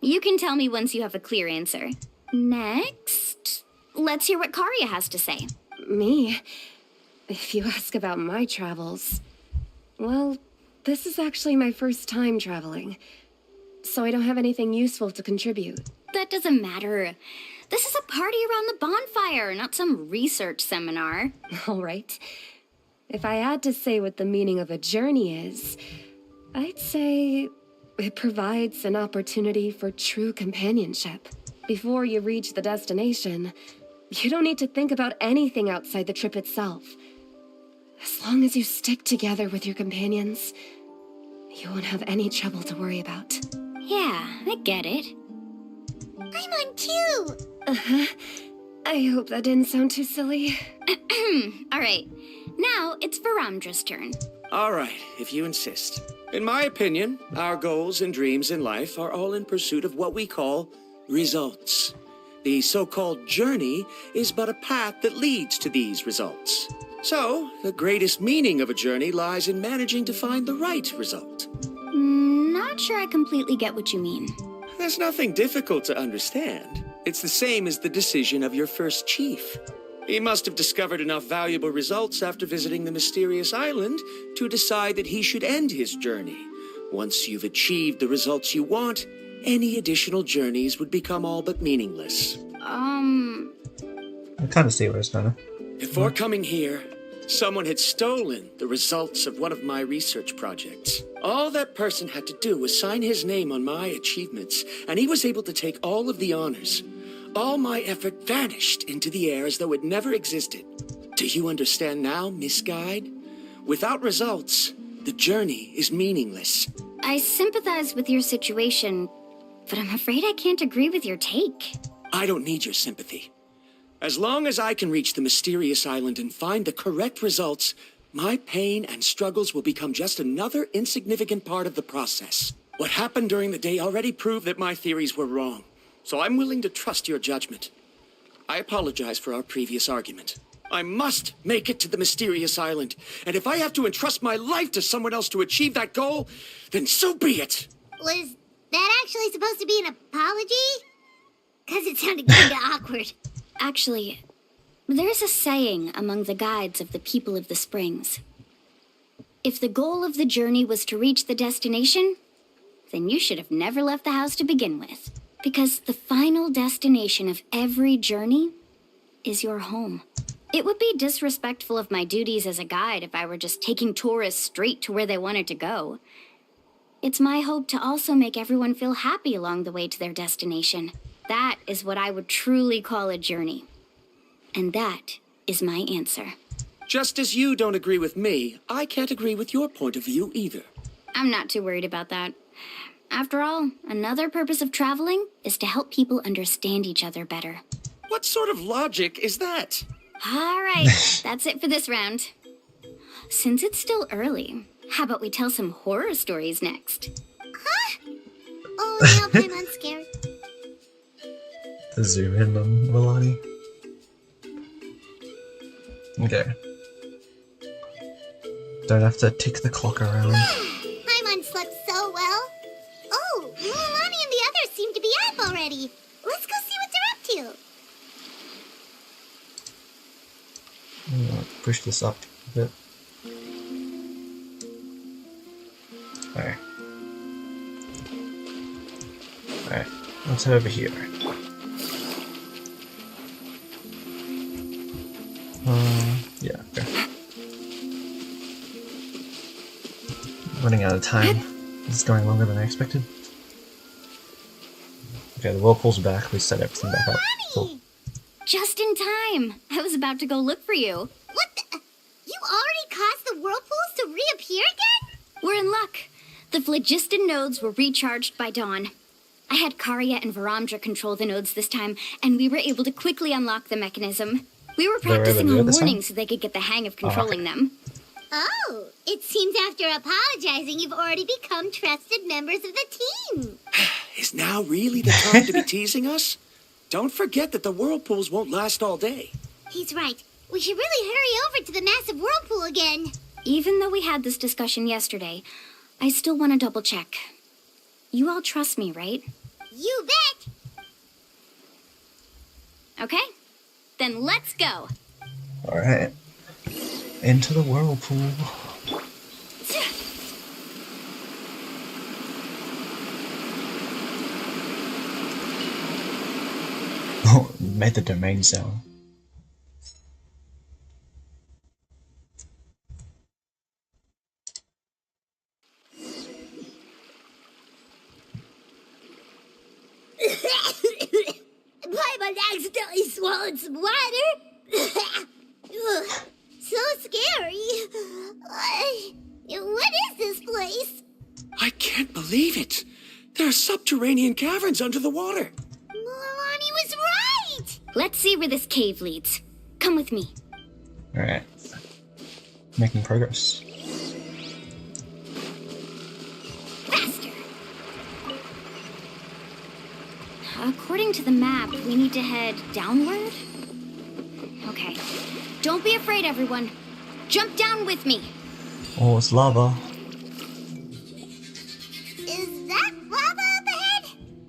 You can tell me once you have a clear answer. Next, let's hear what Karia has to say. Me? If you ask about my travels, well, this is actually my first time traveling, so I don't have anything useful to contribute. That doesn't matter. This is a party around the bonfire, not some research seminar. All right. If I had to say what the meaning of a journey is, I'd say it provides an opportunity for true companionship. Before you reach the destination, you don't need to think about anything outside the trip itself. As long as you stick together with your companions, you won't have any trouble to worry about. Yeah, I get it. I'm on too. Uh-huh. I hope that didn't sound too silly. All right. Now it's Varamdra's turn. All right, if you insist. In my opinion, our goals and dreams in life are all in pursuit of what we call results. The so-called journey is but a path that leads to these results. So, the greatest meaning of a journey lies in managing to find the right result. Not sure I completely get what you mean. There's nothing difficult to understand. It's the same as the decision of your first chief. He must have discovered enough valuable results after visiting the mysterious island to decide that he should end his journey. Once you've achieved the results you want, any additional journeys would become all but meaningless. I kind of see where it's going. Before coming here, someone had stolen the results of one of my research projects. All that person had to do was sign his name on my achievements, and he was able to take all of the honors. All my effort vanished into the air as though it never existed. Do you understand now, Miss Guide? Without results, the journey is meaningless. I sympathize with your situation, but I'm afraid I can't agree with your take. I don't need your sympathy. As long as I can reach the mysterious island and find the correct results, my pain and struggles will become just another insignificant part of the process. What happened during the day already proved that my theories were wrong, so I'm willing to trust your judgment. I apologize for our previous argument. I must make it to the mysterious island, and if I have to entrust my life to someone else to achieve that goal, then so be it! Was that actually supposed to be an apology? Because it sounded kinda awkward. Actually, there's a saying among the guides of the people of the springs. If the goal of the journey was to reach the destination, then you should have never left the house to begin with. Because the final destination of every journey is your home. It would be disrespectful of my duties as a guide if I were just taking tourists straight to where they wanted to go. It's my hope to also make everyone feel happy along the way to their destination. That is what I would truly call a journey. And that is my answer. Just as you don't agree with me, I can't agree with your point of view either. I'm not too worried about that. After all, another purpose of traveling is to help people understand each other better. What sort of logic is that? All right, that's it for this round. Since it's still early, how about we tell some horror stories next? Huh? Oh, now I'm scared. Zoom in on Mualani. Okay. Don't have to tick the clock around. Paimon slept so well. Oh, Mualani and the others seem to be up already. Let's go see what they're up to. I'm gonna push this up a bit. Alright. Alright, let's head over here. Yeah, okay. Running out of time. This is going longer than I expected. Okay, the whirlpool's back. We set everything back up. Cool. Just in time. I was about to go look for you. What the? You already caused the whirlpools to reappear again? We're in luck. The phlogiston nodes were recharged by dawn. I had Karya and Varamdra control the nodes this time, and we were able to quickly unlock the mechanism. We were practicing all morning so they could get the hang of controlling them. Oh, it seems after apologizing, you've already become trusted members of the team. Is now really the time to be teasing us? Don't forget that the whirlpools won't last all day. He's right. We should really hurry over to the massive whirlpool again. Even though we had this discussion yesterday, I still want to double check. You all trust me, right? You bet! Okay, then let's go. Alright. Into the whirlpool. Oh, made the domain sound. Paimon accidentally swallowed some water. So scary. What is this place? I can't believe it. There are subterranean caverns under the water. Mualani was right. Let's see where this cave leads. Come with me. Alright. Making progress. Faster. According to the map, we need to head downward? Okay. Don't be afraid, everyone. Jump down with me. Oh, it's lava. Is that lava up ahead?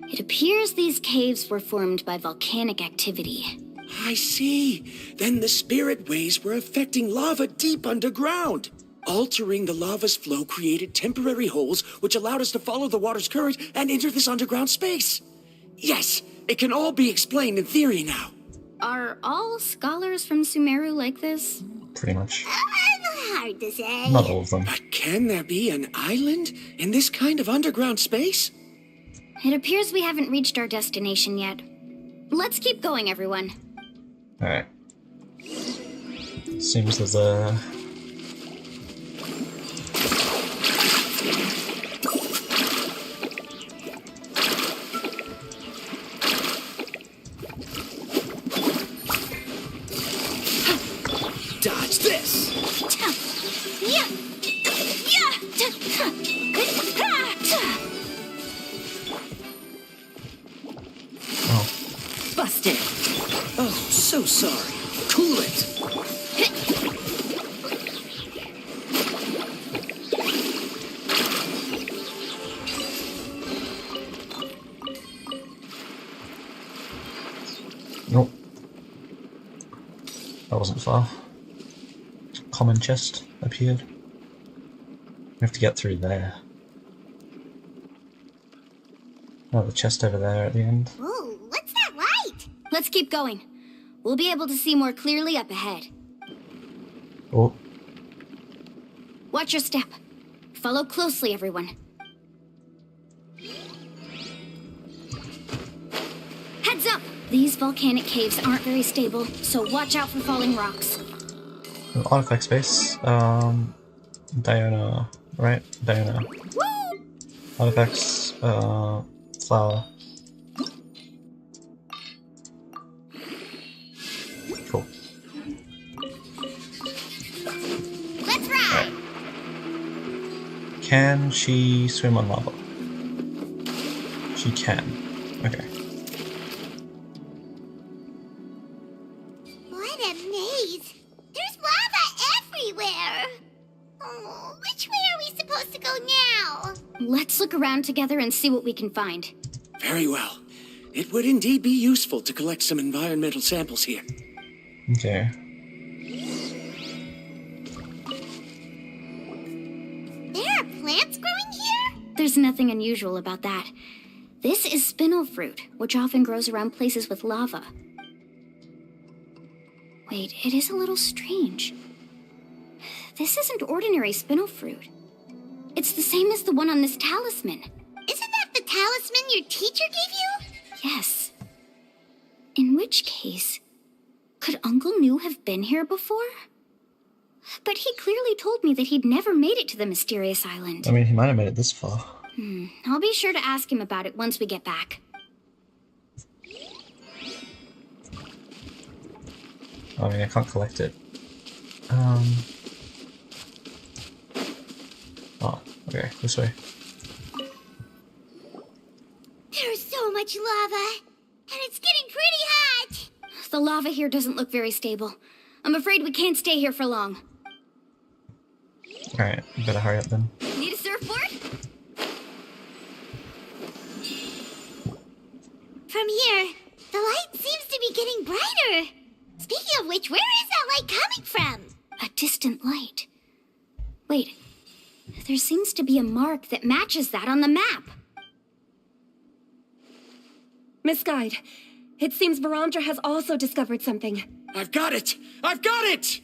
It appears these caves were formed by volcanic activity. I see. Then the spirit waves were affecting lava deep underground. Altering the lava's flow created temporary holes which allowed us to follow the water's current and enter this underground space. Yes, it can all be explained in theory now. Are all scholars from Sumeru like this? Pretty much. Hard to say. Not all of them. But can there be an island in this kind of underground space? It appears we haven't reached our destination yet. Let's keep going, everyone. Alright. Seems there's a... Dodge this! Oh. Busted! Oh, so sorry. Cool it. Nope. That wasn't far. Common chest appeared. We have to get through there. Oh, the chest over there at the end. Ooh, what's that light? Let's keep going. We'll be able to see more clearly up ahead. Oh, Watch your step. Follow closely, everyone. These volcanic caves aren't very stable, so watch out for falling rocks. Artifact space. Diana, right? Diana. Woo! Artifacts. Flower. Cool. Let's ride! Can she swim on lava? She can. Okay. What a maze! There's lava everywhere! Oh, which way are we supposed to go now? Let's look around together and see what we can find. Very well. It would indeed be useful to collect some environmental samples here. Okay. There are plants growing here? There's nothing unusual about that. This is spinel fruit, which often grows around places with lava. Wait, it is a little strange. This isn't ordinary spinel fruit. It's the same as the one on this talisman. Isn't that the talisman your teacher gave you? Yes. In which case, could Uncle New have been here before? But he clearly told me that he'd never made it to the mysterious island. I mean, he might have made it this far. I'll be sure to ask him about it once we get back. I mean, I can't collect it. Oh, okay, this way. There's so much lava, and it's getting pretty hot. The lava here doesn't look very stable. I'm afraid we can't stay here for long. Alright, you better hurry up then. Need a surfboard? From here, the light seems to be getting brighter. Speaking of which, where is that light coming from? A distant light. Wait, there seems to be a mark that matches that on the map. Miss Guide, it seems Varamdra has also discovered something. I've got it! I've got it!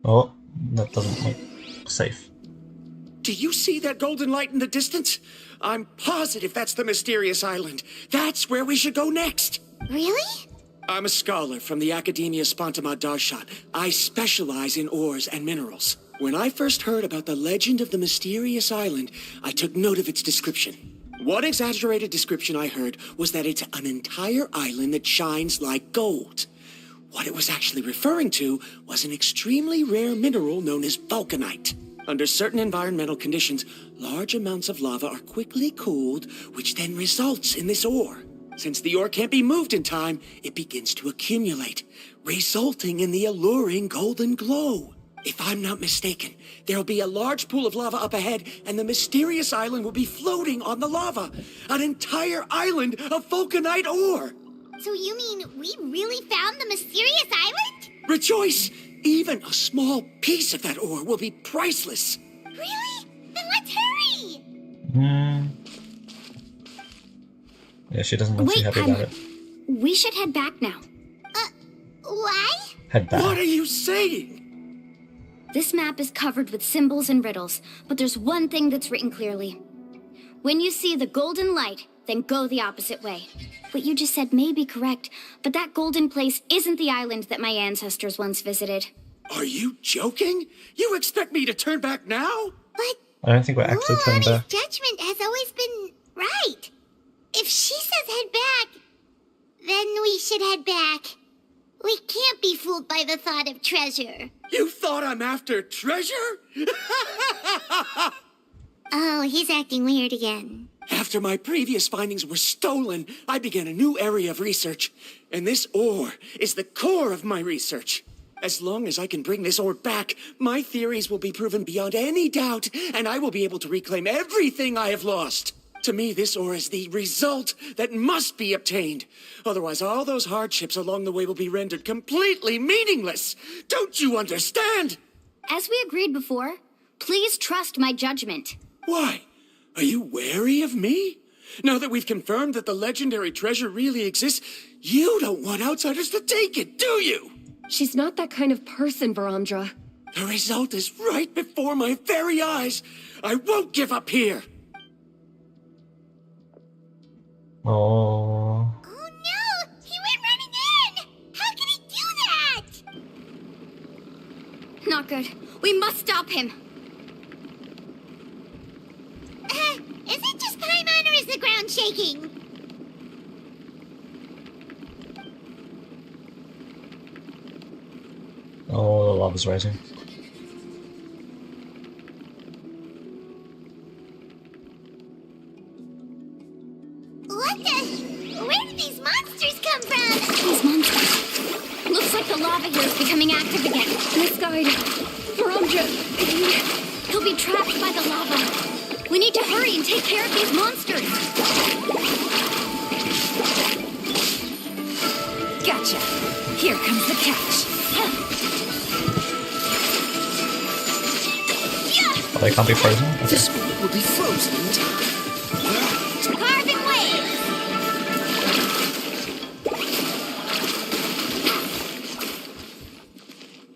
Oh, that doesn't look safe. Do you see that golden light in the distance? I'm positive that's the mysterious island. That's where we should go next. Really? I'm a scholar from the Academia Spontima Darshan. I specialize in ores and minerals. When I first heard about the legend of the mysterious island, I took note of its description. One exaggerated description I heard was that it's an entire island that shines like gold. What it was actually referring to was an extremely rare mineral known as vulcanite. Under certain environmental conditions, large amounts of lava are quickly cooled, which then results in this ore. Since the ore can't be moved in time, it begins to accumulate, resulting in the alluring golden glow. If I'm not mistaken, there'll be a large pool of lava up ahead, and the mysterious island will be floating on the lava. An entire island of vulcanite ore! So you mean we really found the mysterious island? Rejoice! Even a small piece of that ore will be priceless. Really? Then let's hurry! Yeah, she doesn't look too happy about it. We should head back now. Why? Head back. What are you saying? This map is covered with symbols and riddles, but there's one thing that's written clearly. When you see the golden light, then go the opposite way. What you just said may be correct, but that golden place isn't the island that my ancestors once visited. Are you joking? You expect me to turn back now? But I don't think we're actually turning Mualani's back. judgment has always been right. If she says head back, then we should head back. We can't be fooled by the thought of treasure. You thought I'm after treasure? Oh, he's acting weird again. After my previous findings were stolen, I began a new area of research. And this ore is the core of my research. As long as I can bring this ore back, my theories will be proven beyond any doubt, and I will be able to reclaim everything I have lost. To me, this ore is the result that must be obtained. Otherwise, all those hardships along the way will be rendered completely meaningless. Don't you understand? As we agreed before, please trust my judgment. Why? Are you wary of me? Now that we've confirmed that the legendary treasure really exists, you don't want outsiders to take it, do you? She's not that kind of person, Varamdra. The result is right before my very eyes. I won't give up here. Oh. Oh no! He went Not good. We must stop him. Is it just Paimon or is the ground shaking? Oh, the lava's rising. What the? Where did these monsters come from? These monsters. Looks like the lava here is becoming active again. Misguide. Verandra, He'll be trapped by the lava. We need to hurry and take care of these monsters. Gotcha. Here comes the catch. Oh, they can't be frozen? Okay. This boat will be frozen in time. Carving waves.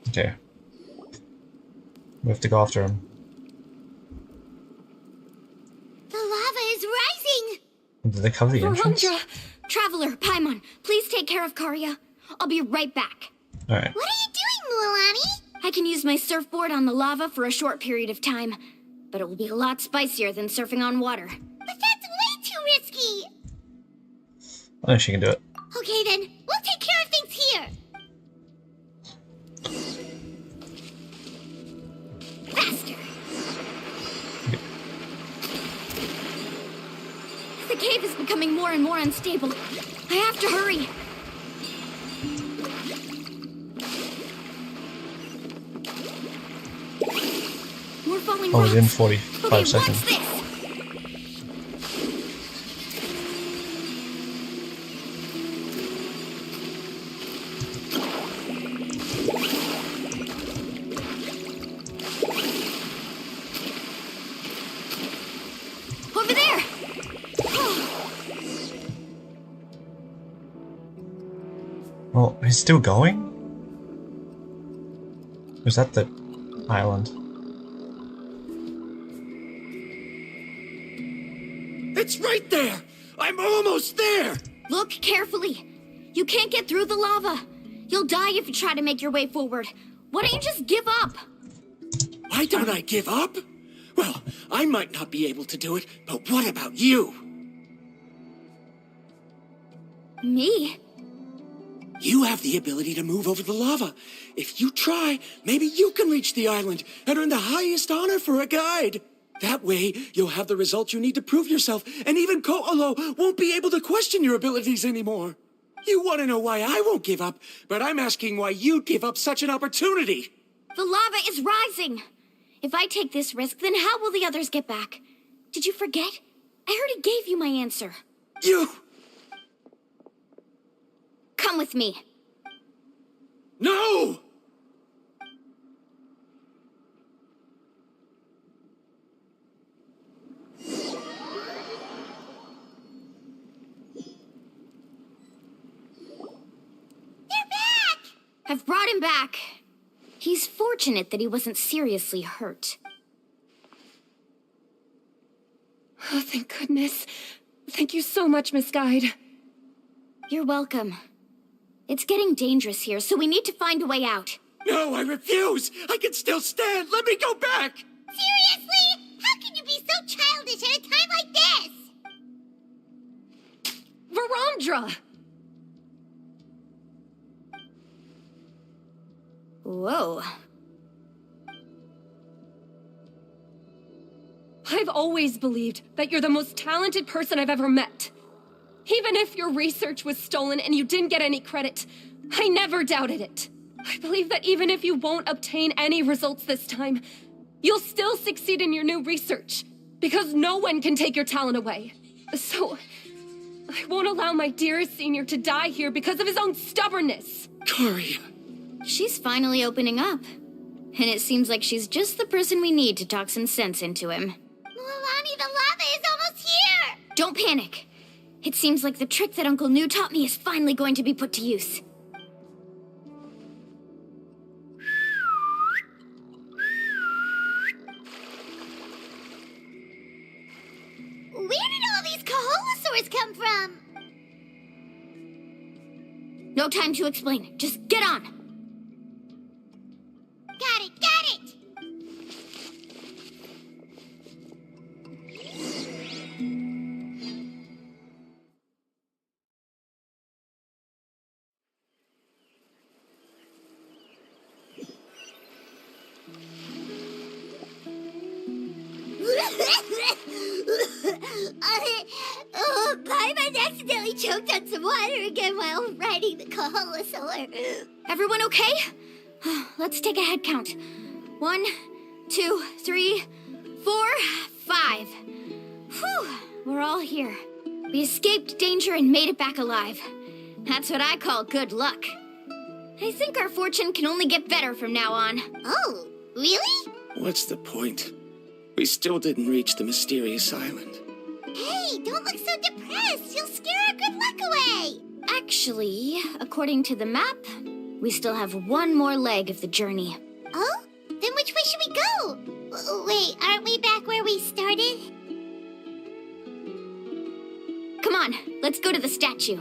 Okay. We have to go after him. The lava is rising. Did they cover the entrance? Verandra! Traveler, Paimon, please take care of Karya. I'll be right back. Alright. What are you doing, Mualani? I can use my surfboard on the lava for a short period of time, but it will be a lot spicier than surfing on water. But that's way too risky. I know she can do it. Okay then, we'll take care of things here. Faster. The cave is becoming more and more unstable. I have to hurry. More falling Oh, rocks. within 45 Okay, seconds. watch this. Over there. Oh, he's still going? Was that the island? It's right there! I'm almost there! Look carefully. You can't get through the lava. You'll die if you try to make your way forward. Why don't you just give up? Why don't I give up? Well, I might not be able to do it, but what about you? Me? You have the ability to move over the lava. If you try, maybe you can reach the island and earn the highest honor for a guide. That way, you'll have the results you need to prove yourself, and even Ko'olo won't be able to question your abilities anymore. You want to know why I won't give up, but I'm asking why you'd give up such an opportunity. The lava is rising. If I take this risk, then how will the others get back? Did you forget? I already gave you my answer. You... Come with me. No! I've brought him back. He's fortunate that he wasn't seriously hurt. Oh, thank goodness. Thank you so much, Misguide. You're welcome. It's getting dangerous here, so we need to find a way out. No, I refuse! I can still stand! Let me go back! Seriously? How can you be so childish at a time like this? Verandra! Whoa. I've always believed that you're the most talented person I've ever met. Even if your research was stolen and you didn't get any credit, I never doubted it. I believe that even if you won't obtain any results this time, you'll still succeed in your new research, because no one can take your talent away. So, I won't allow my dearest senior to die here because of his own stubbornness. Karya. She's finally opening up. And it seems like she's just the person we need to talk some sense into him. Mualani, the lava is almost here! Don't panic. It seems like the trick that Uncle New taught me is finally going to be put to use. Where did all these Kaholosaurs come from? No time to explain. Just get on. Got it, Paimon accidentally choked on some water again while riding the Kaholosaur. Everyone okay? Let's take a head count. 1, 2, 3, 4, 5. Whew, we're all here. We escaped danger and made it back alive. That's what I call good luck. I think our fortune can only get better from now on. Oh, really? What's the point? We still didn't reach the mysterious island. Hey, don't look so depressed. You'll scare our good luck away. Actually, according to the map, we still have one more leg of the journey. Oh? Then which way should we go? Wait, aren't we back where we started? Come on, let's go to the statue.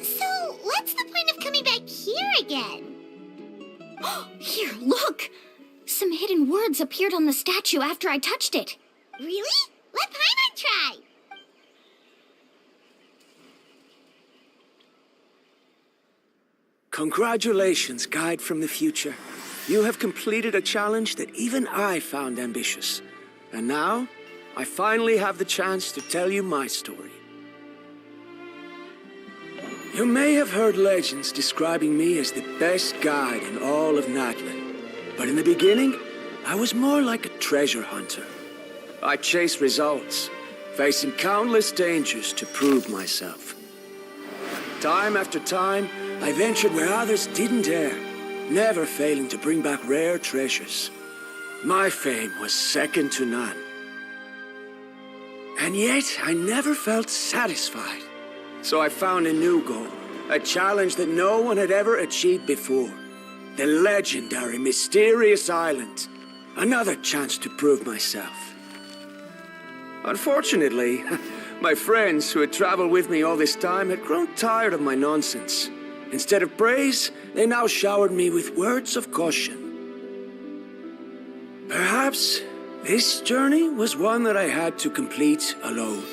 So, what's the point of coming back here again? Here, look! Some hidden words appeared on the statue after I touched it. Really? Let Paimon try. Congratulations, guide from the future. You have completed a challenge that even I found ambitious. And now, I finally have the chance to tell you my story. You may have heard legends describing me as the best guide in all of Natlan. But in the beginning, I was more like a treasure hunter. I chased results, facing countless dangers to prove myself. Time after time, I ventured where others didn't dare, never failing to bring back rare treasures. My fame was second to none. And yet, I never felt satisfied. So I found a new goal, a challenge that no one had ever achieved before. The legendary Mysterious Island. Another chance to prove myself. Unfortunately, my friends who had traveled with me all this time had grown tired of my nonsense. Instead of praise, they now showered me with words of caution. Perhaps this journey was one that I had to complete alone.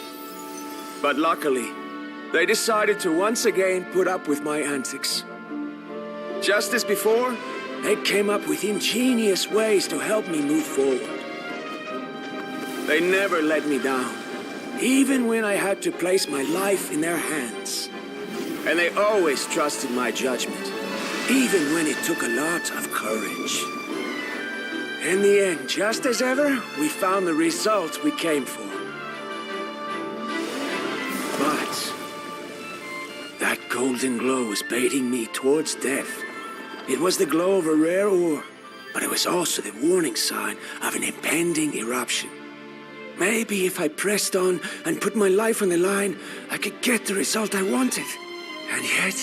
But luckily, they decided to once again put up with my antics. Just as before, they came up with ingenious ways to help me move forward. They never let me down, even when I had to place my life in their hands. And they always trusted my judgment, even when it took a lot of courage. In the end, just as ever, we found the result we came for. But that golden glow was baiting me towards death. It was the glow of a rare ore, but it was also the warning sign of an impending eruption. Maybe if I pressed on and put my life on the line, I could get the result I wanted. And yet,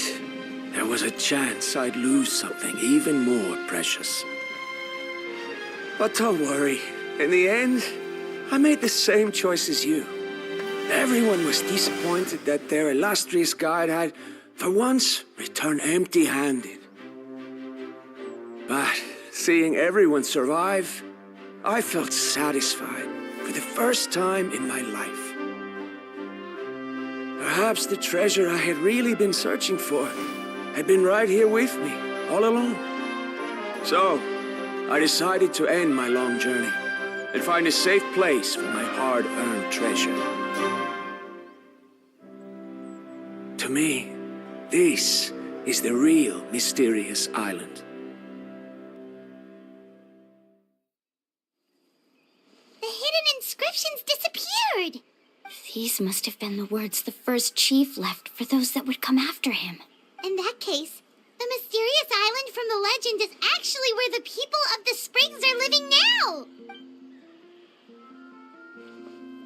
there was a chance I'd lose something even more precious. But don't worry. In the end, I made the same choice as you. Everyone was disappointed that their illustrious guide had, for once, returned empty-handed. But seeing everyone survive, I felt satisfied for the first time in my life. Perhaps the treasure I had really been searching for had been right here with me, all along. So, I decided to end my long journey and find a safe place for my hard-earned treasure. To me, this is the real Mysterious Island. The hidden inscriptions disappeared! These must have been the words the first chief left for those that would come after him. In that case, the mysterious island from the legend is actually where the people of the springs are living now!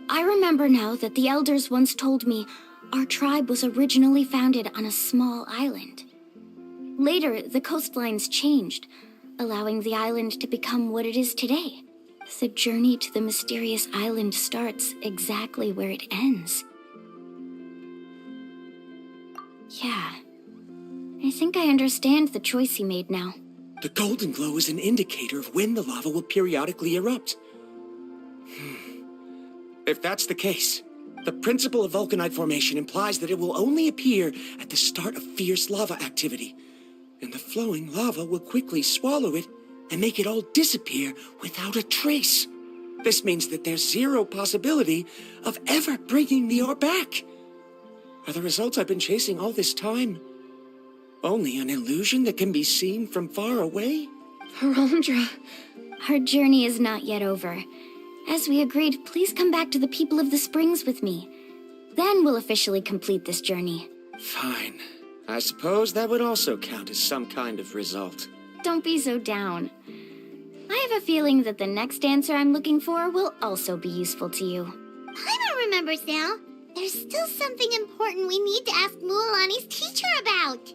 I remember now that the elders once told me our tribe was originally founded on a small island. Later, the coastlines changed, allowing the island to become what it is today. The journey to the mysterious island starts exactly where it ends. Yeah, I think I understand the choice he made now. The golden glow is an indicator of when the lava will periodically erupt. If that's the case, The principle of vulcanite formation implies that it will only appear at the start of fierce lava activity, and the flowing lava will quickly swallow it and make it all disappear without a trace. This means that there's zero possibility of ever bringing the ore back. Are the results I've been chasing all this time only an illusion that can be seen from far away? Harondra. Our journey is not yet over. As we agreed, please come back to the people of the springs with me. Then we'll officially complete this journey. Fine. I suppose that would also count as some kind of result. Don't be so down. I have a feeling that the next answer I'm looking for will also be useful to you. Paimon remembers now. There's still something important we need to ask Mualani's teacher about.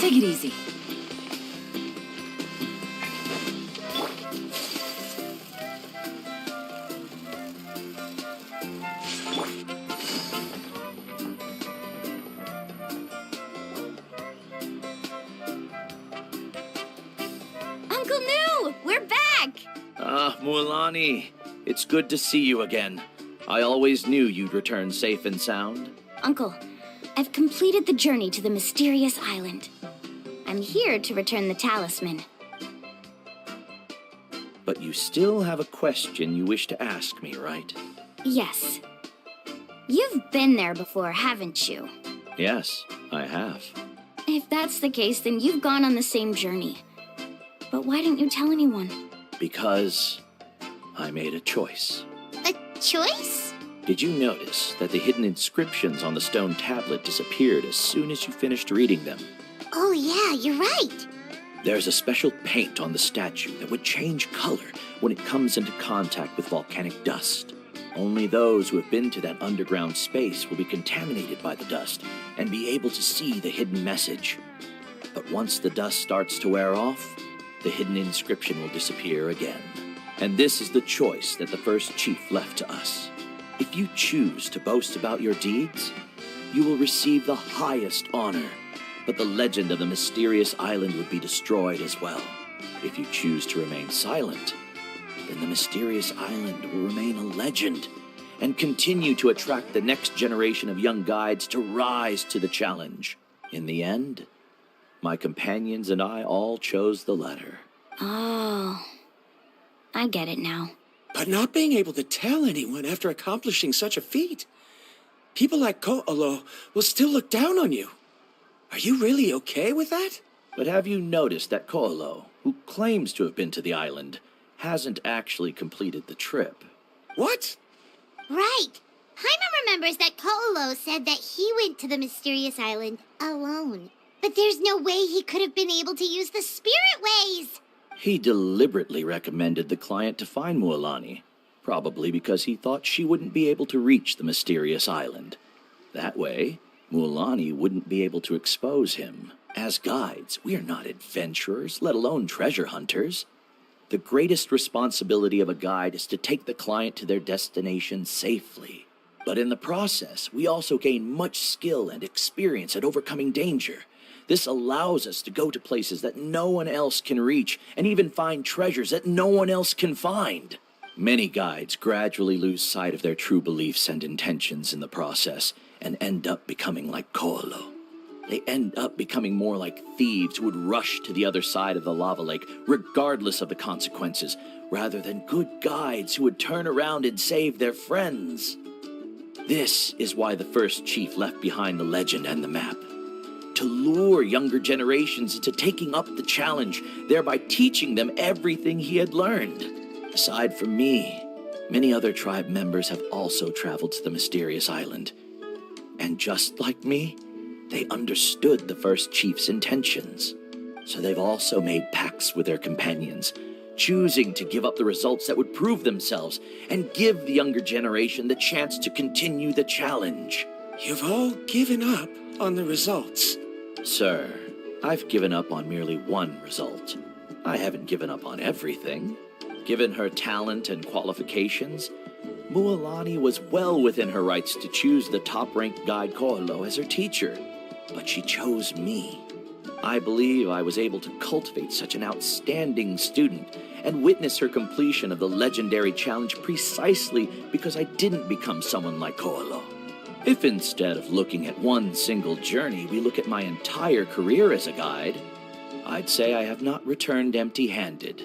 Take it easy. Uncle New! We're back! Ah, Mualani. It's good to see you again. I always knew you'd return safe and sound. Uncle, I've completed the journey to the mysterious island. I'm here to return the talisman. But you still have a question you wish to ask me, right? Yes. You've been there before, haven't you? Yes, I have. If that's the case, then you've gone on the same journey. But why didn't you tell anyone? Because I made a choice. A choice? Did you notice that the hidden inscriptions on the stone tablet disappeared as soon as you finished reading them? Oh yeah, you're right. There's a special paint on the statue that would change color when it comes into contact with volcanic dust. Only those who have been to that underground space will be contaminated by the dust and be able to see the hidden message. But once the dust starts to wear off, the hidden inscription will disappear again. And this is the choice that the first chief left to us. If you choose to boast about your deeds, you will receive the highest honor, but the legend of the mysterious island would be destroyed as well. If you choose to remain silent, then the mysterious island will remain a legend and continue to attract the next generation of young guides to rise to the challenge. In the end, my companions and I all chose the latter. Oh, I get it now. But not being able to tell anyone after accomplishing such a feat, people like Ko'olo will still look down on you. Are you really okay with that? But have you noticed that Ko'olo, who claims to have been to the island, hasn't actually completed the trip? What? Right. Paimon remembers that Ko'olo said that he went to the mysterious island alone. But there's no way he could have been able to use the spirit ways. He deliberately recommended the client to find Mualani, probably because he thought she wouldn't be able to reach the mysterious island. That way, Mualani wouldn't be able to expose him. As guides, we are not adventurers, let alone treasure hunters. The greatest responsibility of a guide is to take the client to their destination safely. But in the process, we also gain much skill and experience at overcoming danger. This allows us to go to places that no one else can reach, and even find treasures that no one else can find. Many guides gradually lose sight of their true beliefs and intentions in the process, and end up becoming like Ko'olo. They end up becoming more like thieves who would rush to the other side of the lava lake, regardless of the consequences, rather than good guides who would turn around and save their friends. This is why the first chief left behind the legend and the map. To lure younger generations into taking up the challenge, thereby teaching them everything he had learned. Aside from me, many other tribe members have also traveled to the mysterious island. And just like me, they understood the first chief's intentions. So they've also made pacts with their companions choosing to give up the results that would prove themselves and give the younger generation the chance to continue the challenge. You've all given up on the results. Sir, I've given up on merely one result. I haven't given up on everything. Given her talent and qualifications, Mualani was well within her rights to choose the top-ranked guide Koalo as her teacher. But she chose me. I believe I was able to cultivate such an outstanding student and witness her completion of the legendary challenge precisely because I didn't become someone like Koalo. If instead of looking at one single journey, we look at my entire career as a guide, I'd say I have not returned empty-handed.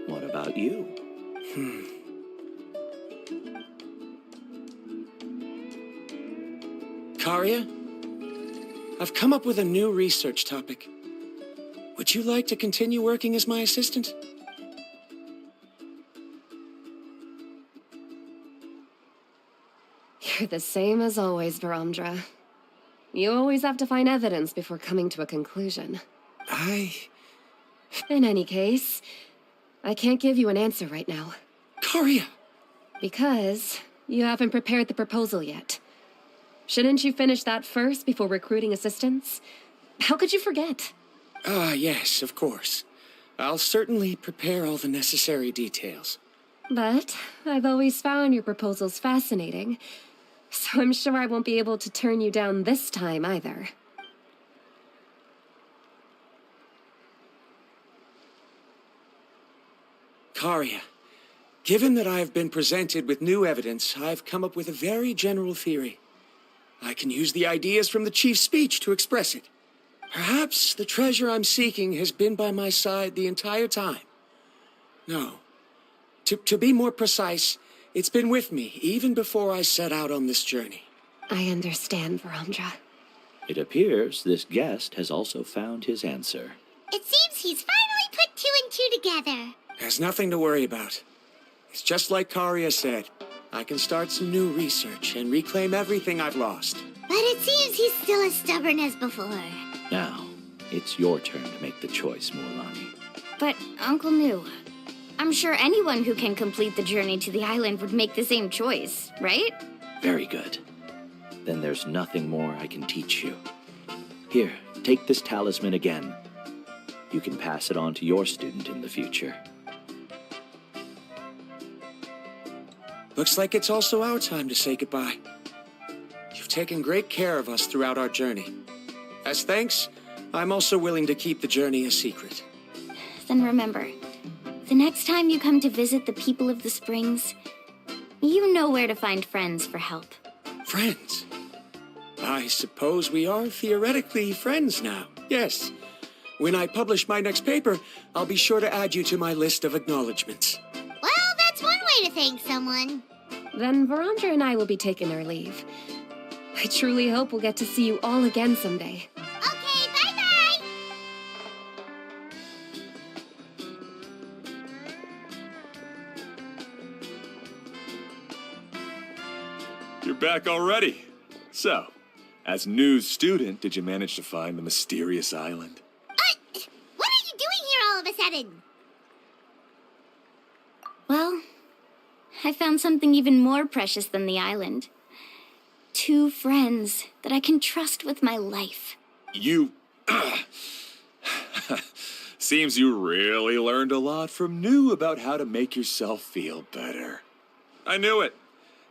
What about you? Karia, I've come up with a new research topic. Would you like to continue working as my assistant? You're the same as always, Varamdra. You always have to find evidence before coming to a conclusion. In any case, I can't give you an answer right now. Karia! Because you haven't prepared the proposal yet. Shouldn't you finish that first before recruiting assistants? How could you forget? Yes, of course. I'll certainly prepare all the necessary details. But I've always found your proposals fascinating, so I'm sure I won't be able to turn you down this time either. Karia, given that I've been presented with new evidence, I've come up with a very general theory. I can use the ideas from the chief's speech to express it. Perhaps the treasure I'm seeking has been by my side the entire time. No. To be more precise, it's been with me even before I set out on this journey. I understand, Varamdra. It appears this guest has also found his answer. It seems he's finally put two and two together. There's nothing to worry about. It's just like Karia said. I can start some new research and reclaim everything I've lost. But it seems he's still as stubborn as before. Now, it's your turn to make the choice, Mualani. But, Uncle New, I'm sure anyone who can complete the journey to the island would make the same choice, right? Very good. Then there's nothing more I can teach you. Here, take this talisman again. You can pass it on to your student in the future. Looks like it's also our time to say goodbye. You've taken great care of us throughout our journey. As thanks, I'm also willing to keep the journey a secret. Then remember, the next time you come to visit the people of the Springs, you know where to find friends for help. Friends? I suppose we are theoretically friends now. Yes. When I publish my next paper, I'll be sure to add you to my list of acknowledgements. Well, that's one way to thank someone. Then Varamdra and I will be taking our leave. I truly hope we'll get to see you all again someday. Okay, bye-bye! You're back already. So, as new student, did you manage to find the mysterious island? What are you doing here all of a sudden? Well, I found something even more precious than the island. 2 friends that I can trust with my life. You... Seems you really learned a lot from New about how to make yourself feel better. I knew it.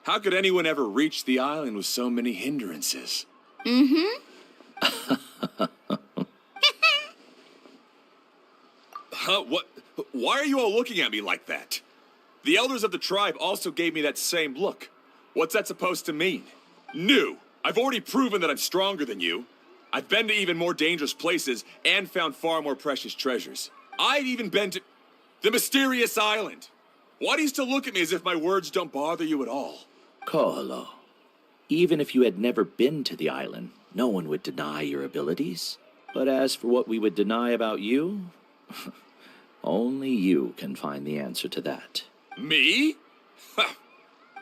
How could anyone ever reach the island with so many hindrances? Mm-hmm. Huh? What? Why are you all looking at me like that? The elders of the tribe also gave me that same look. What's that supposed to mean? New, I've already proven that I'm stronger than you. I've been to even more dangerous places and found far more precious treasures. I've even been to the mysterious island. Why do you still look at me as if my words don't bother you at all? Koalo, even if you had never been to the island, no one would deny your abilities. But as for what we would deny about you, only you can find the answer to that. Me?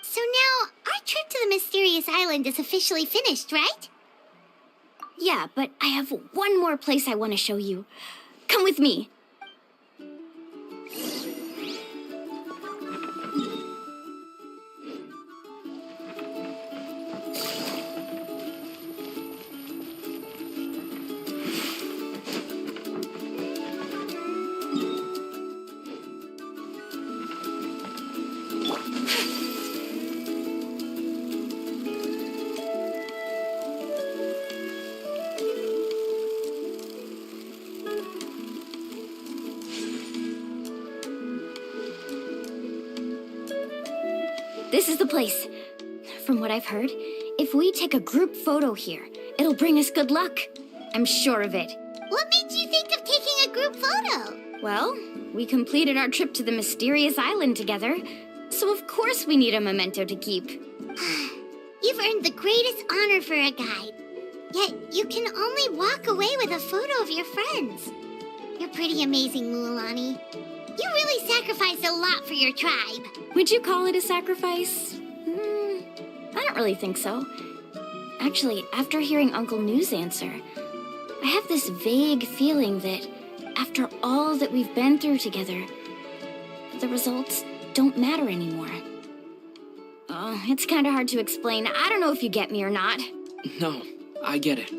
So now, our trip to the mysterious island is officially finished, right? Yeah, but I have one more place I want to show you. Come with me. This is the place. From what I've heard, if we take a group photo here, it'll bring us good luck. I'm sure of it. What made you think of taking a group photo? Well, we completed our trip to the mysterious island together, so of course we need a memento to keep. You've earned the greatest honor for a guide. Yet you can only walk away with a photo of your friends. You're pretty amazing, Mualani. You really sacrificed a lot for your tribe. Would you call it a sacrifice? I don't really think so. Actually, after hearing Uncle New's answer, I have this vague feeling that after all that we've been through together, the results don't matter anymore. Oh, it's kind of hard to explain. I don't know if you get me or not. No, I get it.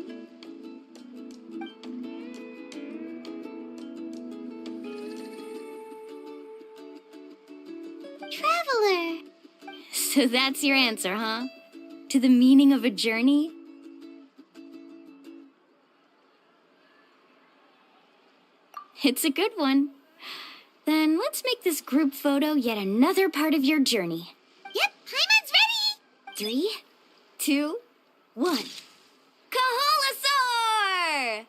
Traveler. So that's your answer, huh? To the meaning of a journey? It's a good one. Then let's make this group photo yet another part of your journey. Yep, Paimon's ready! 3, 2, 1. Kaholasaur!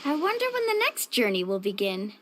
I wonder when the next journey will begin.